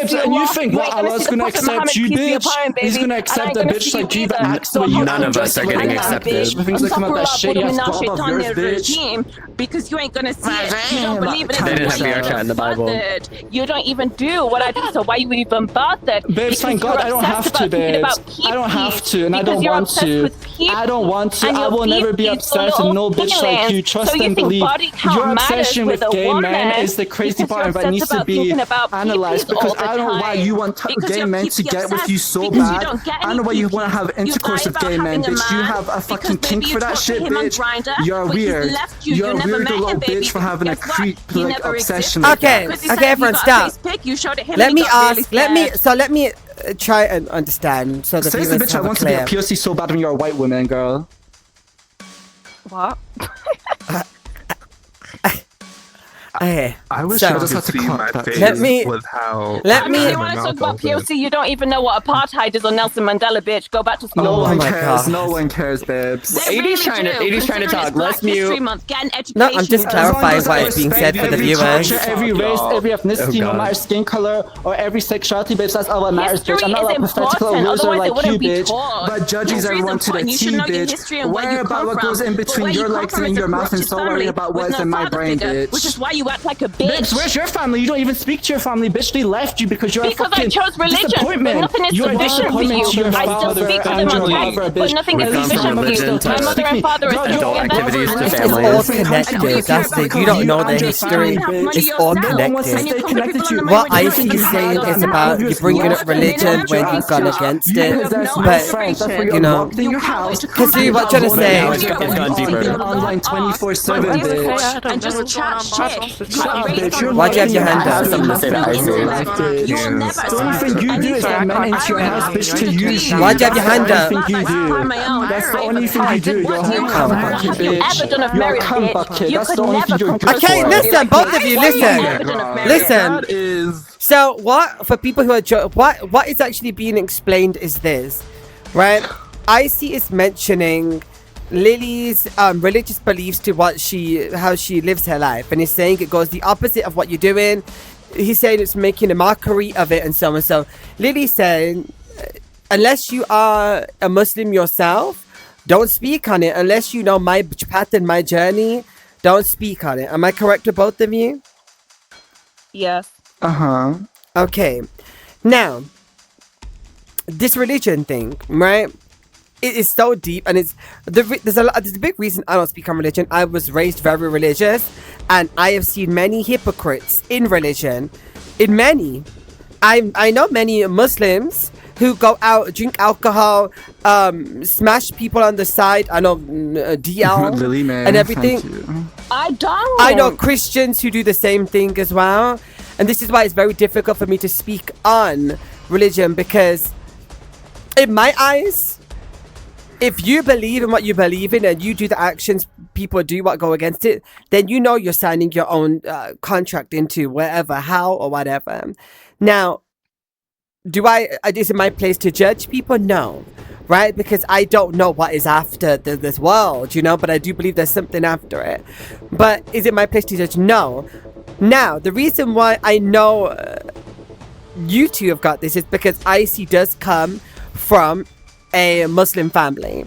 babes, and you think what Allah's gonna accept you, bitch? He's gonna accept a bitch like Jiva acts the way you None of us are getting accepted. Things that come out that shitty ass blob of yours, bitch. Because you ain't gonna see it. You don't believe in it. They didn't have Biarca in the Bible. You don't even do what I do, so why you even bothered? Babes, thank God I don't have to, babes. I don't have to, and I because you're want obsessed to. with people. I don't want to. and I your will never be beef is obsessed little with no bitch like you. feelings. Trust so you and think believe. body count Your matters obsession with a gay woman men is the crazy because part, you're but it needs obsessed to about be thinking about analyzed peepees because all the I don't know why time. you want Because gay you're men to peepee get with you obsessed so because you bad. don't get I don't know why any you want to peepees. have intercourse You with lie gay about men, having a bitch. You man have a fucking because kink maybe for you that talked to shit, him on bitch. Grindr, You're but he's weird. left you. You're You a never weird met little him, baby. bitch for having a Guess what? creep He like never obsession existed. like that. Okay, Because he okay, said everyone, you got stop. a face pic, you showed it him Let and me he got really ask. Let me scared. try and understand so the Seriously, viewers bitch, I have a want to be a clear. POC so bad when you're a white woman, girl. What? Okay, I wish so- I I just could had to see clock my that. face Let me- with how. let I me- mean, I you want to talk about POC? You don't even know what apartheid is or Nelson Mandela, bitch. Go back to school. No Oh one my cares. God. No one cares, babes. They 80's really trying to- do, 80's trying to considering talk. it's Black Let's mute. History Month. Get an education. No, I'm just As long clarifying as I what is being respect said for the every viewers. culture, every race, every ethnicity, Oh, no God. matter skin color or every sexuality, babes, that's all that matters, bitch. History I'm not is like pathetic little important, loser otherwise it like you, wouldn't be bitch. taught. But judges History is everyone to the important. You should T, know your bitch. history and where you Worry about come what from. goes in But between where your you legs come and from in is your a mouth, and corrupted so worry family about with what's no in my father brain, figure, bitch. which is why you act like a Bitch, bitch. where's your family? You don't even speak to your family, bitch. They left you because you're Because a fucking I chose religion, disappointment. but nothing is You're a sufficient for disappointment you. to your I still father speak to and them your on mother, text, bitch. but nothing is At least sufficient my for you. religion My to mother speak and me. father are Girl, still your together. activities and to they It's still families. all love you, and connected. you care That's about the your you don't You know and the your history. family, You don't have money It's all yourself. No one wants to And you stay come to connected people to on you. the money What when you I don't see even you have saying it is yourself. about you bringing up religion when you've gone against it, You have no but friends. That's where you you're know, locked in your house. Kazu, what you trying to say? Now it's gone deeper. Online 24/7, bitch. and just chat shit. Shut up, bitch. You're Why'd you have locked your in hand house up? with Something to say to nothing Icy. in your life, bitch. You will never The only thing you do is let men into your house, bitch, to use you. Why'd you have your hand That's up? the only thing you do. That's the only thing you do. You're a whole cunt bucket, Have you bitch. ever done a You're a merit cunt bit? bucket. You That's could the only never thing you're come good close Okay, for. listen, both of you, listen. Listen. That is. So what for people who are what is actually being explained is this, right? Icy is mentioning Lily's religious beliefs to how she lives her life, and he's saying it goes the opposite of what you're doing. He's saying it's making a mockery of it and so on. So Lily's saying, unless you are a Muslim yourself, don't speak on it. Unless you know my path and my journey, don't speak on it. Am I correct with both of you? Yes. Uh-huh. Okay. Now, this religion thing, right? It is so deep, and there's a big reason I don't speak on religion. I was raised very religious, and I have seen many hypocrites in religion. I know many Muslims who go out, drink alcohol, smash people on the side. I know DL Lily, man, and everything. thank you. I don't. I know Christians who do the same thing as well. And this is why it's very difficult for me to speak on religion, because in my eyes, if you believe in what you believe in and you do the actions people do what go against it, then you know you're signing your own contract into wherever, how, or whatever. Now, is it my place to judge people? No. Right? Because I don't know what is after this world, you know, but I do believe there's something after it. But is it my place to judge? No. Now, the reason why I know you two have got this is because Icy does come from a Muslim family.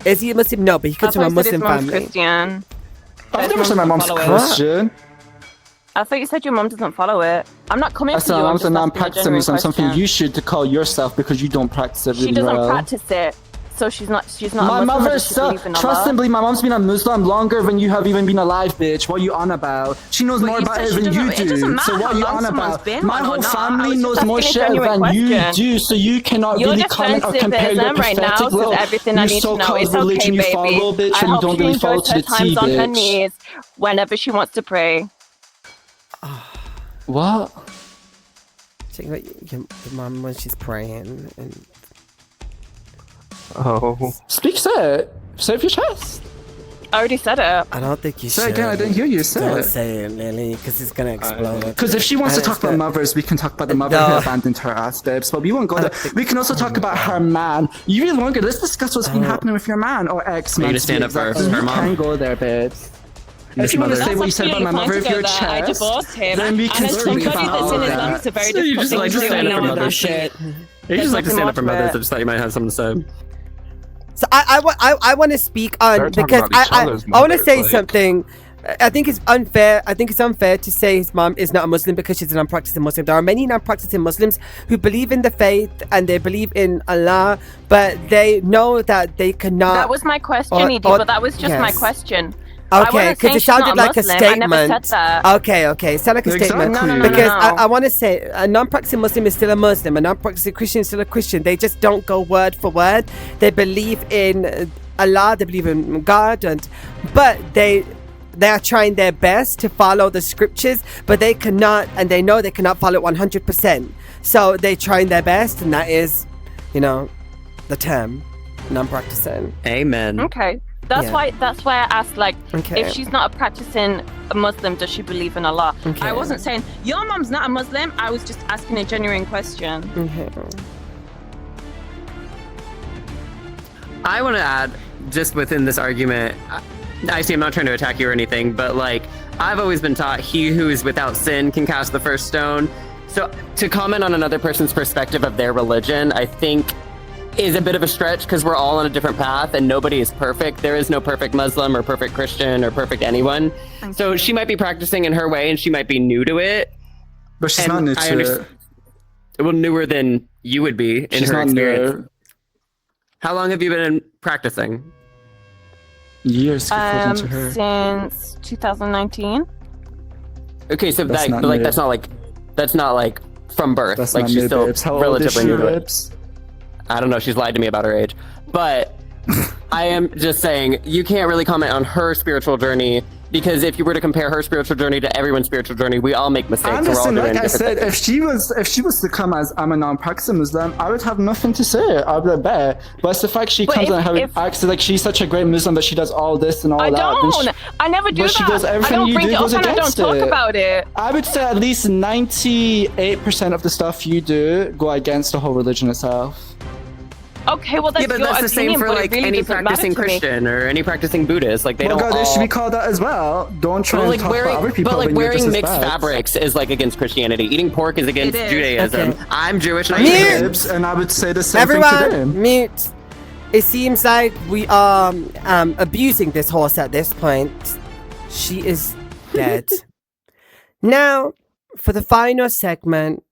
Is he a Muslim? No, but he comes from a Muslim family. Christian. I've never said my mom's Follow it. Christian. I thought you said your mom doesn't follow it. I'm not coming I for said you. my I'm mom's just a asking a non-practicing genuine Muslim, something question. you should to call yourself because you don't practice it really She doesn't well. practice it, so she's not. My a Muslim, mother, does she believe in trust Allah? and believe, my mom's been a Muslim longer than you have even been alive, bitch. What are you on about? She knows But more you about said it she than you doesn't- it do. doesn't So matter what are how you long on someone's about? been My on or whole not. I family was knows just more asking a shit genuine than you question. do, so you cannot Your really comment or compare your defensivism right now pathetic says little everything I you need to know. so-called It's okay, religion you baby. follow, bitch, I when you hope don't she really follow enjoys to her the T, times on her bitch. knees whenever she wants to pray. What? Check out your mom when she's praying. And Speak, say it. Say it with your chest. I already said it. I don't think you Say should. it again, I didn't hear you. Say Don't it. say it, Lily, because it's gonna explode. Because if she wants to talk about mothers, we can talk about the mother who abandoned her ass, babes. But we won't go there. We can also talk about her man. You really want to let's discuss what's been happening with your man or ex man. You need to stand up for her We mom. can go there, babes. If you want to say what you said about my mother with your I chest, divorced him. then we and can as speak somebody about that's all in of Islam, that. it's a very So you difficult just thing like to to do. stand up for and mothers. shit. You just like to stand up for nothing mothers. much I just thought you might have something to say. So I want to speak on They're talking because about each I other's want to say mothers, like- something I think it's unfair. I think it's unfair to say his mom is not a Muslim because she's a non-practicing Muslim. There are many non-practicing Muslims who believe in the faith and they believe in Allah, but they know that they cannot. That was my question, Edie, but that was just my question. Okay, because it sounded like a statement. I never said that. Okay, it sounded like a statement. No. Because I want to say a non-practicing Muslim is still a Muslim. A non-practicing Christian is still a Christian. They just don't go word for word. They believe in Allah. They believe in God, but they are trying their best to follow the scriptures, but they cannot, and they know they cannot follow it 100%. So they're trying their best, and that is, the term non-practicing. Amen. Okay. That's why I asked, like, Okay. if she's not a practicing Muslim, does she believe in Allah? Okay. I wasn't saying your mom's not a Muslim. I was just asking a genuine question. Okay. I want to add, just within this argument, I see I'm not trying to attack you or anything, but like, I've always been taught he who is without sin can cast the first stone. So to comment on another person's perspective of their religion, I think is a bit of a stretch because we're all on a different path and nobody is perfect. There is no perfect Muslim or perfect Christian or perfect anyone. So she might be practicing in her way and she might be new to it. But she's not new to it. Well, newer than you would be in her experience. New. How long have you been practicing? Years according to her. Since 2019. Okay, so That's not that's not like from birth. That's like not she's new, still babes. How relatively old is new she, to it. babes? I don't know. She's lied to me about her age, but I am just saying you can't really comment on her spiritual journey because if you were to compare her spiritual journey to everyone's spiritual journey, we all make mistakes. I'm We're just all saying, doing like I different said, things. if she was to come as I'm a non-practicing Muslim, I would have nothing to say. I'd be like, bet. But it's the fact she comes and acts like she's such a great Muslim, but she does all this and all that. I never do but that. she does everything I don't you bring do it goes up and I don't against talk it. about it. I would say at least 98% of the stuff you do go against the whole religion itself. Okay, well that's Yeah, but your that's the same opinion, for but it like really any doesn't matter practicing to me. Christian or any practicing Buddhist. Like they Well, don't God, all. they should be called that as well. Don't try Well, and like talk about other people. but like when you're wearing just as mixed bad. fabrics is like against Christianity. Eating pork is against It is. Judaism. Okay. I'm Jewish and I Mute. eat it. Babes, and I would say the same thing to Everyone, them. mute. It seems like we are abusing this horse at this point. She is dead. Now, for the final segment,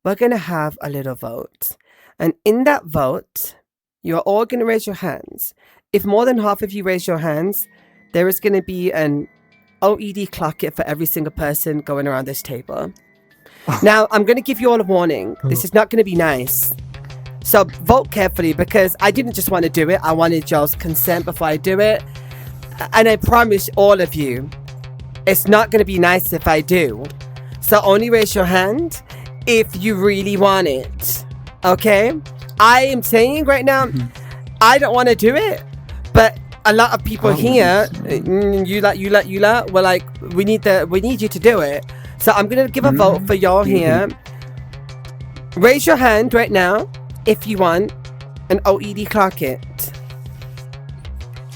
we're going to have a little vote. And in that vote, you are all going to raise your hands. If more than half of you raise your hands, there is going to be an OED clock it for every single person going around this table. Now, I'm going to give you all a warning. This is not going to be nice. So vote carefully because I didn't just want to do it. I wanted y'all's consent before I do it. And I promise all of you, it's not going to be nice if I do. So only raise your hand if you really want it. Okay? I am saying right now, I don't want to do it. But a lot of people here, you were like, we need you to do it. So I'm going to give a vote for y'all here. Raise your hand right now if you want an OED clock it.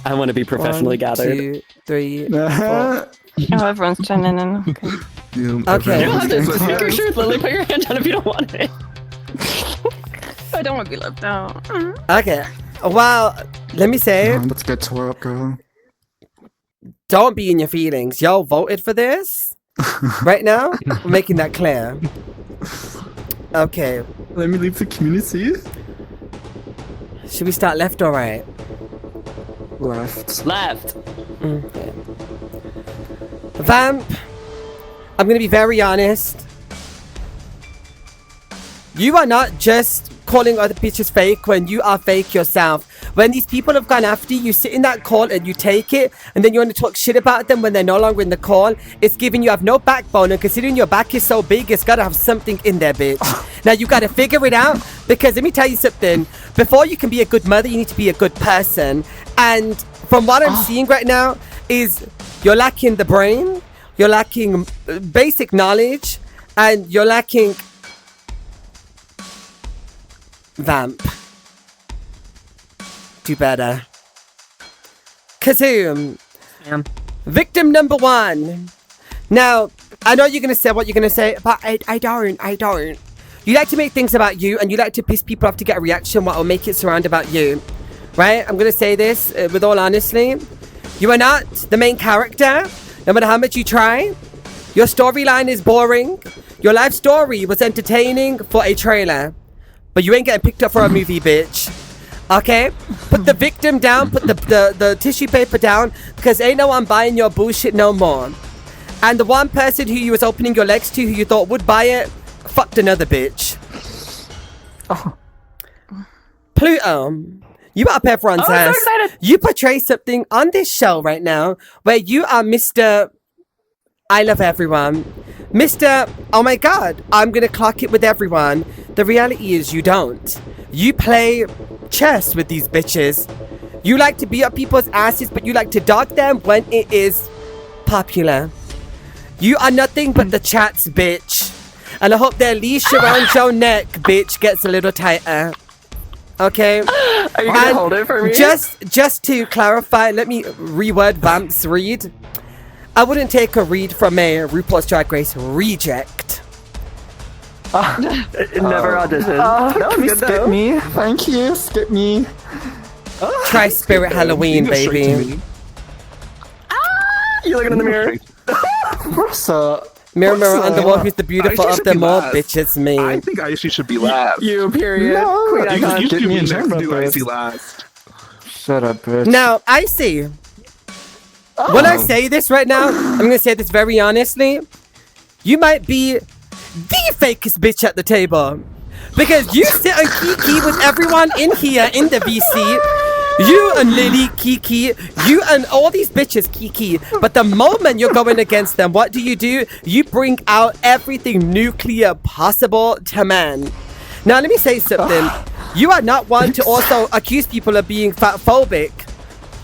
I want to be professionally gathered. 1, 2, 3, 4. Oh, everyone's turning in. Okay. Okay. You don't have to speak your truth, Lily. Put your hand down if you don't want it. I don't want to be left out. Okay. Well, let me say, Let's get to work, girl. don't be in your feelings. Y'all voted for this right now. We're making that clear. Okay. Let me leave the community. Should we start left or right? Left. Left. Okay. Vamp, I'm gonna be very honest. You are not just calling other bitches fake when you are fake yourself. When these people have gone after you, you sit in that call and you take it, and then you want to talk shit about them when they're no longer in the call. It's giving you have no backbone, and considering your back is so big, it's gotta have something in there, bitch. Now you gotta figure it out, because let me tell you something. Before you can be a good mother, you need to be a good person. And from what I'm seeing right now, is you're lacking the brain, you're lacking basic knowledge, and you're lacking Vamp. Do better. Kazoom. Victim number 1. Now, I know you're going to say what you're going to say, but I don't. You like to make things about you, and you like to piss people off to get a reaction what will make it surround about you. Right? I'm going to say this with all honesty. You are not the main character. No matter how much you try, your storyline is boring. Your life story was entertaining for a trailer. But you ain't getting picked up for a movie, bitch. Okay? Put the victim down, put the tissue paper down, because ain't no one buying your bullshit no more. And the one person who you was opening your legs to, who you thought would buy it, fucked another bitch. Oh. Pluto, you up everyone's ass. So excited. You portray something on this show right now where you are Mr. I love everyone. Mr. Oh my god, I'm gonna clock it with everyone. The reality is you don't. You play chess with these bitches. You like to beat up people's asses, but you like to dog them when it is popular. You are nothing but the chats, bitch. And I hope their leash around your neck, bitch, gets a little tighter. Okay? Are you gonna hold it for me? Just to clarify, let me reword Vamp's read. I wouldn't take a read from a RuPaul's Drag Race reject. Never auditioned. That was good skip though. me. Thank you. Skip me. Try Spirit Halloween, baby. You looking in the mirror? So, Mirror, mirror on the wall, who's the beautiful I of should them be all? last. Bitch, it's me. I think Icy should be last. You, period. No, Queen you icon. You Get should me be in next general, to bitch. Icy last. shut up, bitch. Now, I see. When I say this right now, I'm gonna say this very honestly. You might be the fakest bitch at the table. Because you sit and kiki with everyone in here in the VC. You and Lily kiki. You and all these bitches kiki. But the moment you're going against them, what do? You bring out everything nuclear possible to man. Now, let me say something. You are not one to also accuse people of being fatphobic.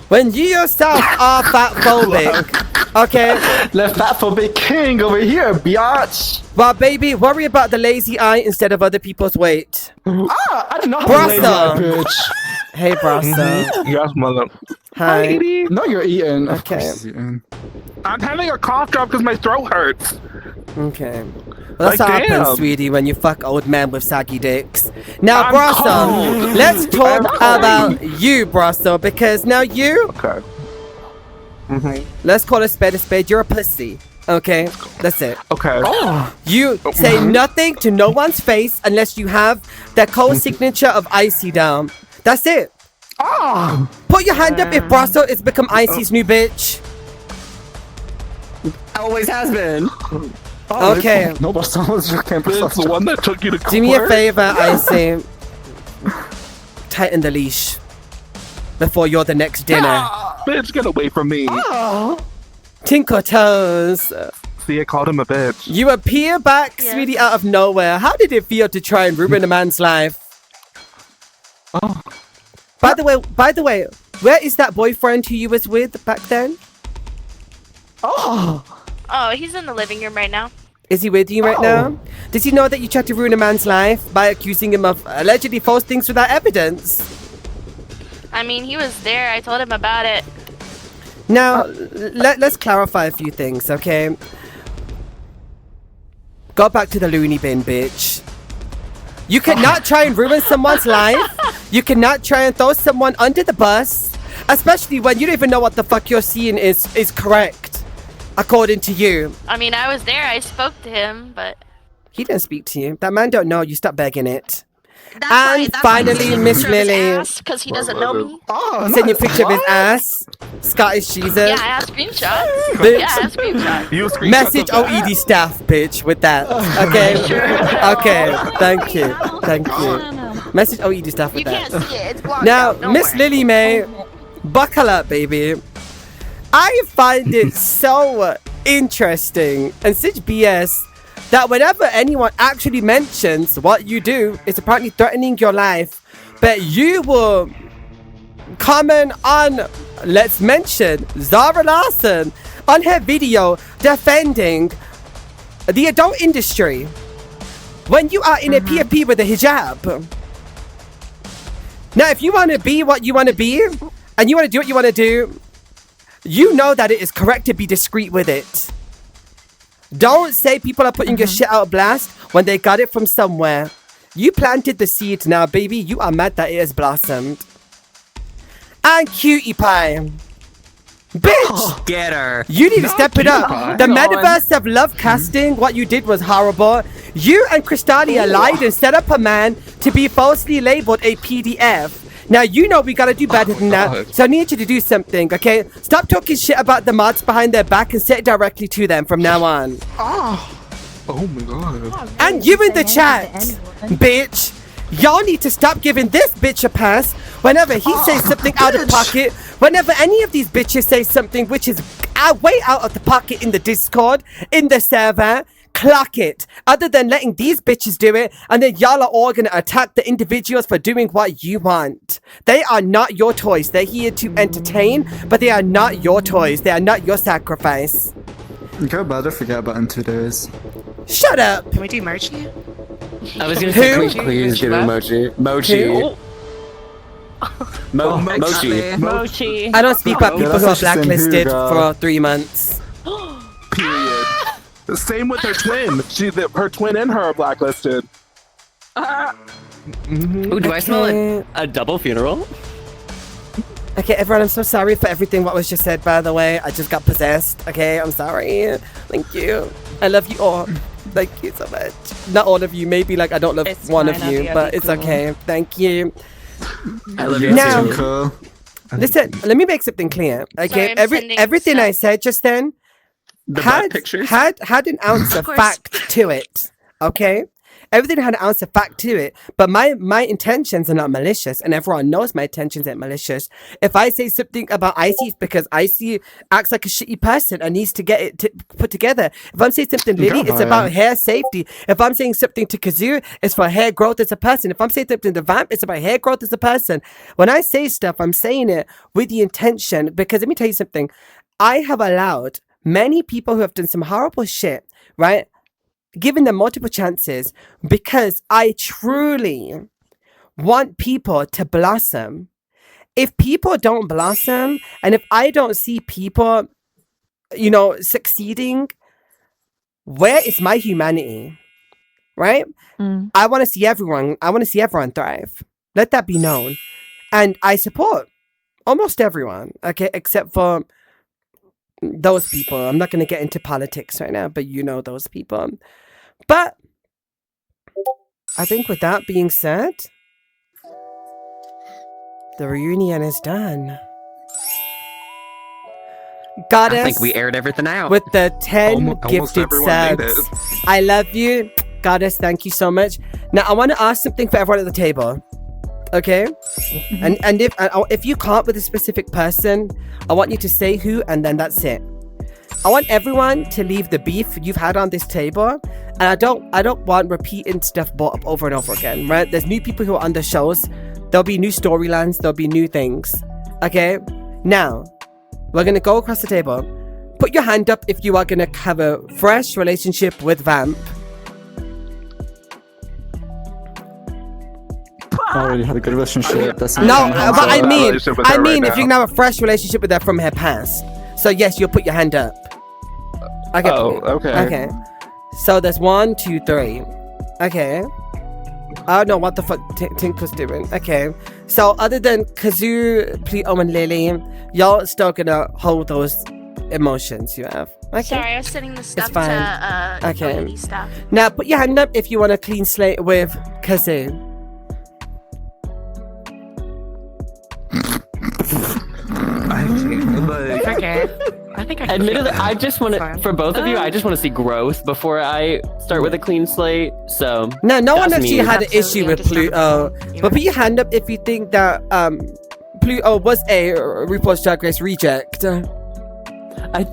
When you yourself are fatphobic, okay? The fatphobic king over here, biatch. Well, baby, worry about the lazy eye instead of other people's weight. I did not have a lazy eye, Brasa. bitch. Hey, Brasa. Yes, mother. Hi. No, you're eating. Of Okay. course he's eating. I'm having a cough drop because my throat hurts. Okay. Well, that's Like, what happens, damn. sweetie, when you fuck old men with saggy dicks. Now, I'm Brasa, cold. let's talk I'm cold. about you, Brasa, because now you, Okay. let's call a spade, you're a pussy. Okay? That's it. Okay. You say nothing to no one's face unless you have the co-signature of Icy down. That's it. Put your hand up if Brasso is become Icy's new bitch. Always has been. Okay. No, but someone's looking for It's the one that took you to court. Do me a favor, Icy. Tighten the leash before you're the next dinner. Bitch, get away from me. Tinkle toes. See, I called him a bitch. You appear back, Yes. sweetie, out of nowhere. How did it feel to try and ruin a man's life? Oh. By the way, where is that boyfriend who you was with back then? Oh, he's in the living room right now. Is he with you right now? Does he know that you tried to ruin a man's life by accusing him of allegedly false things without evidence? I mean, he was there. I told him about it. Now, let's clarify a few things, okay? Go back to the loony bin, bitch. You cannot try and ruin someone's life. You cannot try and throw someone under the bus, especially when you don't even know what the fuck you're seeing is correct, according to you. I mean, I was there. I spoke to him, but He didn't speak to you. That man don't know. You stop begging it. that's And finally, Miss Lily. because he doesn't know me. Send you a picture of his ass. Scottish Jesus. Yeah, I have screenshots. Bitch. Yeah, I have screenshots. You screenshot Message of that? OED staff, bitch, with that. Okay? Okay. Thank you. Thank you. Message OED staff with You can't that. see it. It's blocked Now, out. Don't Miss worry. Lily May, buckle up, baby. I find it so interesting and such BS that whenever anyone actually mentions what you do, it's apparently threatening your life, but you will comment on, let's mention, Zara Larson on her video defending the adult industry when you are in a PFP with a hijab. Now, if you want to be what you want to be and you want to do what you want to do, you know that it is correct to be discreet with it. Don't say people are putting your shit out blast when they got it from somewhere. You planted the seed now, baby. You are mad that it has blossomed. And Cutie Pie. Bitch! Get her. You need to step it up. Cutie The pie. metaverse of love casting, what you did was horrible. You and Crystalia lied and set up a man to be falsely labeled a PDF. Now, you know we gotta do better than that, God. so I need you to do something, okay? Stop talking shit about the mods behind their back and say it directly to them from now on. Oh my god. And you in the chat, bitch. Y'all need to stop giving this bitch a pass whenever he says something out of pocket. Whenever any of these bitches say something which is way out of the pocket in the Discord, in the server, clock it. Other than letting these bitches do it, and then y'all are all gonna attack the individuals for doing what you want. They are not your toys. They're here to entertain, but they are not your toys. They are not your sacrifice. Go better forget about in 2 days. Shut up. Can we do Mochi? I was gonna say, Who? please do emoji. Mochi. Who? Mochi. Mochi. I don't speak about Yeah, people that's who are what she's saying, blacklisted Hugo. for 3 months. Period. The same with her twin. Her twin and her are blacklisted. Ooh, do I smell a double funeral? Okay, everyone, I'm so sorry for everything what was just said, by the way. I just got possessed. Okay, I'm sorry. Thank you. I love you all. Thank you so much. Not all of you. Maybe, like, I don't love It's one fine, of you, Abby, but Abby, it's cool. okay. Thank you. I love you Now- too. Cool. Listen, let me make something clear. Okay, Sorry, I'm sending everything I stuff. said just then The butt had pictures? had an ounce of course. fact to it. Okay, everything had an ounce of fact to it. But my intentions are not malicious, and everyone knows my intentions aren't malicious. If I say something about Icy, it's because Icy acts like a shitty person and needs to get it put together. If I'm saying something to Lily, it's about hair safety. If I'm saying something to Kazoo, it's for hair growth as a person. If I'm saying something to Vamp, it's about hair growth as a person. When I say stuff, I'm saying it with the intention, because let me tell you something. I have allowed many people who have done some horrible shit, right? Giving them multiple chances because I truly want people to blossom. If people don't blossom, and if I don't see people, succeeding, where is my humanity? Right? I want to see everyone. I want to see everyone thrive. Let that be known. And I support almost everyone, okay, except for those people. I'm not going to get into politics right now, but you know those people. But I think with that being said, the reunion is done. Goddess, I think we aired everything out. with the 10 Almost gifted everyone made subs. I love you. Goddess, thank you so much. Now, I want to ask something for everyone at the table. Okay? And if you can't with a specific person, I want you to say who, and then that's it. I want everyone to leave the beef you've had on this table, and I don't want repeating stuff brought up over and over again, right? There's new people who are on the shows. There'll be new storylines. There'll be new things. Okay? Now, we're gonna go across the table. Put your hand up if you are gonna have a fresh relationship with Vamp. I already had a good relationship. That's No, but I mean, relationship with her right if you now. can have a fresh relationship with her from her past. So yes, you'll put your hand up. Okay. Oh, okay. Okay. So there's 1, 2, 3. Okay. I don't know what the fuck Tink was doing. Okay. So other than Kazoo, Pluto, and Lily, y'all still gonna hold those emotions you have. Okay. Sorry, I was sending the stuff fine. to Okay. Lady stuff. Now put your hand up if you want a clean slate with Kazoo. Okay. I think I can Admittedly, keep that. I just want Fine. to, for both of you, I just want to see growth before I start with a clean slate. So No one that's actually me. had an issue with Pluto. But put your hand up if you think that Pluto was a RuPaul's Drag Race reject. What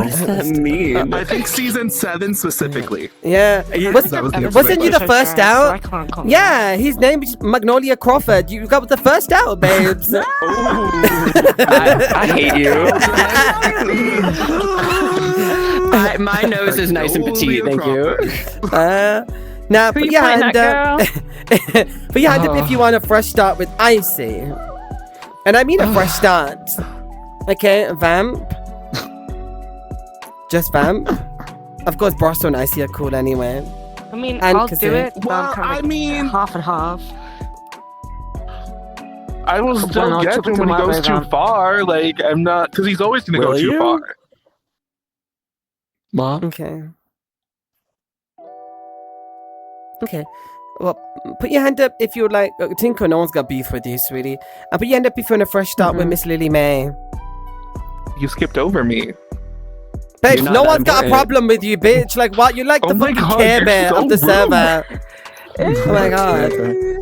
does that mean? I think season 7 specifically. Yeah. That was the Wasn't you the explanation. first So I out? can't comment. Yeah, his name is Magnolia Crawford. You got the first out, babes. I hate you. My nose is nice and petite, thank you. Now Who put you your playing, hand that up. Put your hand up if you want a fresh start with Icy. And I mean a fresh start. Okay, Vamp. Just Vamp. Of course, Brosso and Icy are cool anyway. I mean, And I'll Kazoo. do it. But Well, I'm kind I of mean- half and half. I will still no, get triple him when he to goes my too round. far. Like, I'm not, because he's always going to go Will too you? far. Mom? Okay. Okay. Well, put your hand up if you'd like. Tinker, no one's got beef with you, sweetie. And put your hand up if you want a fresh start with Miss Lily May. You skipped over me. Bitch, not no that one's got a important. problem with you, bitch. Like, what? You're like Oh the my fucking God, Care you're Bear so of the rude. server. Oh my god.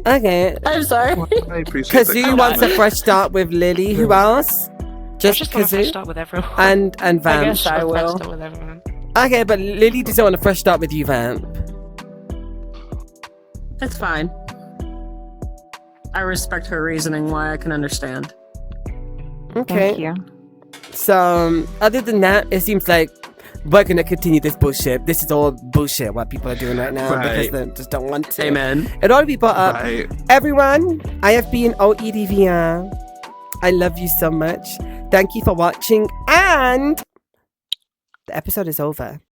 Okay. I'm sorry. I appreciate that. Kazoo wants a fresh start with Lily. Who else? I Just just want to fresh Kazoo start with everyone. and I Vamp. guess I Fresh will. start with everyone. Okay, but Lily doesn't want a fresh start with you, Vamp. It's fine. I respect her reasoning, why I can understand. Okay. Thank you. So, other than that, it seems like we're gonna continue this bullshit. This is all bullshit what people are doing right now because Right. they just don't want to. Amen. It ought to be brought up. Right. Everyone, I have been OEDVR. I love you so much. Thank you for watching, and the episode is over.